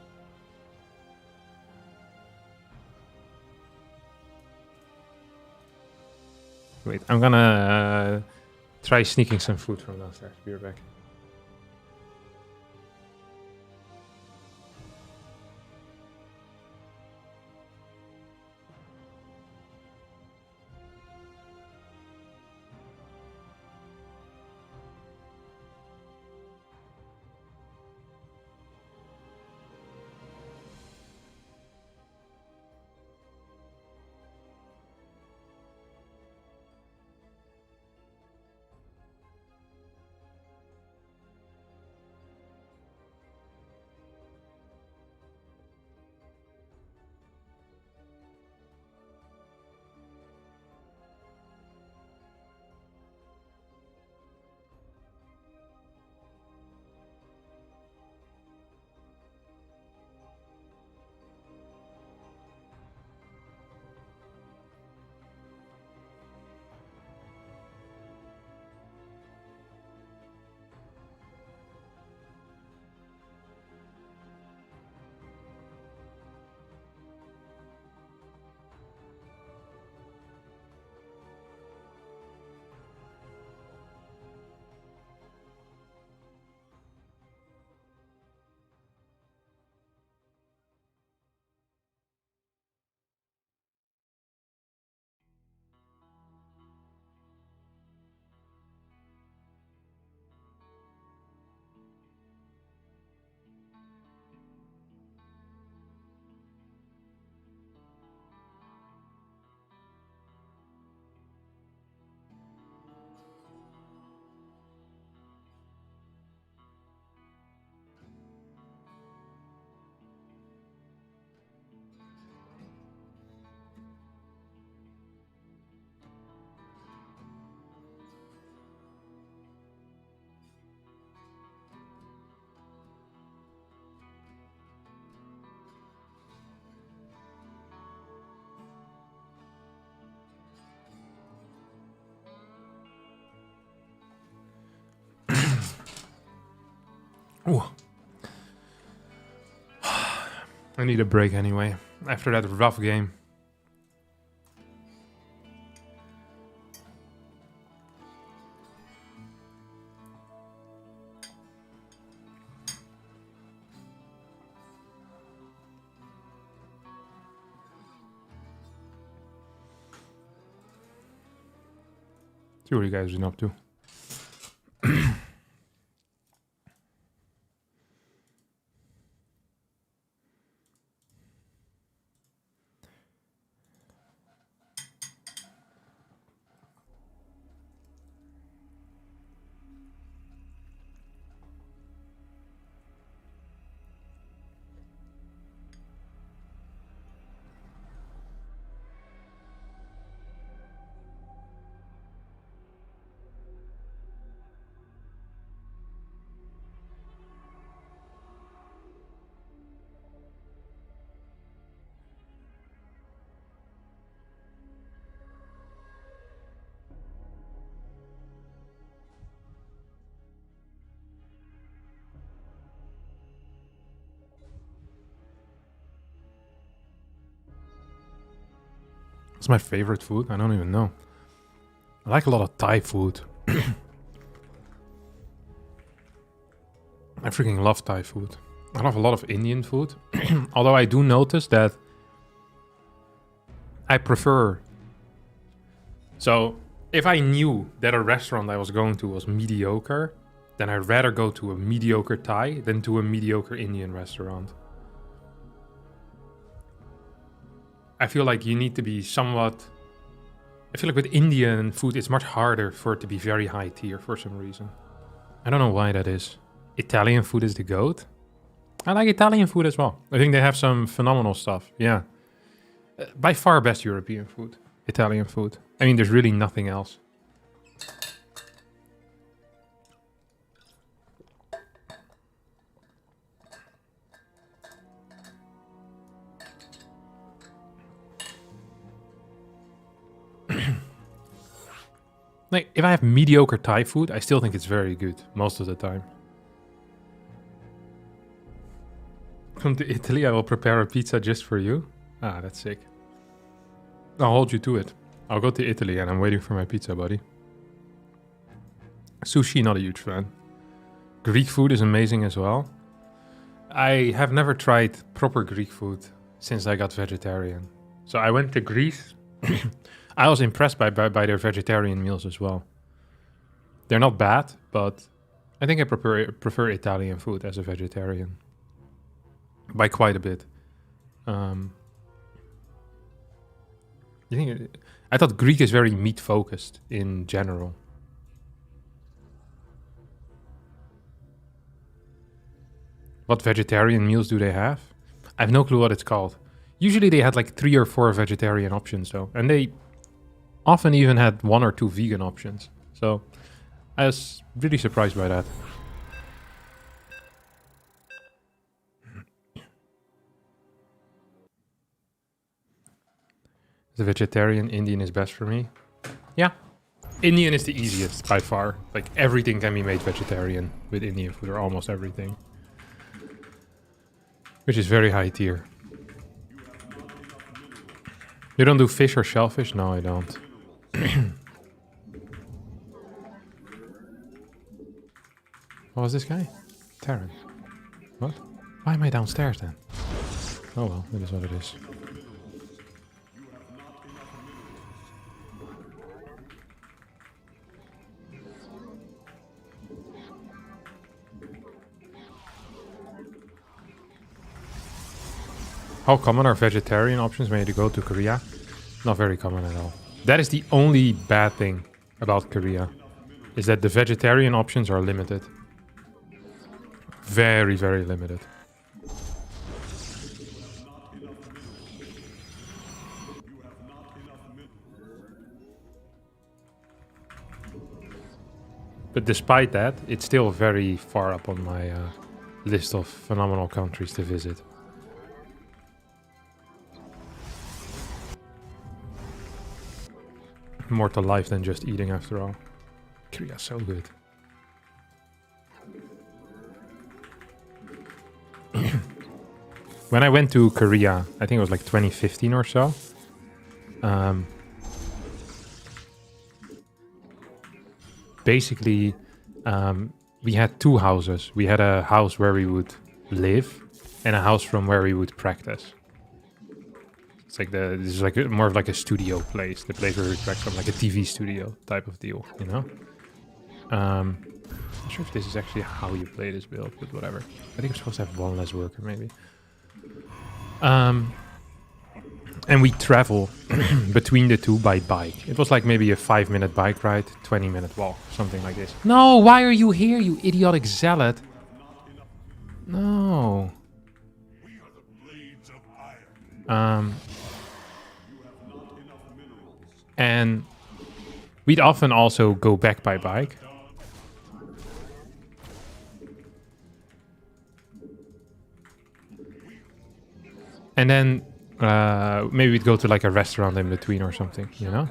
Wait, I'm gonna try sneaking some food from downstairs. Be right back. Ooh. I need a break anyway, after that rough game. See what you guys been up to. What's my favorite food? I don't even know. I like a lot of Thai food. I freaking love Thai food. I love a lot of Indian food. Although I do notice that I prefer... So, if I knew that a restaurant I was going to was mediocre, then I'd rather go to a mediocre Thai than to a mediocre Indian restaurant. I feel like you need to be somewhat... I feel like with Indian food, it's much harder for it to be very high tier for some reason. I don't know why that is. Italian food is the GOAT. I like Italian food as well. I think they have some phenomenal stuff. Yeah. By far best European food. Italian food. I mean, there's really nothing else. Like, if I have mediocre Thai food, I still think it's very good most of the time. Come to Italy, I will prepare a pizza just for you. Ah, that's sick. I'll hold you to it. I'll go to Italy and I'm waiting for my pizza, buddy. Sushi, not a huge fan. Greek food is amazing as well. I have never tried proper Greek food since I got vegetarian. So I went to Greece. I was impressed by their vegetarian meals as well. They're not bad, but I think I prefer Italian food as a vegetarian. By quite a bit. I thought Greek is very meat focused in general. What vegetarian meals do they have? I have no clue what it's called. Usually they had like 3 or 4 vegetarian options though. And they often even had 1 or 2 vegan options. So I was really surprised by that. The vegetarian Indian is best for me. Yeah. Indian is the easiest by far. Like everything can be made vegetarian with Indian food, or almost everything. Which is very high tier. You don't do fish or shellfish? No, I don't. What was this guy? Terran. What? Why am I downstairs then? Oh well, it is what it is. How common are vegetarian options when you go to Korea? Not very common at all. That is the only bad thing about Korea, is that the vegetarian options are limited. Very, very limited. But despite that, it's still very far up on my list of phenomenal countries to visit. More to life than just eating, after all. Korea's so good. When I went to Korea, I think it was like 2015 or so. Basically, we had two houses. We had a house where we would live and a house from where we would practice. It's like this is like more of like a studio place. The place where we practice, from like a TV studio type of deal, you know? Not sure if this is actually how you play this build, but whatever. I think I'm supposed to have one less worker, maybe. And we travel between the two by bike. It was like maybe a 5-minute bike ride, 20-minute walk, something like this. No, why are you here, you idiotic zealot? No. And we'd often also go back by bike. And then maybe we'd go to like a restaurant in between or something, you know?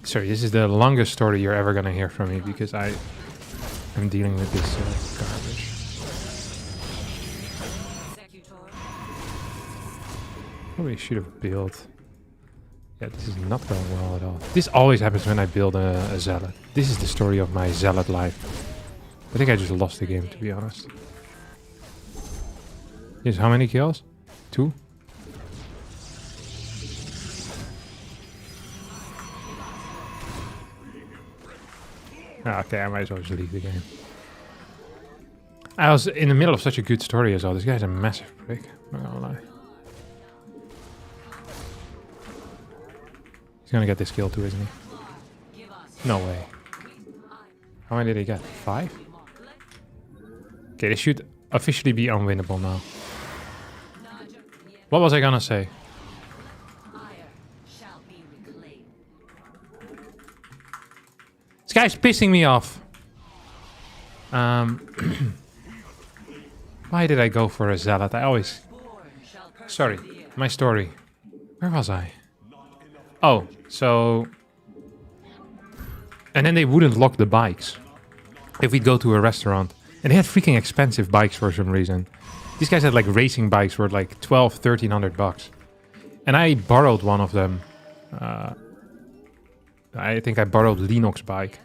Sorry, this is the longest story you're ever gonna hear from me because I'm dealing with this garbage. Probably should have built. Yeah, this is not going well at all. This always happens when I build a zealot. This is the story of my zealot life. I think I just lost the game, to be honest. Yes, how many kills? 2? Okay, I might as well just leave the game. I was in the middle of such a good story as well. This guy's a massive prick, I'm not gonna lie. He's gonna get this kill too, isn't he? No way. How many did he get? 5? Okay, this should officially be unwinnable now. What was I gonna say? This guy's pissing me off. Why did I go for a zealot? I always... Sorry, my story. Where was I? Oh, so... And then they wouldn't lock the bikes. If we'd go to a restaurant. And they had freaking expensive bikes for some reason. These guys had like racing bikes worth like $1,200-1,300. And I borrowed one of them. I think I borrowed Linux bike.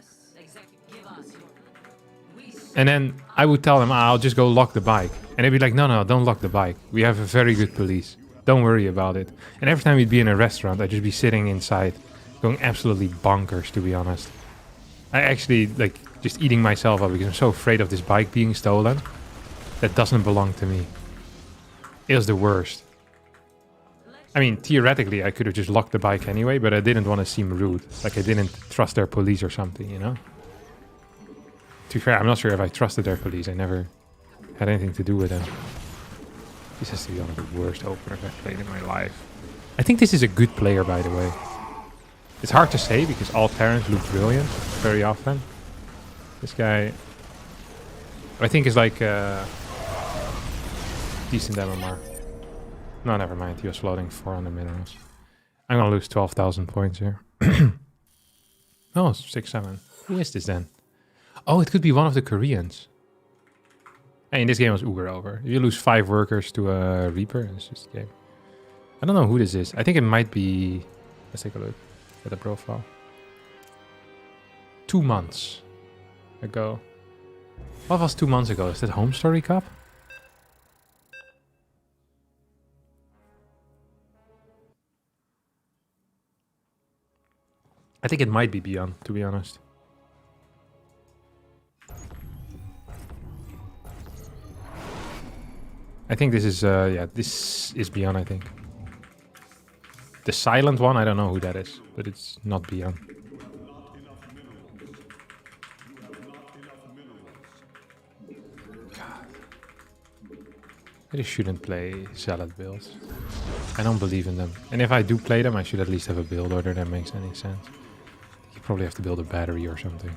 And then I would tell them, I'll just go lock the bike. And they'd be like, no, don't lock the bike. We have a very good police. Don't worry about it. And every time we'd be in a restaurant, I'd just be sitting inside, going absolutely bonkers, to be honest. I actually, like, just eating myself up because I'm so afraid of this bike being stolen. That doesn't belong to me. It was the worst. I mean, theoretically, I could have just locked the bike anyway, but I didn't want to seem rude. Like, I didn't trust their police or something, you know? To be fair, I'm not sure if I trusted their police. I never had anything to do with them. This has to be one of the worst openers I've played in my life. I think this is a good player, by the way. It's hard to say because all Terrans look brilliant very often. This guy, I think, is like decent MMR. No, never mind. He was floating 400 minerals. I'm gonna lose 12,000 points here. Oh, 6-7. Who is this then? Oh, it could be one of the Koreans. Hey, in this game it was Uber over. If you lose 5 workers to a Reaper, it's just a game. I don't know who this is. I think it might be... Let's take a look at the profile. 2 months ago. What was 2 months ago? Is that Home Story Cup? I think it might be Beyond, to be honest. I think this is, yeah, this is Beyond, I think. The silent one, I don't know who that is, but it's not Beyond. God. I just shouldn't play Zealot builds. I don't believe in them. And if I do play them, I should at least have a build order that makes any sense. You probably have to build a battery or something.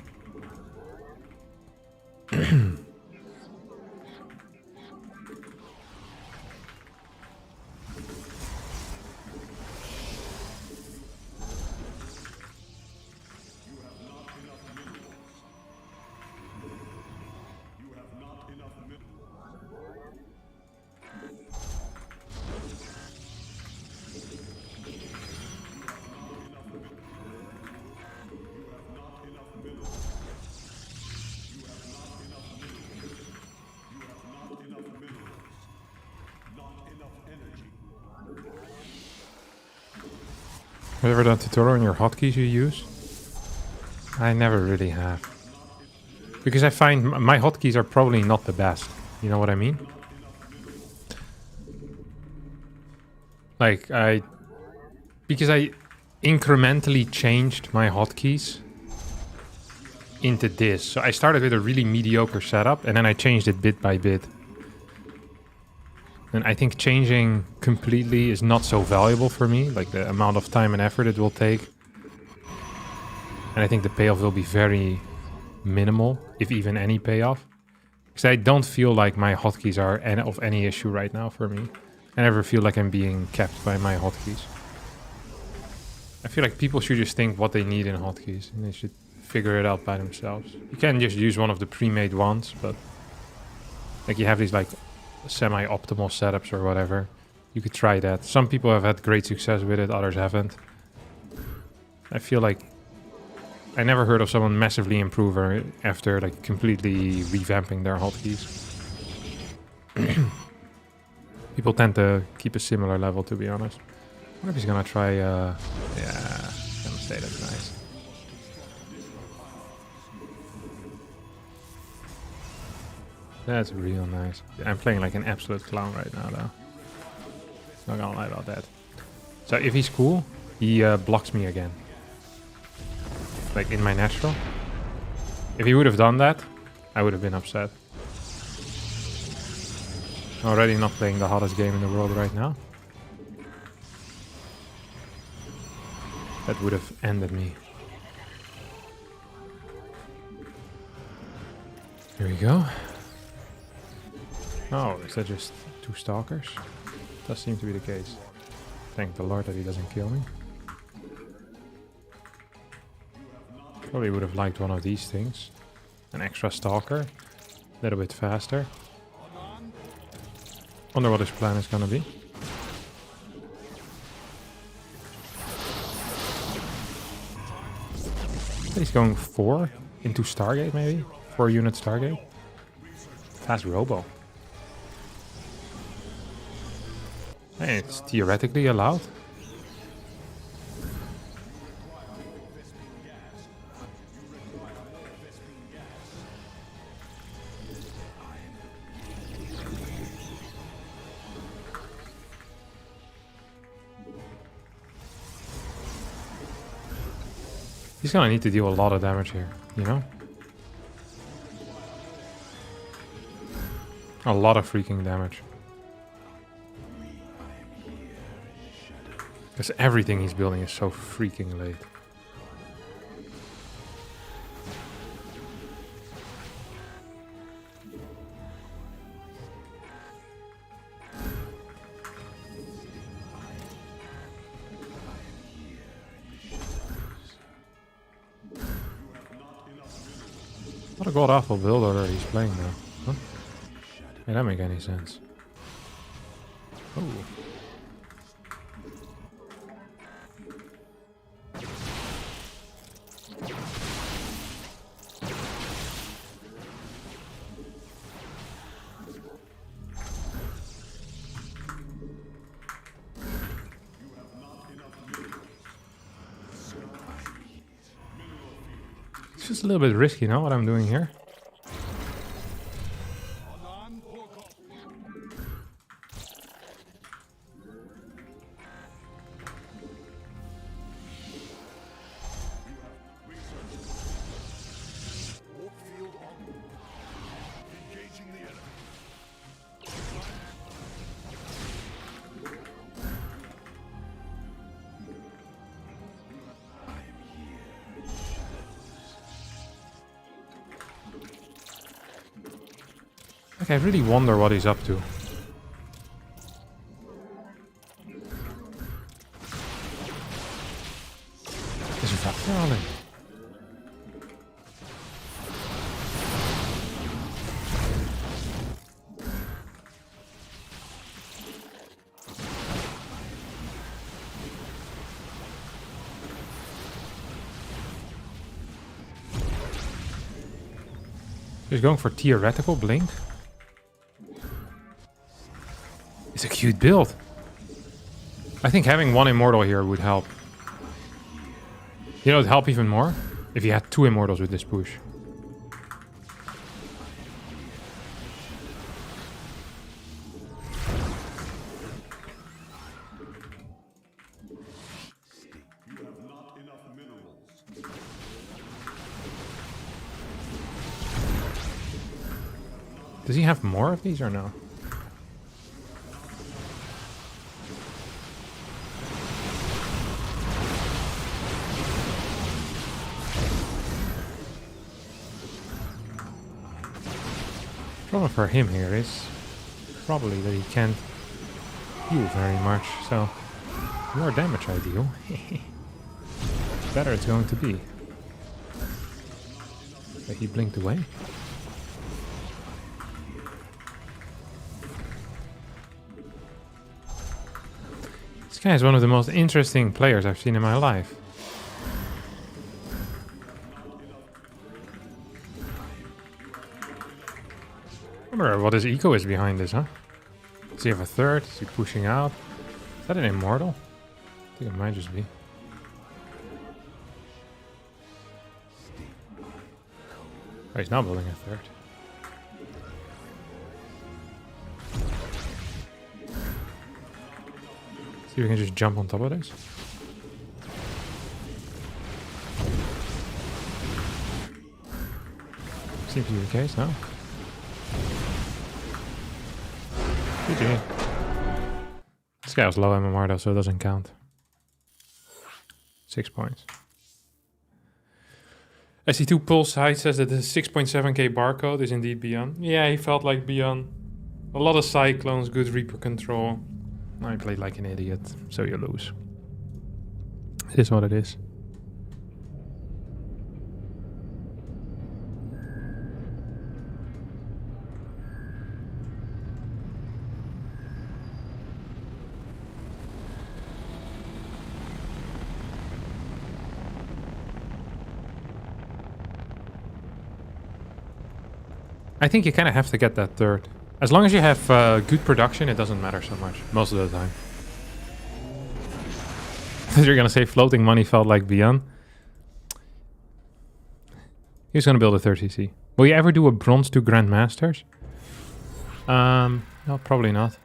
Have you ever done a tutorial on your hotkeys you use? I never really have. Because I find my hotkeys are probably not the best. You know what I mean? Like, because I incrementally changed my hotkeys into this. So I started with a really mediocre setup, and then I changed it bit by bit. And I think changing completely is not so valuable for me, like the amount of time and effort it will take. And I think the payoff will be very minimal, if even any payoff. Because I don't feel like my hotkeys are of any issue right now for me. I never feel like I'm being kept by my hotkeys. I feel like people should just think what they need in hotkeys, and they should figure it out by themselves. You can just use one of the pre-made ones, but like you have these like semi-optimal setups or whatever. You could try that. Some people have had great success with it, others haven't. I feel like I never heard of someone massively improve after like completely revamping their hotkeys. People tend to keep a similar level, to be honest. I wonder if he's gonna try, yeah, I'm gonna say that's nice. That's real nice. I'm playing like an absolute clown right now, though. Not gonna lie about that. So if he's cool, he blocks me again. Like in my natural. If he would have done that, I would have been upset. Already not playing the hottest game in the world right now. That would have ended me. Here we go. Oh, is that just 2 stalkers? Does seem to be the case. Thank the Lord that he doesn't kill me. Probably would have liked one of these things. An extra stalker. A little bit faster. Wonder what his plan is gonna be. He's going 4 into Stargate, maybe? 4 unit Stargate. Fast Robo. Hey, it's theoretically allowed. He's gonna need to deal a lot of damage here, you know? A lot of freaking damage. Because everything he's building is so freaking late. What a god awful build order he's playing now. Huh? May that make any sense? Oh. It's just a little bit risky, you know, what I'm doing here. Like, I really wonder what he's up to. Is er vatten alleen? He's going for theoretical blink. It's a cute build. I think having one immortal here would help. You know, it'd help even more if you had 2 immortals with this push. Does he have more of these or no? Problem for him here is probably that he can't heal very much, so the more damage I deal, the better it's going to be. But he blinked away. This guy is one of the most interesting players I've seen in my life. I wonder what his eco is behind this, huh? Does he have a third? Is he pushing out? Is that an immortal? I think it might just be. Oh, he's now building a third. See if we can just jump on top of this. Seems to be the case now. GG. This guy was low MMR though, so it doesn't count. 6 points. SC2 Pulse Height says that the 6.7k barcode is indeed beyond. Yeah, he felt like beyond. A lot of cyclones, good Reaper control. I played like an idiot, so you lose. It is what it is. I think you kind of have to get that third. As long as you have good production, it doesn't matter so much, most of the time. You're gonna say floating money felt like Beyond. He's gonna build a 30C. Will you ever do a bronze to Grandmasters? No, probably not.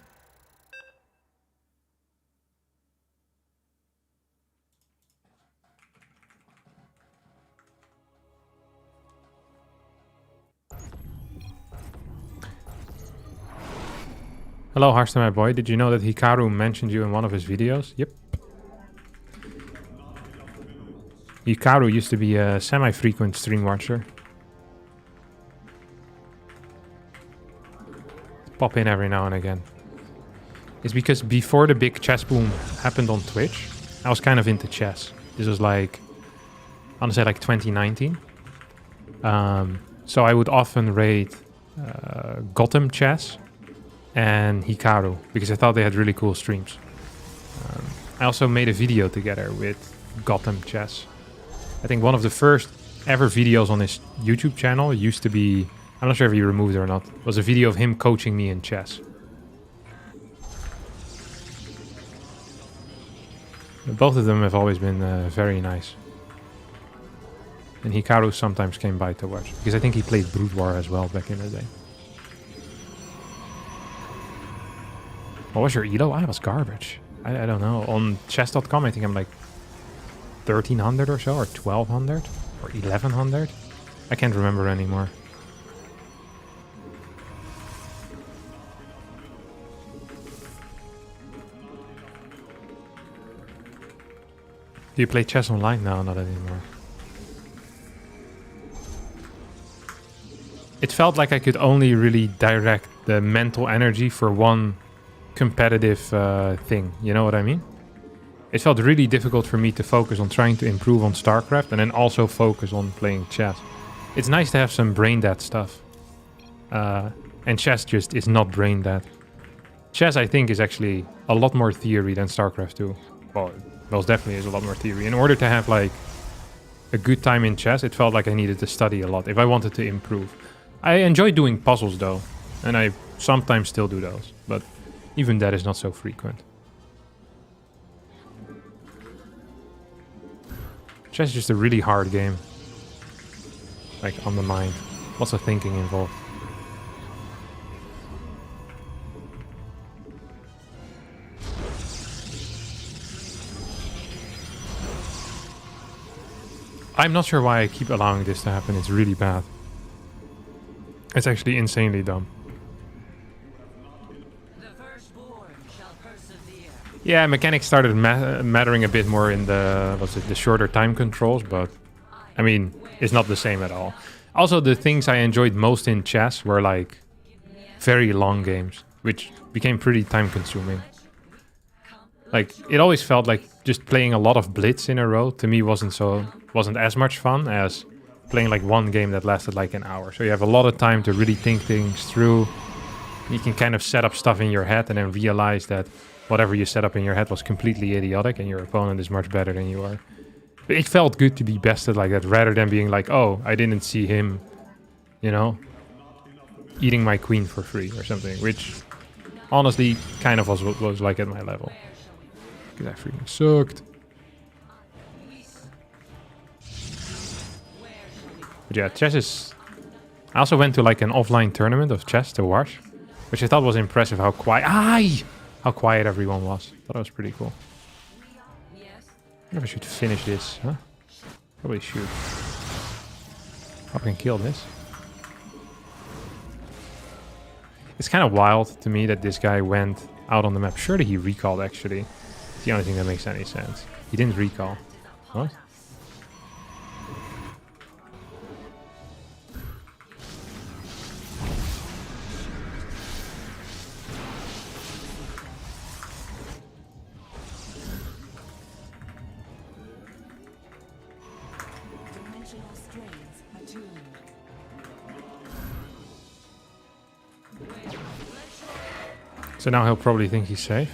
Hello, Harston, my boy. Did you know that Hikaru mentioned you in one of his videos? Yep. Hikaru used to be a semi-frequent stream watcher. Pop in every now and again. It's because before the big chess boom happened on Twitch, I was kind of into chess. This was like, I want to say like 2019. So I would often raid Gotham Chess and Hikaru, because I thought they had really cool streams. I also made a video together with Gotham Chess. I think one of the first ever videos on his YouTube channel used to be, I'm not sure if he removed it or not, was a video of him coaching me in chess. Both of them have always been very nice. And Hikaru sometimes came by to watch, because I think he played Brood War as well back in the day. What was your elo? I was garbage. I don't know. On chess.com, I think I'm like 1300 or so, or 1200, or 1100. I can't remember anymore. Do you play chess online? No, not anymore. It felt like I could only really direct the mental energy for one competitive thing, you know what I mean? It felt really difficult for me to focus on trying to improve on StarCraft and then also focus on playing chess. It's nice to have some brain dead stuff. And chess just is not brain dead. Chess, I think, is actually a lot more theory than StarCraft 2. Well, most definitely is a lot more theory. In order to have like a good time in chess, it felt like I needed to study a lot if I wanted to improve. I enjoy doing puzzles though, and I sometimes still do those, but even that is not so frequent. Chess is just a really hard game. Like, on the mind. Lots of thinking involved. I'm not sure why I keep allowing this to happen. It's really bad. It's actually insanely dumb. Yeah, mechanics started mattering a bit more in the shorter time controls, but I mean, it's not the same at all. Also, the things I enjoyed most in chess were like very long games, which became pretty time consuming. Like, it always felt like just playing a lot of blitz in a row to me wasn't as much fun as playing like one game that lasted like an hour. So you have a lot of time to really think things through. You can kind of set up stuff in your head and then realize that whatever you set up in your head was completely idiotic and your opponent is much better than you are. But it felt good to be bested like that rather than being like, oh, I didn't see him, you know, eating my queen for free or something, which honestly kind of was like at my level. Because I freaking sucked. But yeah, chess is... I also went to like an offline tournament of chess to watch, which I thought was impressive how quiet... How quiet everyone was. Thought it was pretty cool. I wonder if I should finish this, huh? Probably should. Hope I can kill this. It's kind of wild to me that this guy went out on the map. Surely he recalled, actually. It's the only thing that makes any sense. He didn't recall. What? So now he'll probably think he's safe.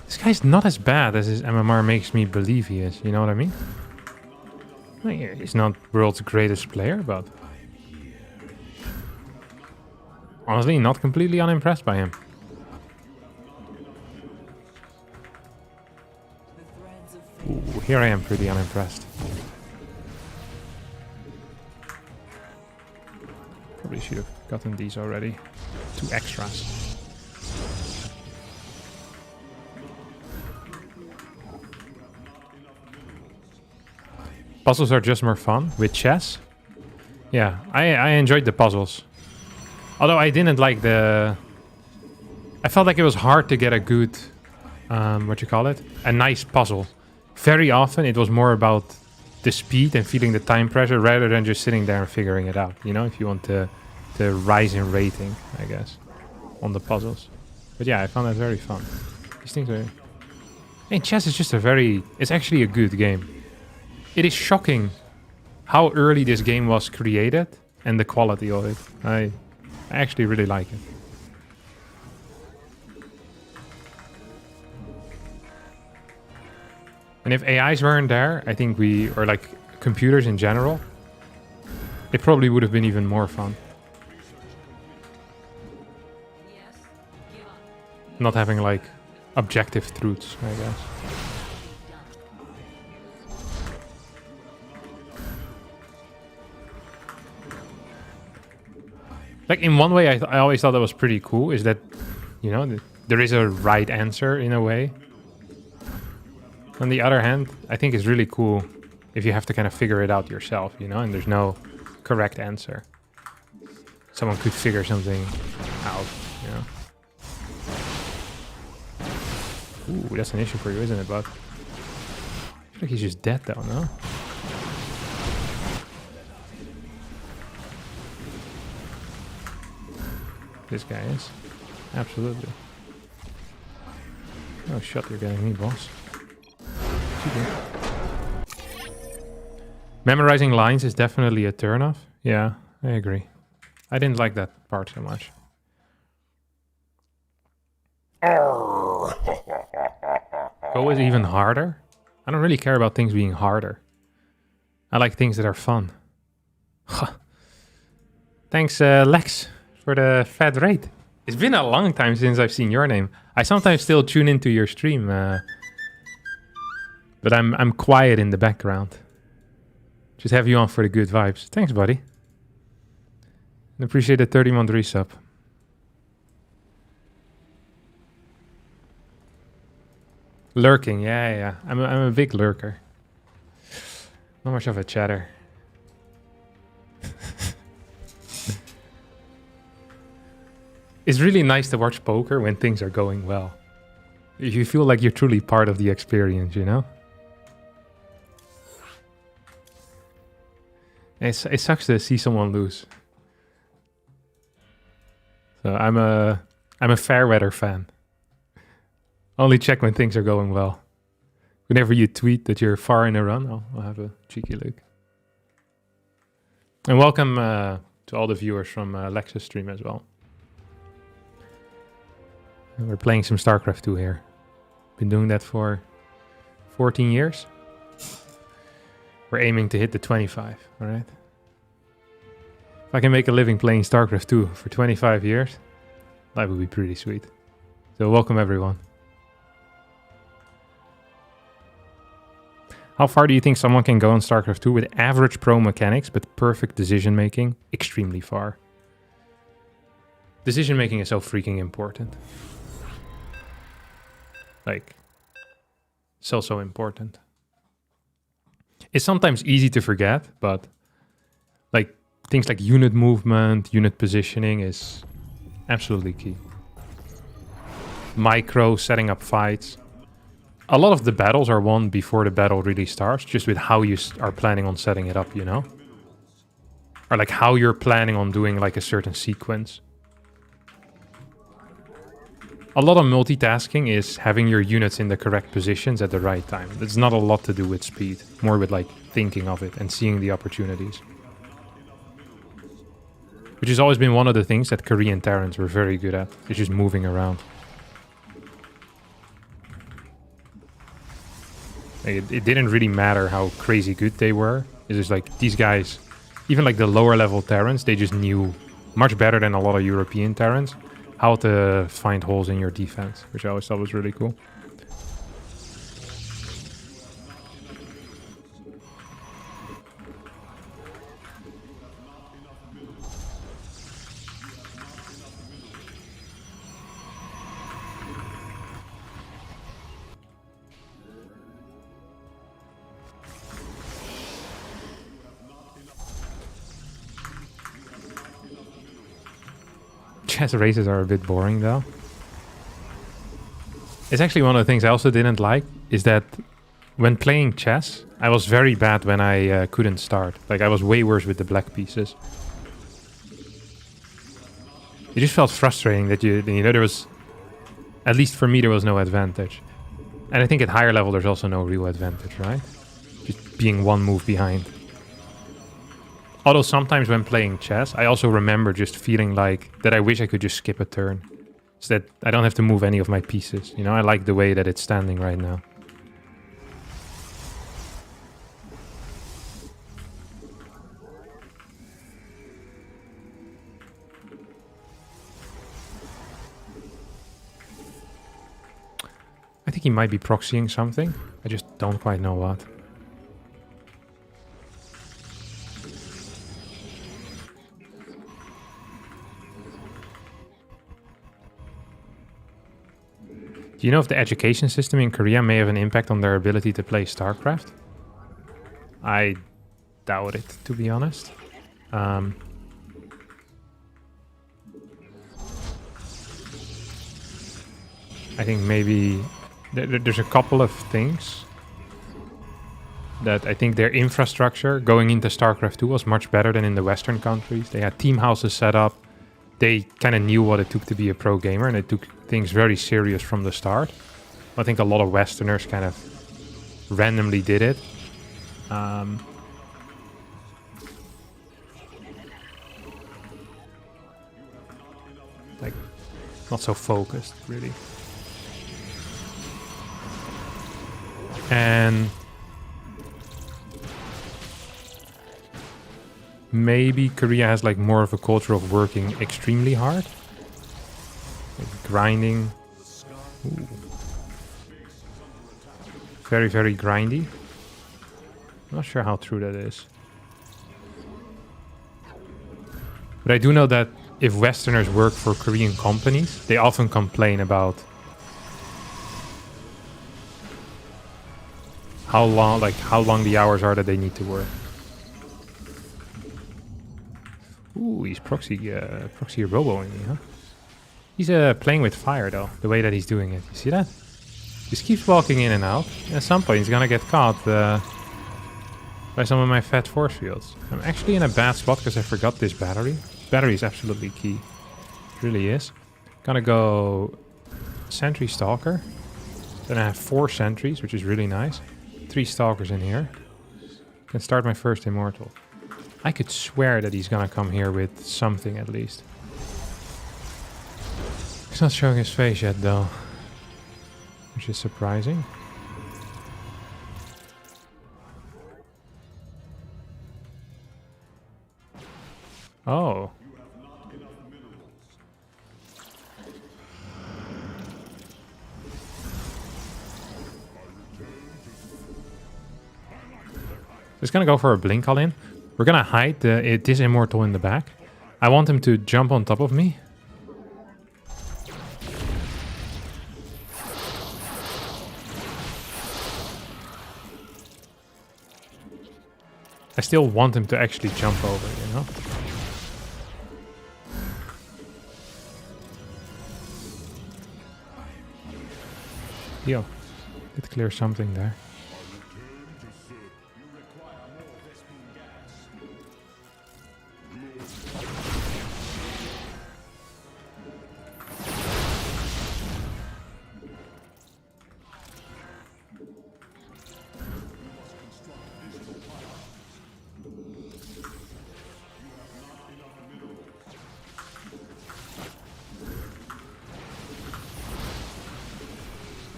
This guy's not as bad as his MMR makes me believe he is, you know what I mean? He's not world's greatest player, but... honestly, not completely unimpressed by him. Ooh, here I am pretty unimpressed. Probably should have gotten these already. 2 extras. Puzzles are just more fun with chess. Yeah, I enjoyed the puzzles. Although I didn't like the... I felt like it was hard to get a good... what you call it? A nice puzzle. Very often it was more about the speed and feeling the time pressure rather than just sitting there and figuring it out. You know, if you want to rise in rating, I guess, on the puzzles. But yeah, I found that very fun. These things are... I mean, chess is just a very... It's actually a good game. It is shocking how early this game was created and the quality of it. I actually really like it. And if AIs weren't there, I think or like computers in general, it probably would have been even more fun. Not having like objective truths, I guess. Like in one way, I always thought that was pretty cool, is that, you know, there is a right answer in a way. On the other hand, I think it's really cool if you have to kind of figure it out yourself, you know, and there's no correct answer. Someone could figure something out, you know. Ooh, that's an issue for you, isn't it, bud? I feel like he's just dead though, no? This guy is. Absolutely. Oh shit, you're getting me, boss. Memorizing lines is definitely a turnoff. Yeah, I agree. I didn't like that part so much. Go is even harder? I don't really care about things being harder. I like things that are fun. Thanks, Lex, for the fat rate. It's been a long time since I've seen your name. I sometimes still tune into your stream, but I'm quiet in the background. Just have you on for the good vibes. Thanks, buddy. And appreciate the 30-month resub. Lurking, yeah. I'm a big lurker. Not much of a chatter. It's really nice to watch poker when things are going well. You feel like you're truly part of the experience, you know? It sucks to see someone lose. So I'm a fair weather fan. Only check when things are going well. Whenever you tweet that you're far in a run, I'll have a cheeky look. And welcome to all the viewers from Lex's stream as well. We're playing some StarCraft 2 here. Been doing that for 14 years. We're aiming to hit the 25, alright? If I can make a living playing StarCraft 2 for 25 years, that would be pretty sweet. So welcome everyone. How far do you think someone can go in StarCraft 2 with average pro mechanics but perfect decision making? Extremely far. Decision making is so freaking important. Like, so important. It's sometimes easy to forget, but like things like unit movement, unit positioning is absolutely key. Micro, setting up fights. A lot of the battles are won before the battle really starts, just with how you are planning on setting it up, you know? Or like how you're planning on doing like a certain sequence. A lot of multitasking is having your units in the correct positions at the right time. It's not a lot to do with speed, more with like thinking of it and seeing the opportunities. Which has always been one of the things that Korean Terrans were very good at, is just moving around. It didn't really matter how crazy good they were. It's just like these guys, even like the lower level Terrans, they just knew much better than a lot of European Terrans how to find holes in your defense, which I always thought was really cool. Chess races are a bit boring though. It's actually one of the things I also didn't like, is that when playing chess, I was very bad when I couldn't start. Like I was way worse with the black pieces. It just felt frustrating that you know, there was, at least for me, there was no advantage. And I think at higher level, there's also no real advantage, right? Just being one move behind. Although sometimes when playing chess, I also remember just feeling like that I wish I could just skip a turn. So that I don't have to move any of my pieces. You know, I like the way that it's standing right now. I think he might be proxying something. I just don't quite know what. Do you know if the education system in Korea may have an impact on their ability to play StarCraft? I doubt it, to be honest. I think maybe there's a couple of things that I think their infrastructure going into StarCraft 2 was much better than in the Western countries. They had team houses set up. They kind of knew what it took to be a pro gamer, and they took things very serious from the start. I think a lot of Westerners kind of randomly did it. Like, not so focused, really. And maybe Korea has like more of a culture of working extremely hard. Like grinding. Ooh. Very, very grindy. Not sure how true that is. But I do know that if Westerners work for Korean companies, they often complain about how long the hours are that they need to work. Ooh, he's proxy roboing me, huh? He's playing with fire though, the way that he's doing it. You see that? Just keeps walking in and out. At some point he's gonna get caught by some of my fat force fields. I'm actually in a bad spot because I forgot this battery. Battery is absolutely key. It really is. Gonna go Sentry Stalker. Then I have 4 sentries, which is really nice. 3 stalkers in here. Can start my first immortal. I could swear that he's gonna come here with something at least. He's not showing his face yet though, which is surprising. Oh. Just gonna go for a blink all in. We're gonna hide this immortal in the back. I want him to jump on top of me. I still want him to actually jump over, you know? Yo, did clear something there.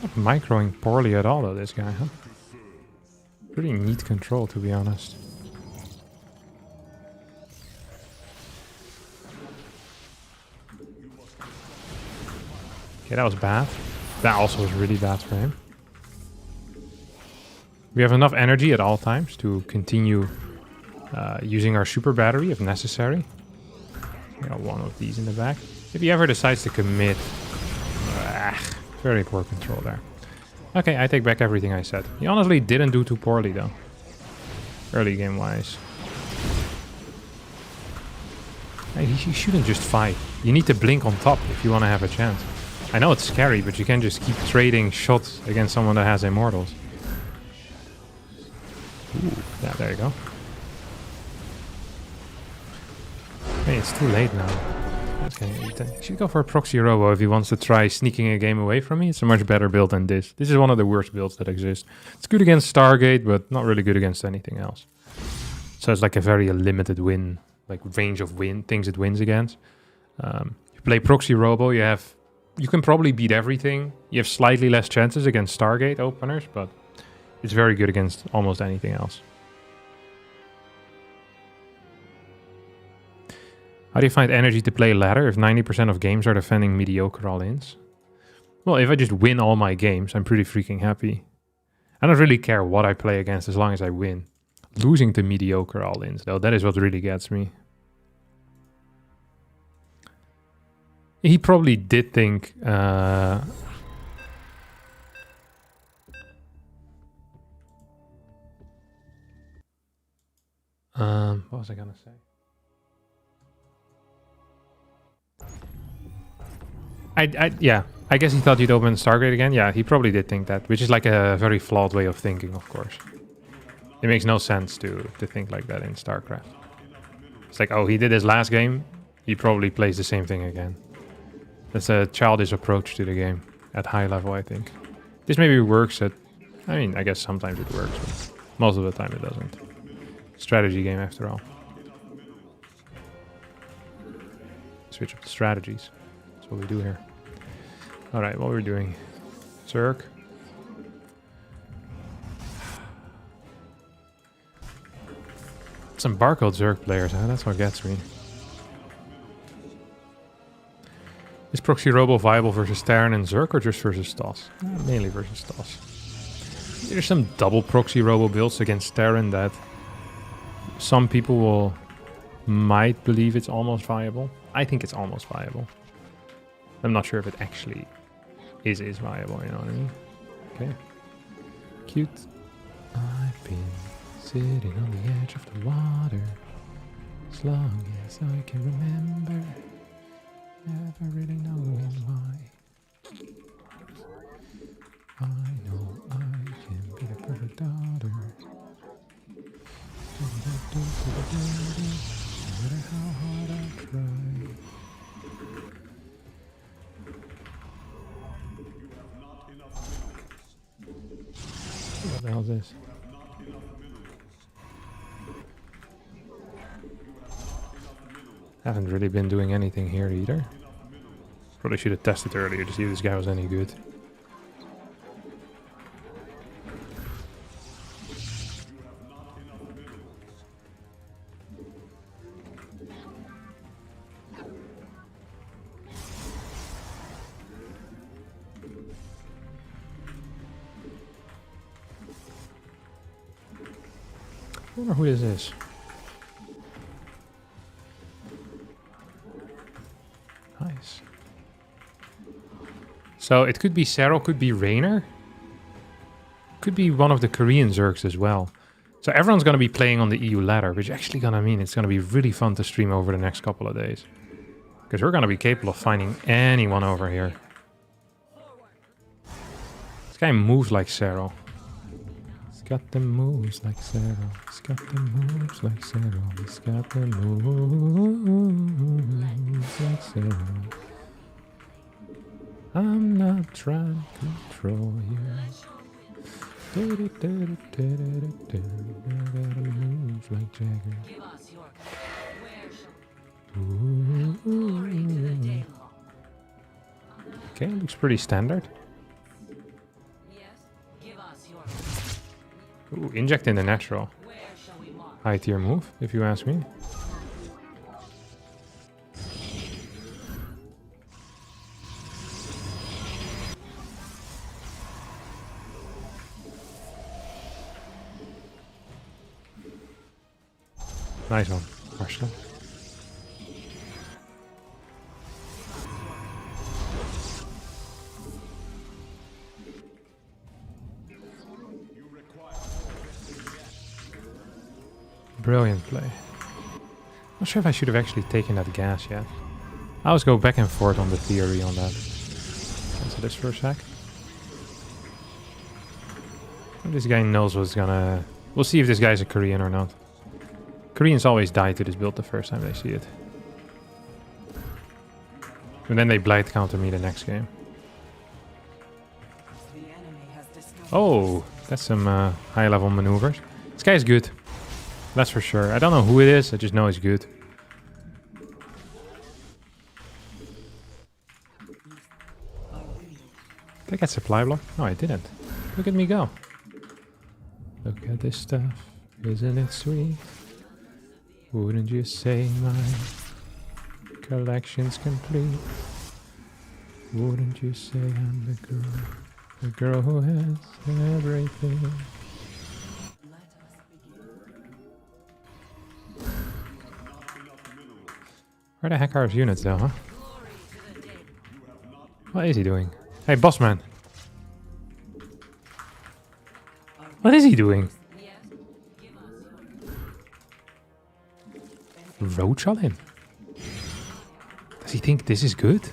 Not microing poorly at all though, this guy, huh? Pretty neat control, to be honest. Okay, that was bad. That also was really bad for him. We have enough energy at all times to continue using our super battery if necessary. We got one of these in the back. If he ever decides to commit... very poor control there. Okay, I take back everything I said. He honestly didn't do too poorly though. Early game wise. Hey, he shouldn't just fight. You need to blink on top if you want to have a chance. I know it's scary, but you can't just keep trading shots against someone that has immortals. Ooh, yeah, there you go. Hey, it's too late now. Okay, he should go for a proxy robo if he wants to try sneaking a game away from me. It's a much better build than this. This is one of the worst builds that exist. It's good against Stargate, but not really good against anything else. So it's like a very limited win, like range of things it wins against. You play proxy robo, you can probably beat everything. You have slightly less chances against Stargate openers, but it's very good against almost anything else. How do you find energy to play ladder if 90% of games are defending mediocre all-ins? Well, if I just win all my games, I'm pretty freaking happy. I don't really care what I play against as long as I win. Losing to mediocre all-ins, though, that is what really gets me. He probably did think... what was I gonna say? Yeah, I guess he thought you'd open Stargate again. Yeah, he probably did think that, which is like a very flawed way of thinking, of course. It makes no sense to think like that in StarCraft. It's like, oh, he did his last game, he probably plays the same thing again. That's a childish approach to the game at high level, I think. This maybe works at... I mean, I guess sometimes it works, but most of the time it doesn't. Strategy game, after all. Switch up the strategies. That's what we do here. Alright, what we're doing. Zerg. Some barcode Zerg players, huh? That's what gets me. Is Proxy Robo viable versus Terran and Zerg or just versus Stas? Mainly versus Stas. There's some double Proxy Robo builds against Terran that some people might believe it's almost viable. I think it's almost viable. I'm not sure if it actually is viable, you know what I mean? Okay. Cute. I've been sitting on the edge of the water as long as I can remember. Never really knowing why. I know I can be the perfect daughter. No matter how hard I try. What the hell is this? Haven't really been doing anything here either. Probably should have tested earlier to see if this guy was any good. I wonder who this is. Nice. So it could be Serral, could be Raynor. Could be one of the Korean Zergs as well. So everyone's going to be playing on the EU ladder, which actually going to mean it's going to be really fun to stream over the next couple of days. Because we're going to be capable of finding anyone over here. This guy moves like Serral. He's got the moves like Serral. He's got the moves like Serral. He's got the moves like Serral. I'm not trying to control you. Moves like Jagger. Okay, looks pretty standard. Ooh, inject in the natural. High tier move, if you ask me. Nice one, Marshall. Brilliant play. Not sure if I should have actually taken that gas yet. I always go back and forth on the theory on that. Cancel this for a sec. This guy knows what's gonna... We'll see if this guy's a Korean or not. Koreans always die to this build the first time they see it. And then they blight counter me the next game. Oh, that's some high level maneuvers. This guy's good. That's for sure. I don't know who it is, I just know he's good. Did I get supply block? No, I didn't. Look at me go. Look at this stuff. Isn't it sweet? Wouldn't you say my collection's complete? Wouldn't you say I'm the girl who has everything? Where the heck are his units though, huh? What is he doing? Hey, boss man. What is he doing? Roach all in? Does he think this is good?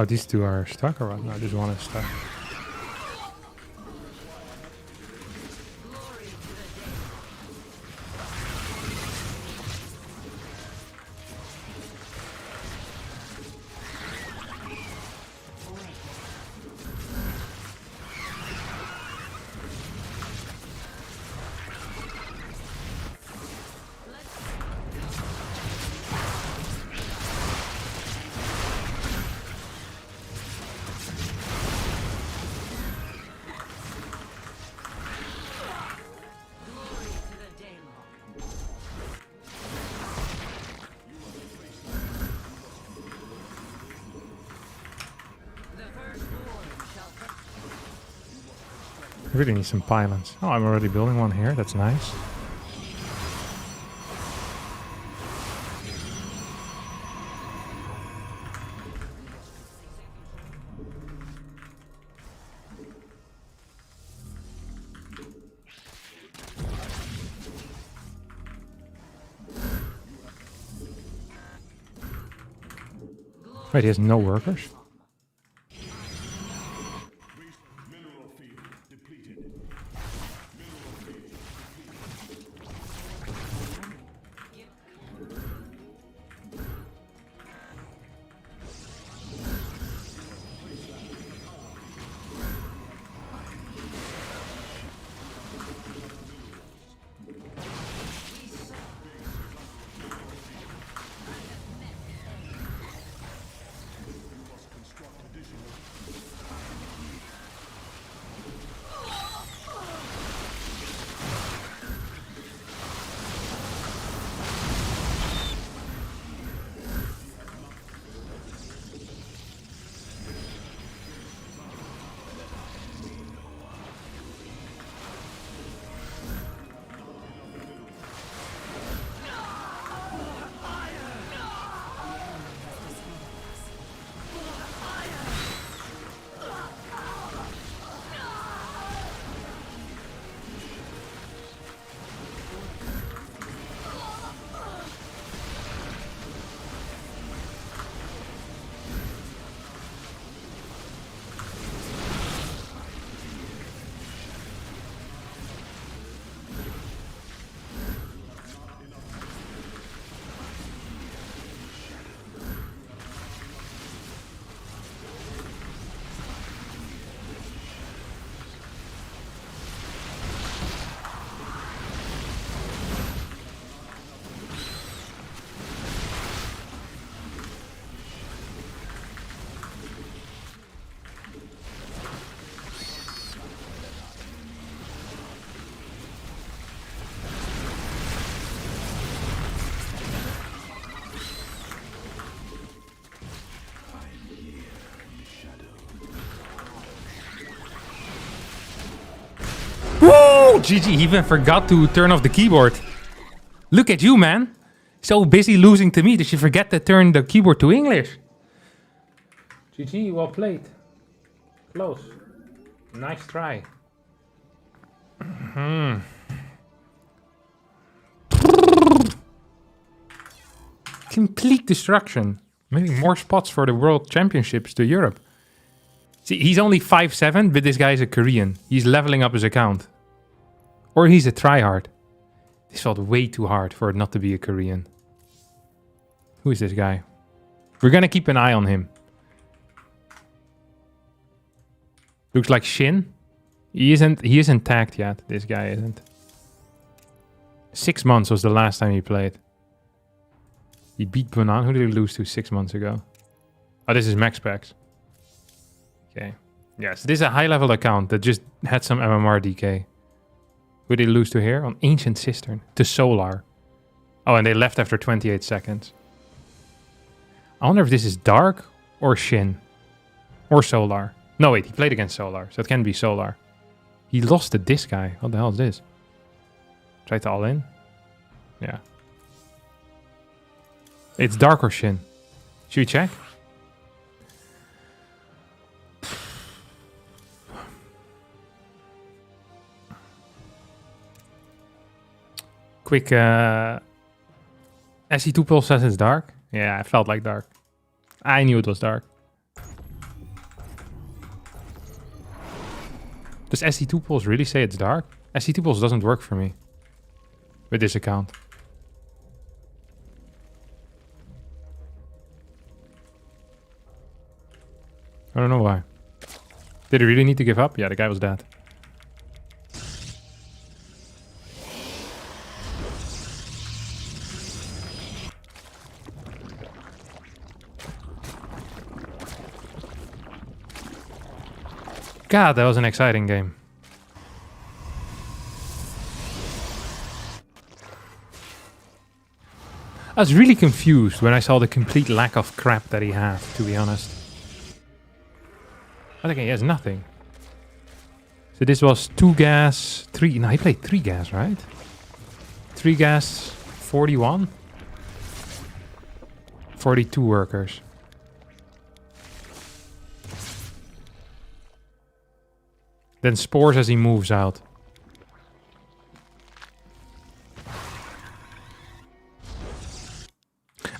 Oh, these two are stuck or what? No, this one is stuck. I really need some pylons. Oh, I'm already building one here. That's nice. Wait, he has no workers? Woo! GG, he even forgot to turn off the keyboard. Look at you, man. So busy losing to me that you forget to turn the keyboard to English. GG, well played. Close. Nice try. Complete destruction. Maybe more spots for the World Championships to Europe. See, he's only 5'7", but this guy is a Korean. He's leveling up his account. Or he's a tryhard. This felt way too hard for it not to be a Korean. Who is this guy? We're gonna keep an eye on him. Looks like Shin. He isn't tagged yet. This guy isn't. 6 months was the last time he played. He beat Bonan. Who did he lose to 6 months ago? Oh, this is Max Packs. Okay. Yes, this is a high-level account that just had some MMR DK. Who did they lose to here? On Ancient Cistern. To Solar. Oh, and they left after 28 seconds. I wonder if this is Dark or Shin. Or Solar. No, wait, he played against Solar, so it can be Solar. He lost to this guy. What the hell is this? Try to all in? Yeah. It's Dark or Shin. Should we check? Quick, SC2 Pulse says it's Dark. Yeah, I felt like Dark. I knew it was Dark. Does ST2 Pulse really say it's dark? ST2 Pulse doesn't work for me with this account. I don't know why. Did he really need to give up? Yeah, the guy was dead. God, that was an exciting game. I was really confused when I saw the complete lack of crap that he had, to be honest. I think he has nothing. So this was 2 gas, 3... No, he played 3 gas, right? 3 gas, 41? 42 workers. Then spores as he moves out.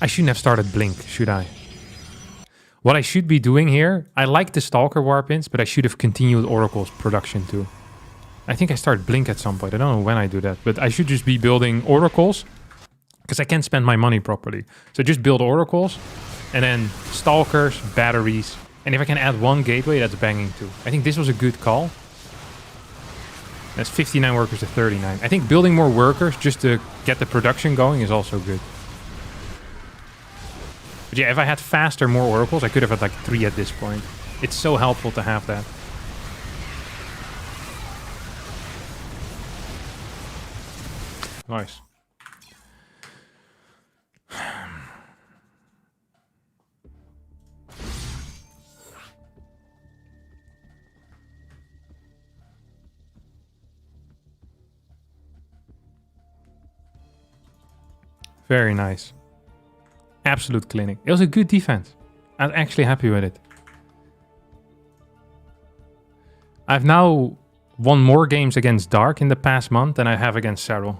I shouldn't have started Blink, should I? What I should be doing here, I like the Stalker Warpins, but I should have continued Oracle's production too. I think I start Blink at some point. I don't know when I do that, but I should just be building Oracles because I can't spend my money properly. So just build Oracles and then Stalkers, batteries, and if I can add 1 gateway, that's banging too. I think this was a good call. That's 59 workers to 39. I think building more workers just to get the production going is also good. But yeah, if I had faster, more oracles, I could have had like 3 at this point. It's so helpful to have that. Nice. Very nice. Absolute clinic. It was a good defense. I'm actually happy with it. I've now won more games against Dark in the past month than I have against Serral.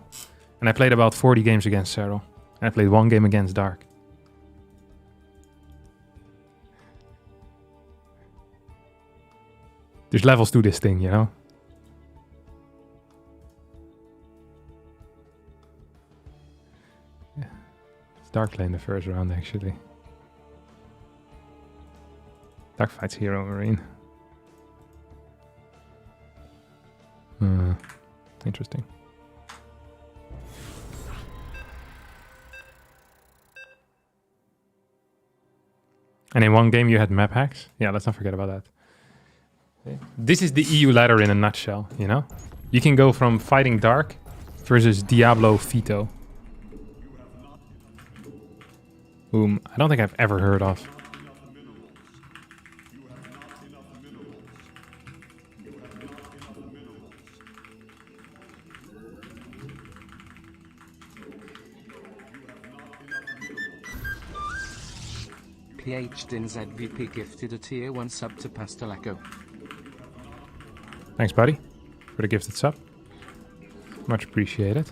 And I played about 40 games against Serral. And I played 1 game against Dark. There's levels to this thing, you know? Dark lane the first round, actually. Dark fights Hero Marine. Interesting. And in 1 game you had map hacks? Yeah, let's not forget about that. Okay. This is the EU ladder in a nutshell, you know? You can go from fighting Dark versus Diablo Fito. Whom I don't think I've ever heard of. PHDin's ZVP gifted a tier 1 sub to Pastelaco. Thanks, buddy, for the gifted sub. Much appreciated.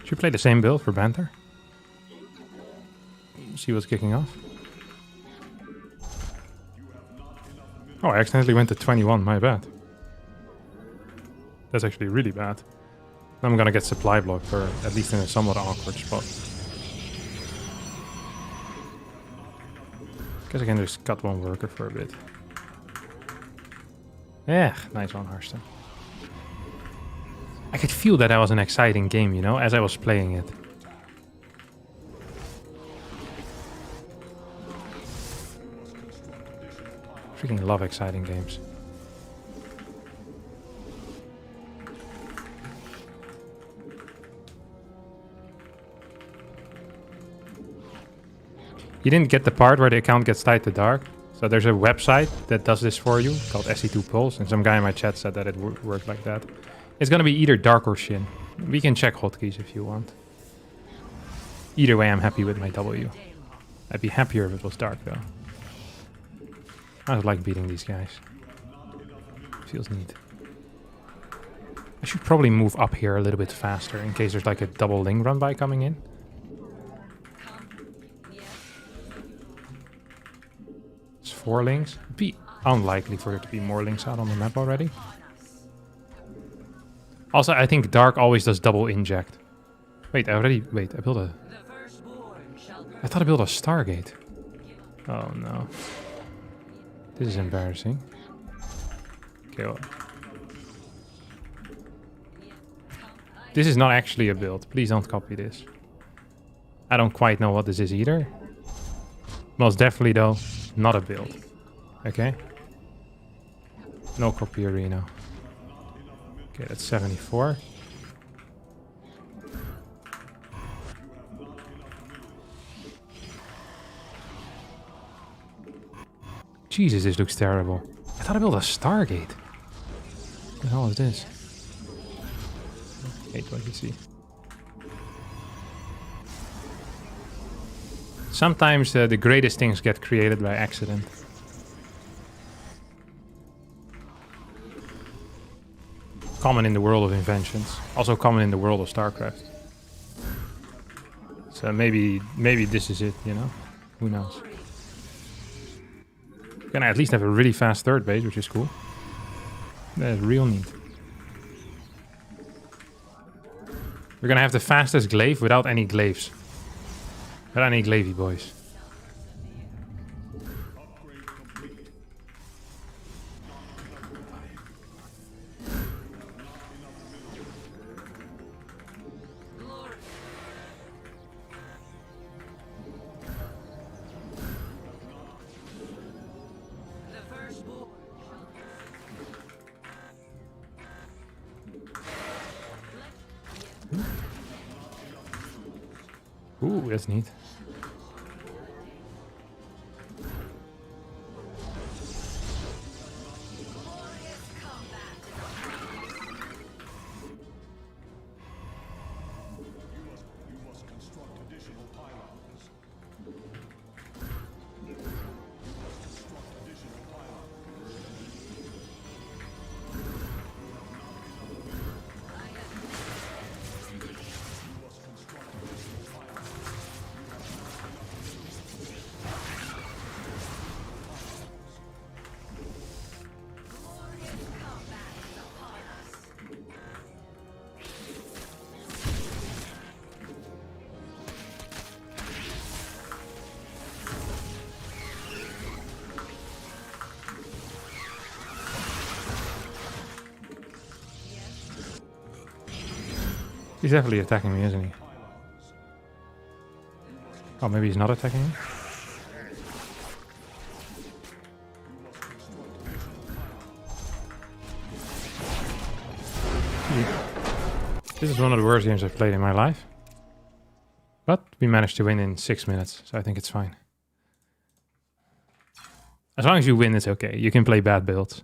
Should we play the same build for banter? See what's kicking off. Oh, I accidentally went to 21, my bad. That's actually really bad. I'm gonna get supply blocked, or at least in a somewhat awkward spot. Guess I can just cut 1 worker for a bit. Yeah, nice one, Harston. I could feel that was an exciting game, you know, as I was playing it. Freaking love exciting games. You didn't get the part where the account gets tied to dark. So there's a website that does this for you called SE2 Pulse, and some guy in my chat said that it worked like that. It's gonna be either dark or shin. We can check hotkeys if you want. Either way, I'm happy with my W. I'd be happier if it was dark though. I just like beating these guys. Feels neat. I should probably move up here a little bit faster in case there's like a double ling run by coming in. It's 4 links. It'd be unlikely for there to be more links out on the map already. Also, I think dark always does double inject. Wait, I built a... I thought I built a Stargate. Oh no. This is embarrassing. Okay, well. This is not actually a build. Please don't copy this. I don't quite know what this is either. Most definitely though, not a build. Okay? No copy arena. Okay, that's 74. Jesus, this looks terrible. I thought I built a Stargate. What the hell is this? Hate what you see. Sometimes the greatest things get created by accident. Common in the world of inventions. Also common in the world of StarCraft. So maybe this is it, you know? Who knows? Gonna at least have a really fast third base, which is cool. That is real neat. We're gonna have the fastest glaive without any glaives. Without any glavey boys. Ooh, that's neat. He's definitely attacking me, isn't he? Oh, maybe he's not attacking me? This is one of the worst games I've played in my life. But we managed to win in 6 minutes, so I think it's fine. As long as you win, it's okay. You can play bad builds.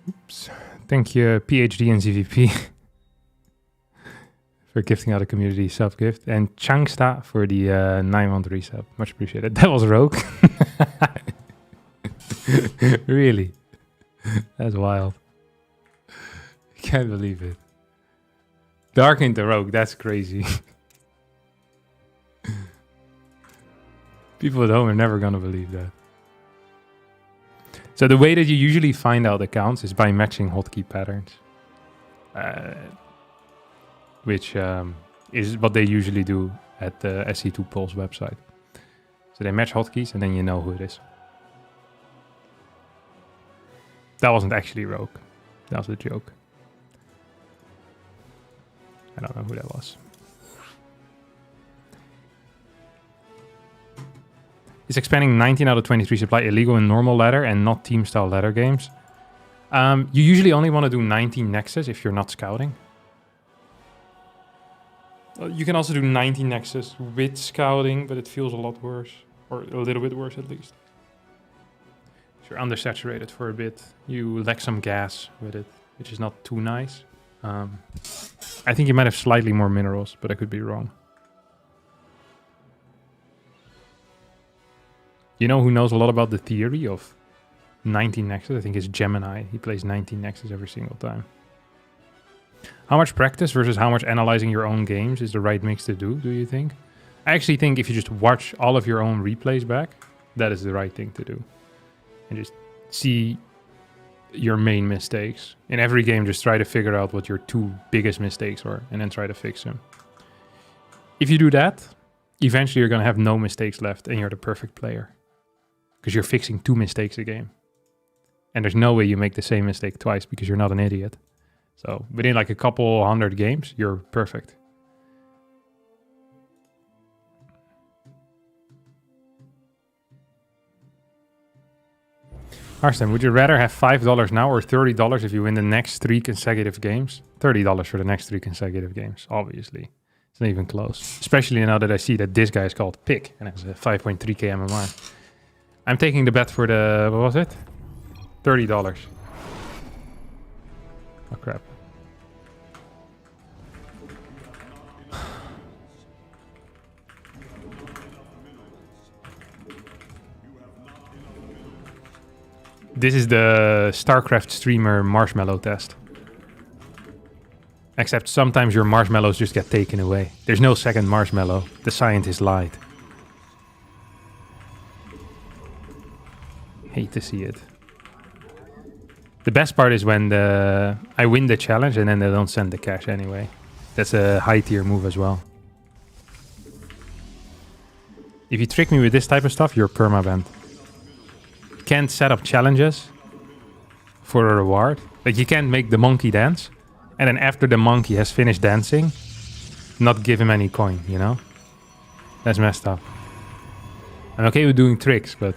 Oops. Thank you, PhD and ZVP, for gifting out a community sub gift. And Changsta for the 9-month resub. Much appreciated. That was Rogue. Really? That's wild. Can't believe it. Dark into Rogue, that's crazy. People at home are never gonna believe that. So the way that you usually find out accounts is by matching hotkey patterns. Which is what they usually do at the SC2 Pulse website. So they match hotkeys and then you know who it is. That wasn't actually Rogue. That was a joke. I don't know who that was. Is expanding 19 out of 23 supply illegal in normal ladder and not team-style ladder games? You usually only want to do 19 Nexus if you're not scouting. You can also do 19 Nexus with scouting, but it feels a lot worse. Or a little bit worse at least. If you're undersaturated for a bit, you lack some gas with it, which is not too nice. I think you might have slightly more minerals, but I could be wrong. You know who knows a lot about the theory of 19 Nexus? I think it's Gemini. He plays 19 Nexus every single time. How much practice versus how much analyzing your own games is the right mix to do you think? I actually think if you just watch all of your own replays back, that is the right thing to do. And just see your main mistakes. In every game, just try to figure out what your 2 biggest mistakes are and then try to fix them. If you do that, eventually you're going to have no mistakes left and you're the perfect player. Because you're fixing 2 mistakes a game. And there's no way you make the same mistake twice because you're not an idiot. So within like a couple 100 games, you're perfect. Arston, would you rather have $5 now or $30 if you win the next 3 consecutive games? $30 for the next 3 consecutive games, obviously. It's not even close. Especially now that I see that this guy is called Pick and has a 5.3k MMR. I'm taking the bet for the, what was it? $30. Oh crap. This is the StarCraft streamer marshmallow test. Except sometimes your marshmallows just get taken away. There's no second marshmallow. The scientist lied. Hate to see it. The best part is when I win the challenge and then they don't send the cash anyway. That's a high tier move as well. If you trick me with this type of stuff, you're perma-banned. Can't set up challenges for a reward. Like you can't make the monkey dance and then after the monkey has finished dancing, not give him any coin, you know? That's messed up. I'm okay with doing tricks, but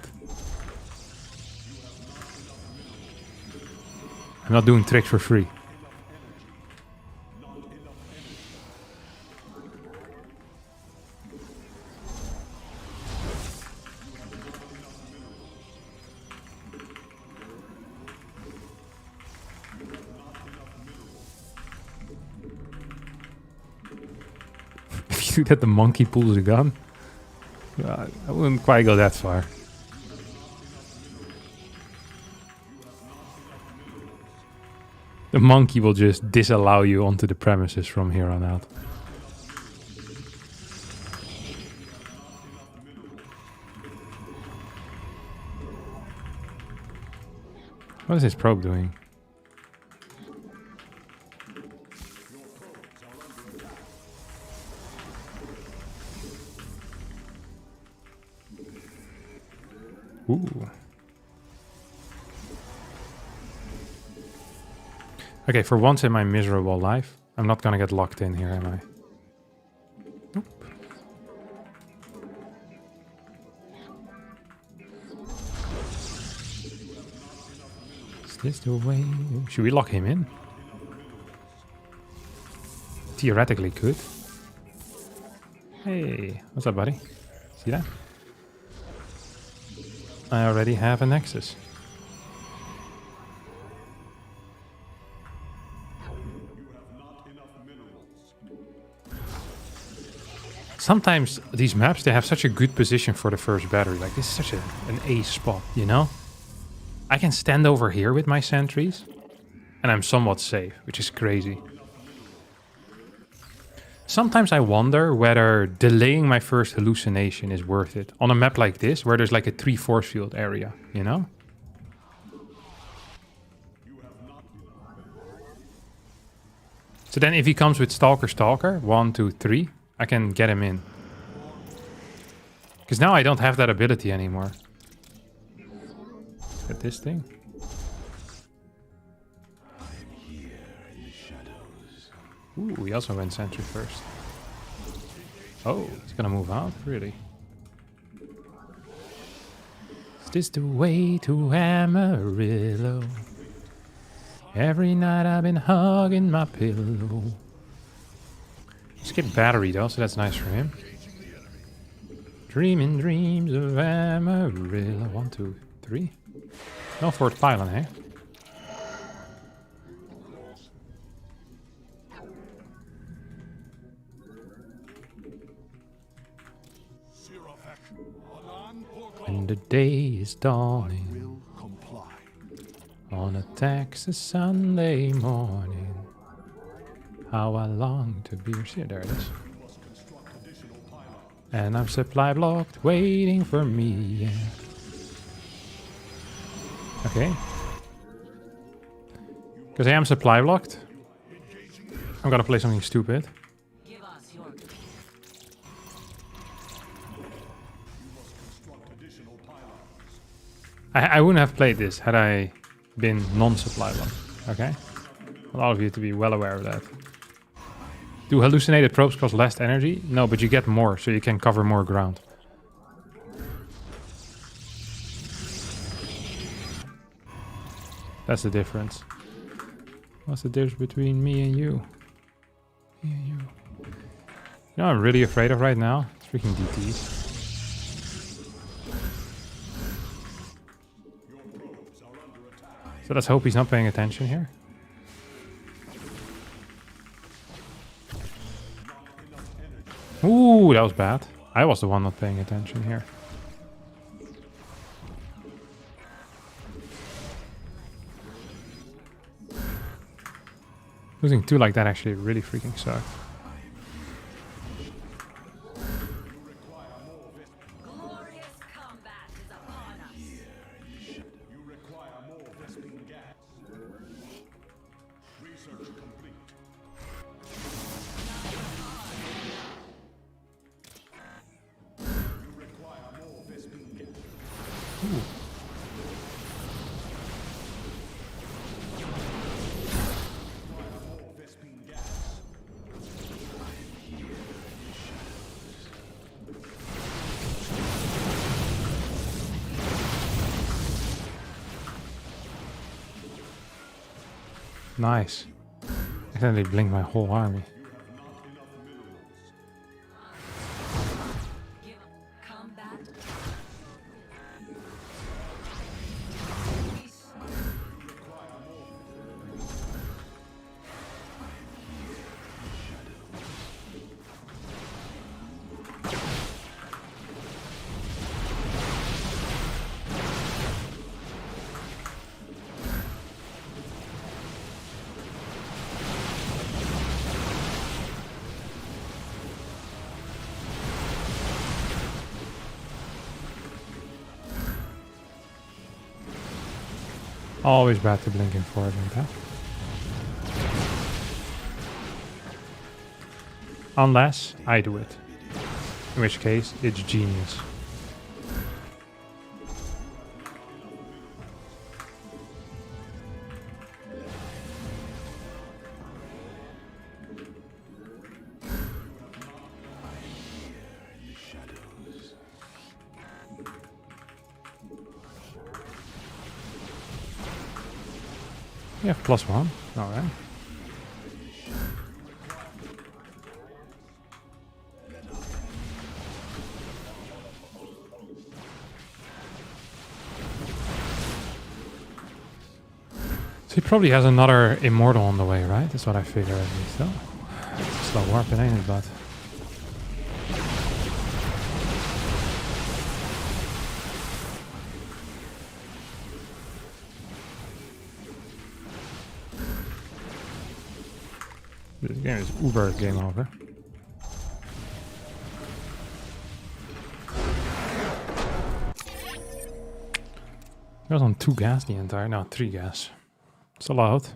I'm not doing tricks for free. If you do that, the monkey pulls a gun. I wouldn't quite go that far. The monkey will just disallow you onto the premises from here on out. What is this probe doing? Ooh. Okay, for once in my miserable life, I'm not gonna get locked in here, am I? Nope. Is this the way? Should we lock him in? Theoretically could. Hey, what's up, buddy? See that? I already have a Nexus. Sometimes these maps, they have such a good position for the first battery. Like, this is such an ace spot, you know? I can stand over here with my sentries, and I'm somewhat safe, which is crazy. Sometimes I wonder whether delaying my first hallucination is worth it. On a map like this, where there's like a 3 force field area, you know? So then if he comes with Stalker, 1, 2, 3, I can get him in. Because now I don't have that ability anymore. Get this thing. Ooh, he also went sentry first. Oh, he's gonna move out? Really? Is this the way to Amarillo? Every night I've been hugging my pillow. Skip battery though, so that's nice for him. Dreaming dreams of Amarillo. 1, 2, 3. No fourth pylon, eh? When the day is dawning on a Texas Sunday morning, how I long to be here. There it is. And I'm supply blocked, waiting for me. Yeah. Okay. Because I am supply blocked, I'm gonna play something stupid. I wouldn't have played this had I been non-supply blocked. Okay? I want all of you to be well aware of that. Do hallucinated probes cost less energy? No, but you get more, so you can cover more ground. That's the difference. What's the difference between me and you? Me and you. You know what I'm really afraid of right now? It's freaking DTs. So let's hope he's not paying attention here. Ooh, that was bad. I was the one not paying attention here. Losing 2 like that actually really freaking sucked. Nice. I accidentally blinked my whole army. Always bad to blink in forward like that. Unless I do it. In which case, it's genius. Yeah, +1. Alright. So he probably has another immortal on the way, right? That's what I figure at least. Oh, it's a slow warping, ain't it, but... This game is uber game over. I was on 2 gas the entire... No, 3 gas. It's allowed.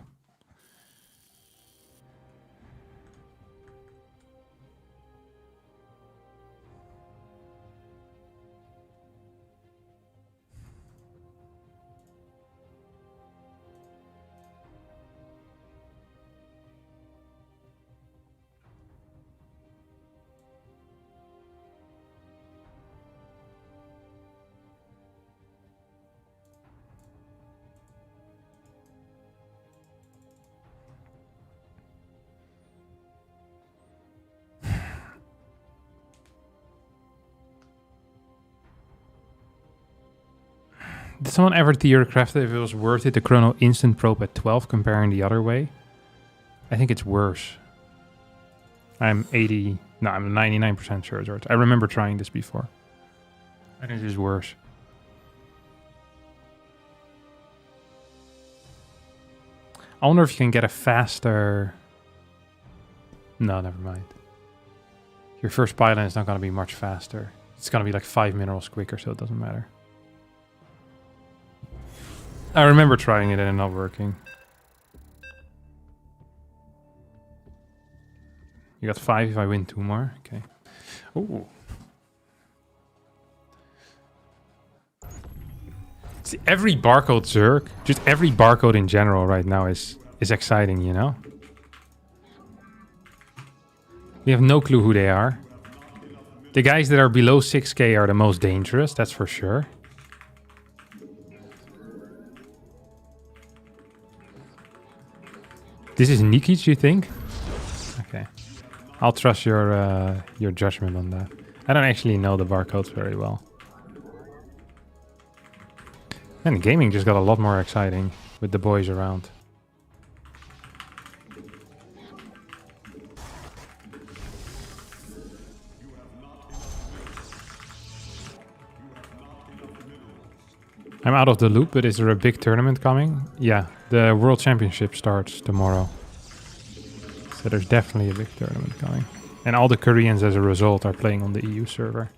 Did someone ever theorcraft if it was worth it to chrono instant probe at 12 comparing the other way? I think it's worse. I'm 99% sure it's worse. I remember trying this before. I think it is worse. I wonder if you can get a faster... No, never mind. Your first pylon is not going to be much faster. It's going to be like 5 minerals quicker, so it doesn't matter. I remember trying it and not working. You got 5 if I win 2 more. Okay. Ooh. See, every barcode Zerg, just every barcode in general right now is exciting, you know? We have no clue who they are. The guys that are below 6k are the most dangerous, that's for sure. This is Nikic, you think? Okay. I'll trust your judgment on that. I don't actually know the barcodes very well. And the gaming just got a lot more exciting with the boys around. I'm out of the loop, but is there a big tournament coming? Yeah, the World Championship starts tomorrow. So there's definitely a big tournament coming. And all the Koreans, as a result, are playing on the EU server.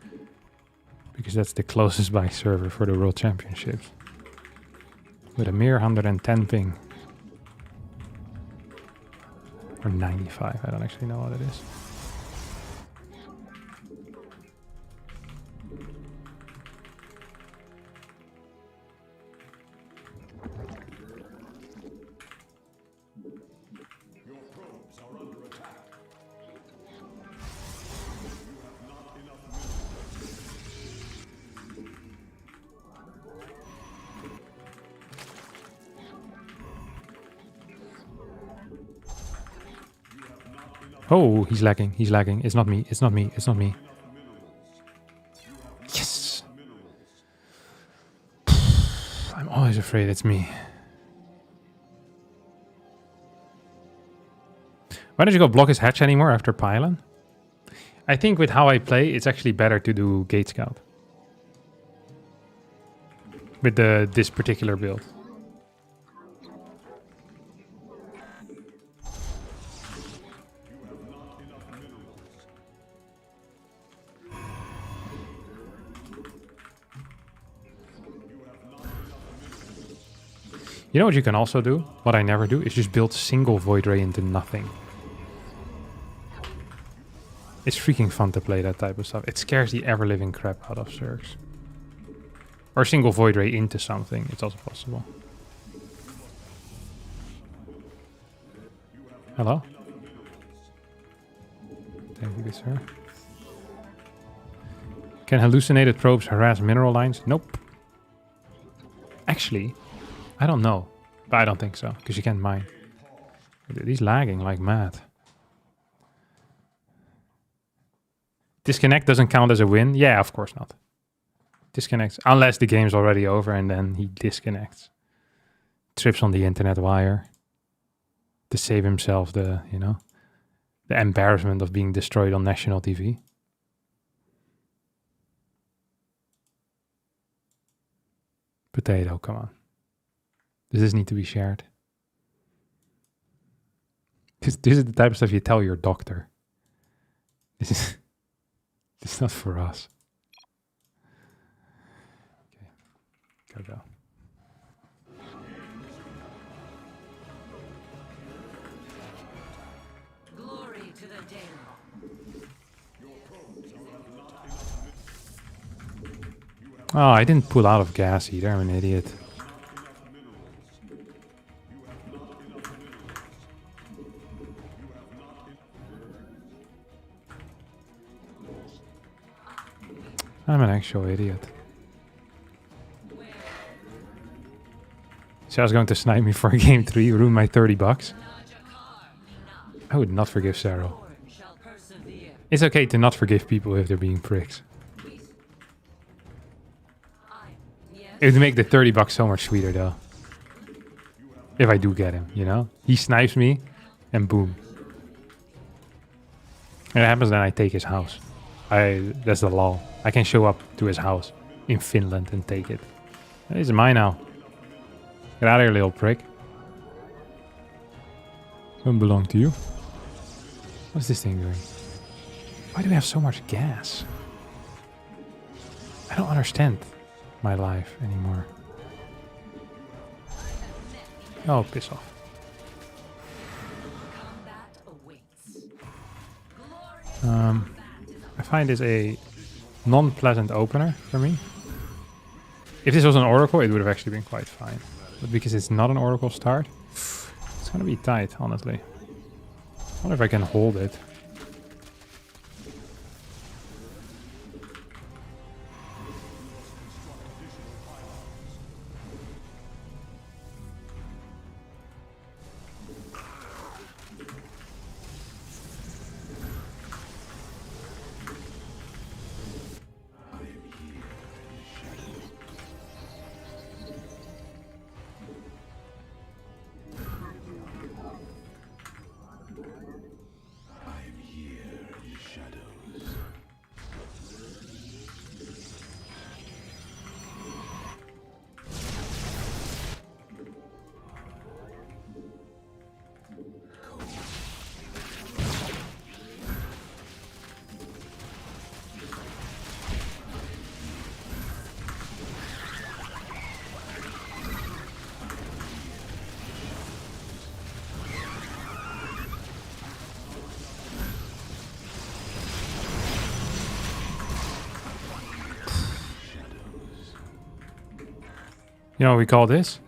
Because that's the closest by server for the World Championships. With a mere 110 ping. Or 95, I don't actually know what it is. Oh, he's lagging. He's lagging. It's not me. It's not me. It's not me. Yes! I'm always afraid it's me. Why don't you go block his hatch anymore after pylon? I think with how I play, it's actually better to do gate scout. With this particular build. You know what you can also do? What I never do is just build single void ray into nothing. It's freaking fun to play that type of stuff. It scares the ever-living crap out of Zergs. Or single void ray into something. It's also possible. Hello? Thank you, good sir. Can hallucinated probes harass mineral lines? Nope. Actually... I don't know, but I don't think so, because you can't mine. Dude, he's lagging like mad. Disconnect doesn't count as a win? Yeah, of course not. Disconnects, unless the game's already over and then he disconnects. Trips on the internet wire. To save himself the, you know, the embarrassment of being destroyed on national TV. Potato, come on. Does this need to be shared? This is the type of stuff you tell your doctor. This is not for us. Okay, go. Oh, I didn't pull out of gas either. I'm an idiot. I'm an actual idiot. So I was going to snipe me for a game 3, ruin my 30 bucks. I would not forgive Sarah. It's okay to not forgive people if they're being pricks. It would make the 30 bucks so much sweeter though. If I do get him, you know? He snipes me and boom. And it happens then I take his house. That's the law. I can show up to his house in Finland and take it. It's mine now. Get out of here, little prick. Don't belong to you. What's this thing doing? Why do we have so much gas? I don't understand my life anymore. Oh, piss off. I find this a non-pleasant opener for me. If this was an oracle, it would have actually been quite fine. But because it's not an oracle start, it's gonna be tight, honestly. I wonder if I can hold it. You know what we call this?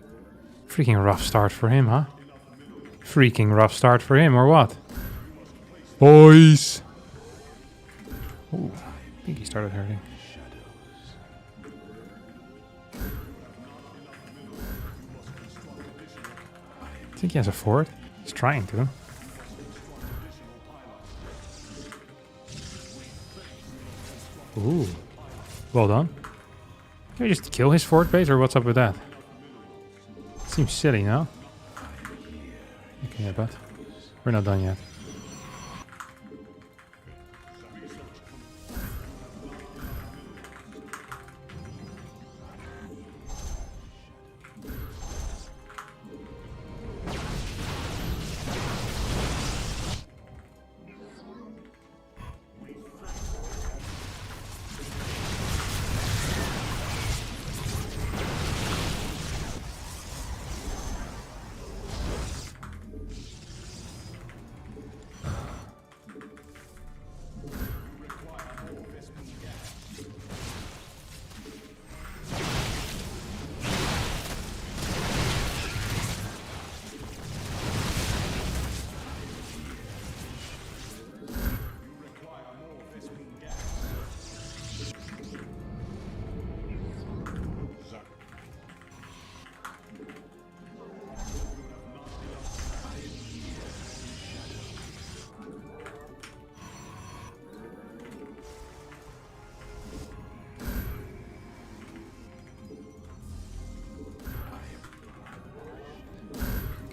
Freaking rough start for him, huh? Freaking rough start for him, or what? Boys! Ooh, I think he started hurting. I think he has a fort. He's trying to. Ooh. Well done. Can we just kill his fort base, or what's up with that? Seems silly, no? Okay, but we're not done yet.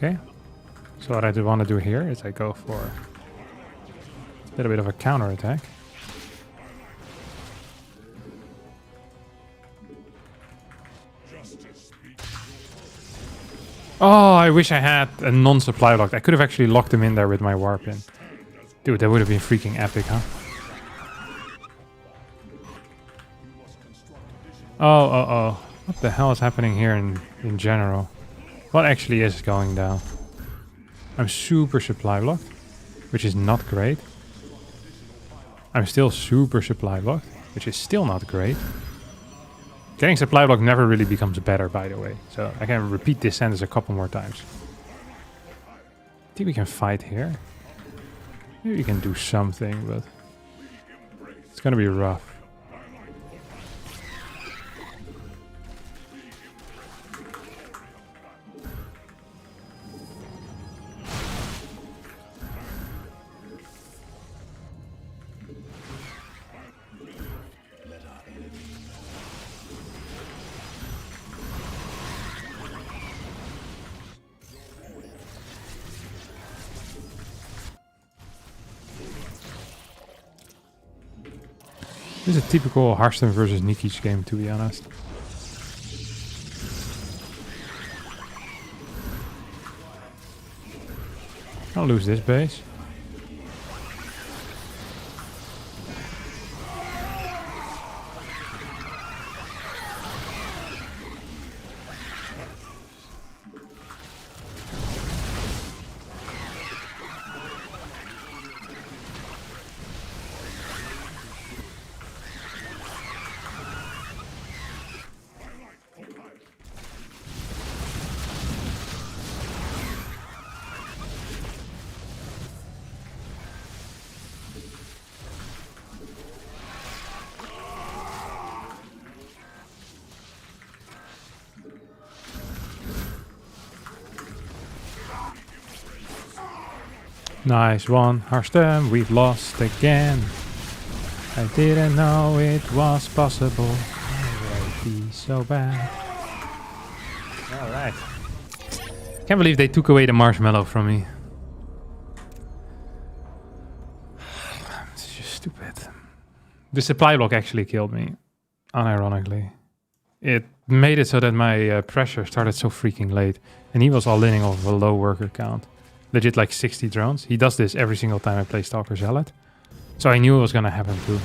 Okay, so what I do want to do here is I go for a little bit of a counter attack. Oh, I wish I had a non-supply locked. I could have actually locked him in there with my warp in. Dude, that would have been freaking epic, huh? Oh. What the hell is happening here in general? What actually is going down? I'm super supply blocked, which is not great. I'm still super supply blocked, which is still not great. Getting supply block never really becomes better, by the way. So I can repeat this sentence a couple more times. I think we can fight here. Maybe we can do something, but it's gonna be rough. This is a typical Hearthstone versus Niki's game, to be honest. I'll lose this base. Nice one, Hearthstone, we've lost again. I didn't know it was possible. It would be so bad. Alright. Can't believe they took away the marshmallow from me. It's just stupid. The supply block actually killed me, unironically. It made it so that my pressure started so freaking late. And he was all in off of a low worker count. Legit like 60 drones. He does this every single time I play Stalker Zealot. So I knew it was gonna happen too.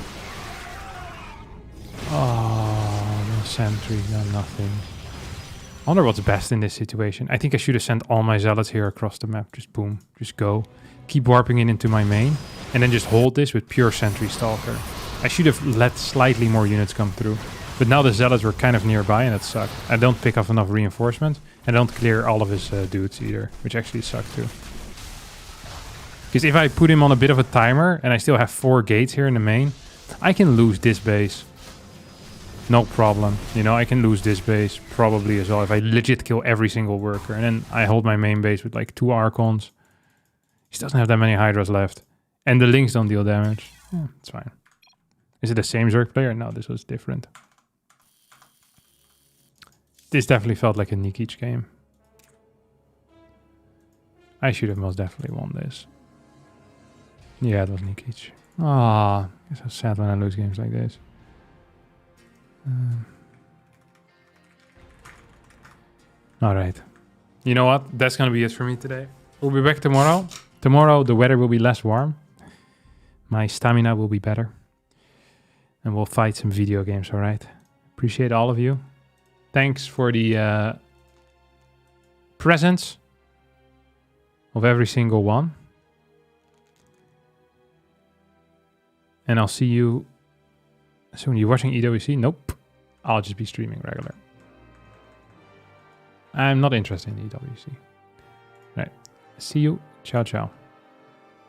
Oh, no sentry, no nothing. I wonder what's best in this situation. I think I should have sent all my Zealots here across the map. Just boom, just go. Keep warping it into my main. And then just hold this with pure sentry Stalker. I should have let slightly more units come through. But now the Zealots were kind of nearby and it sucked. I don't pick up enough reinforcement. And I don't clear all of his dudes either. Which actually sucked too. Because if I put him on a bit of a timer and I still have 4 gates here in the main, I can lose this base. No problem. You know, I can lose this base probably as well if I legit kill every single worker. And then I hold my main base with like 2 Archons. He doesn't have that many Hydras left. And the Lynx don't deal damage. Yeah, it's fine. Is it the same Zerg player? No, this was different. This definitely felt like a Nikic game. I should have most definitely won this. Yeah, it was Nikic. Ah, it's so sad when I lose games like this. Alright. You know what? That's gonna be it for me today. We'll be back tomorrow. Tomorrow the weather will be less warm. My stamina will be better. And we'll fight some video games, alright? Appreciate all of you. Thanks for the presents of every single one. And I'll see you soon. You watching EWC? Nope. I'll just be streaming regular. I'm not interested in EWC. Right. See you. Ciao, ciao.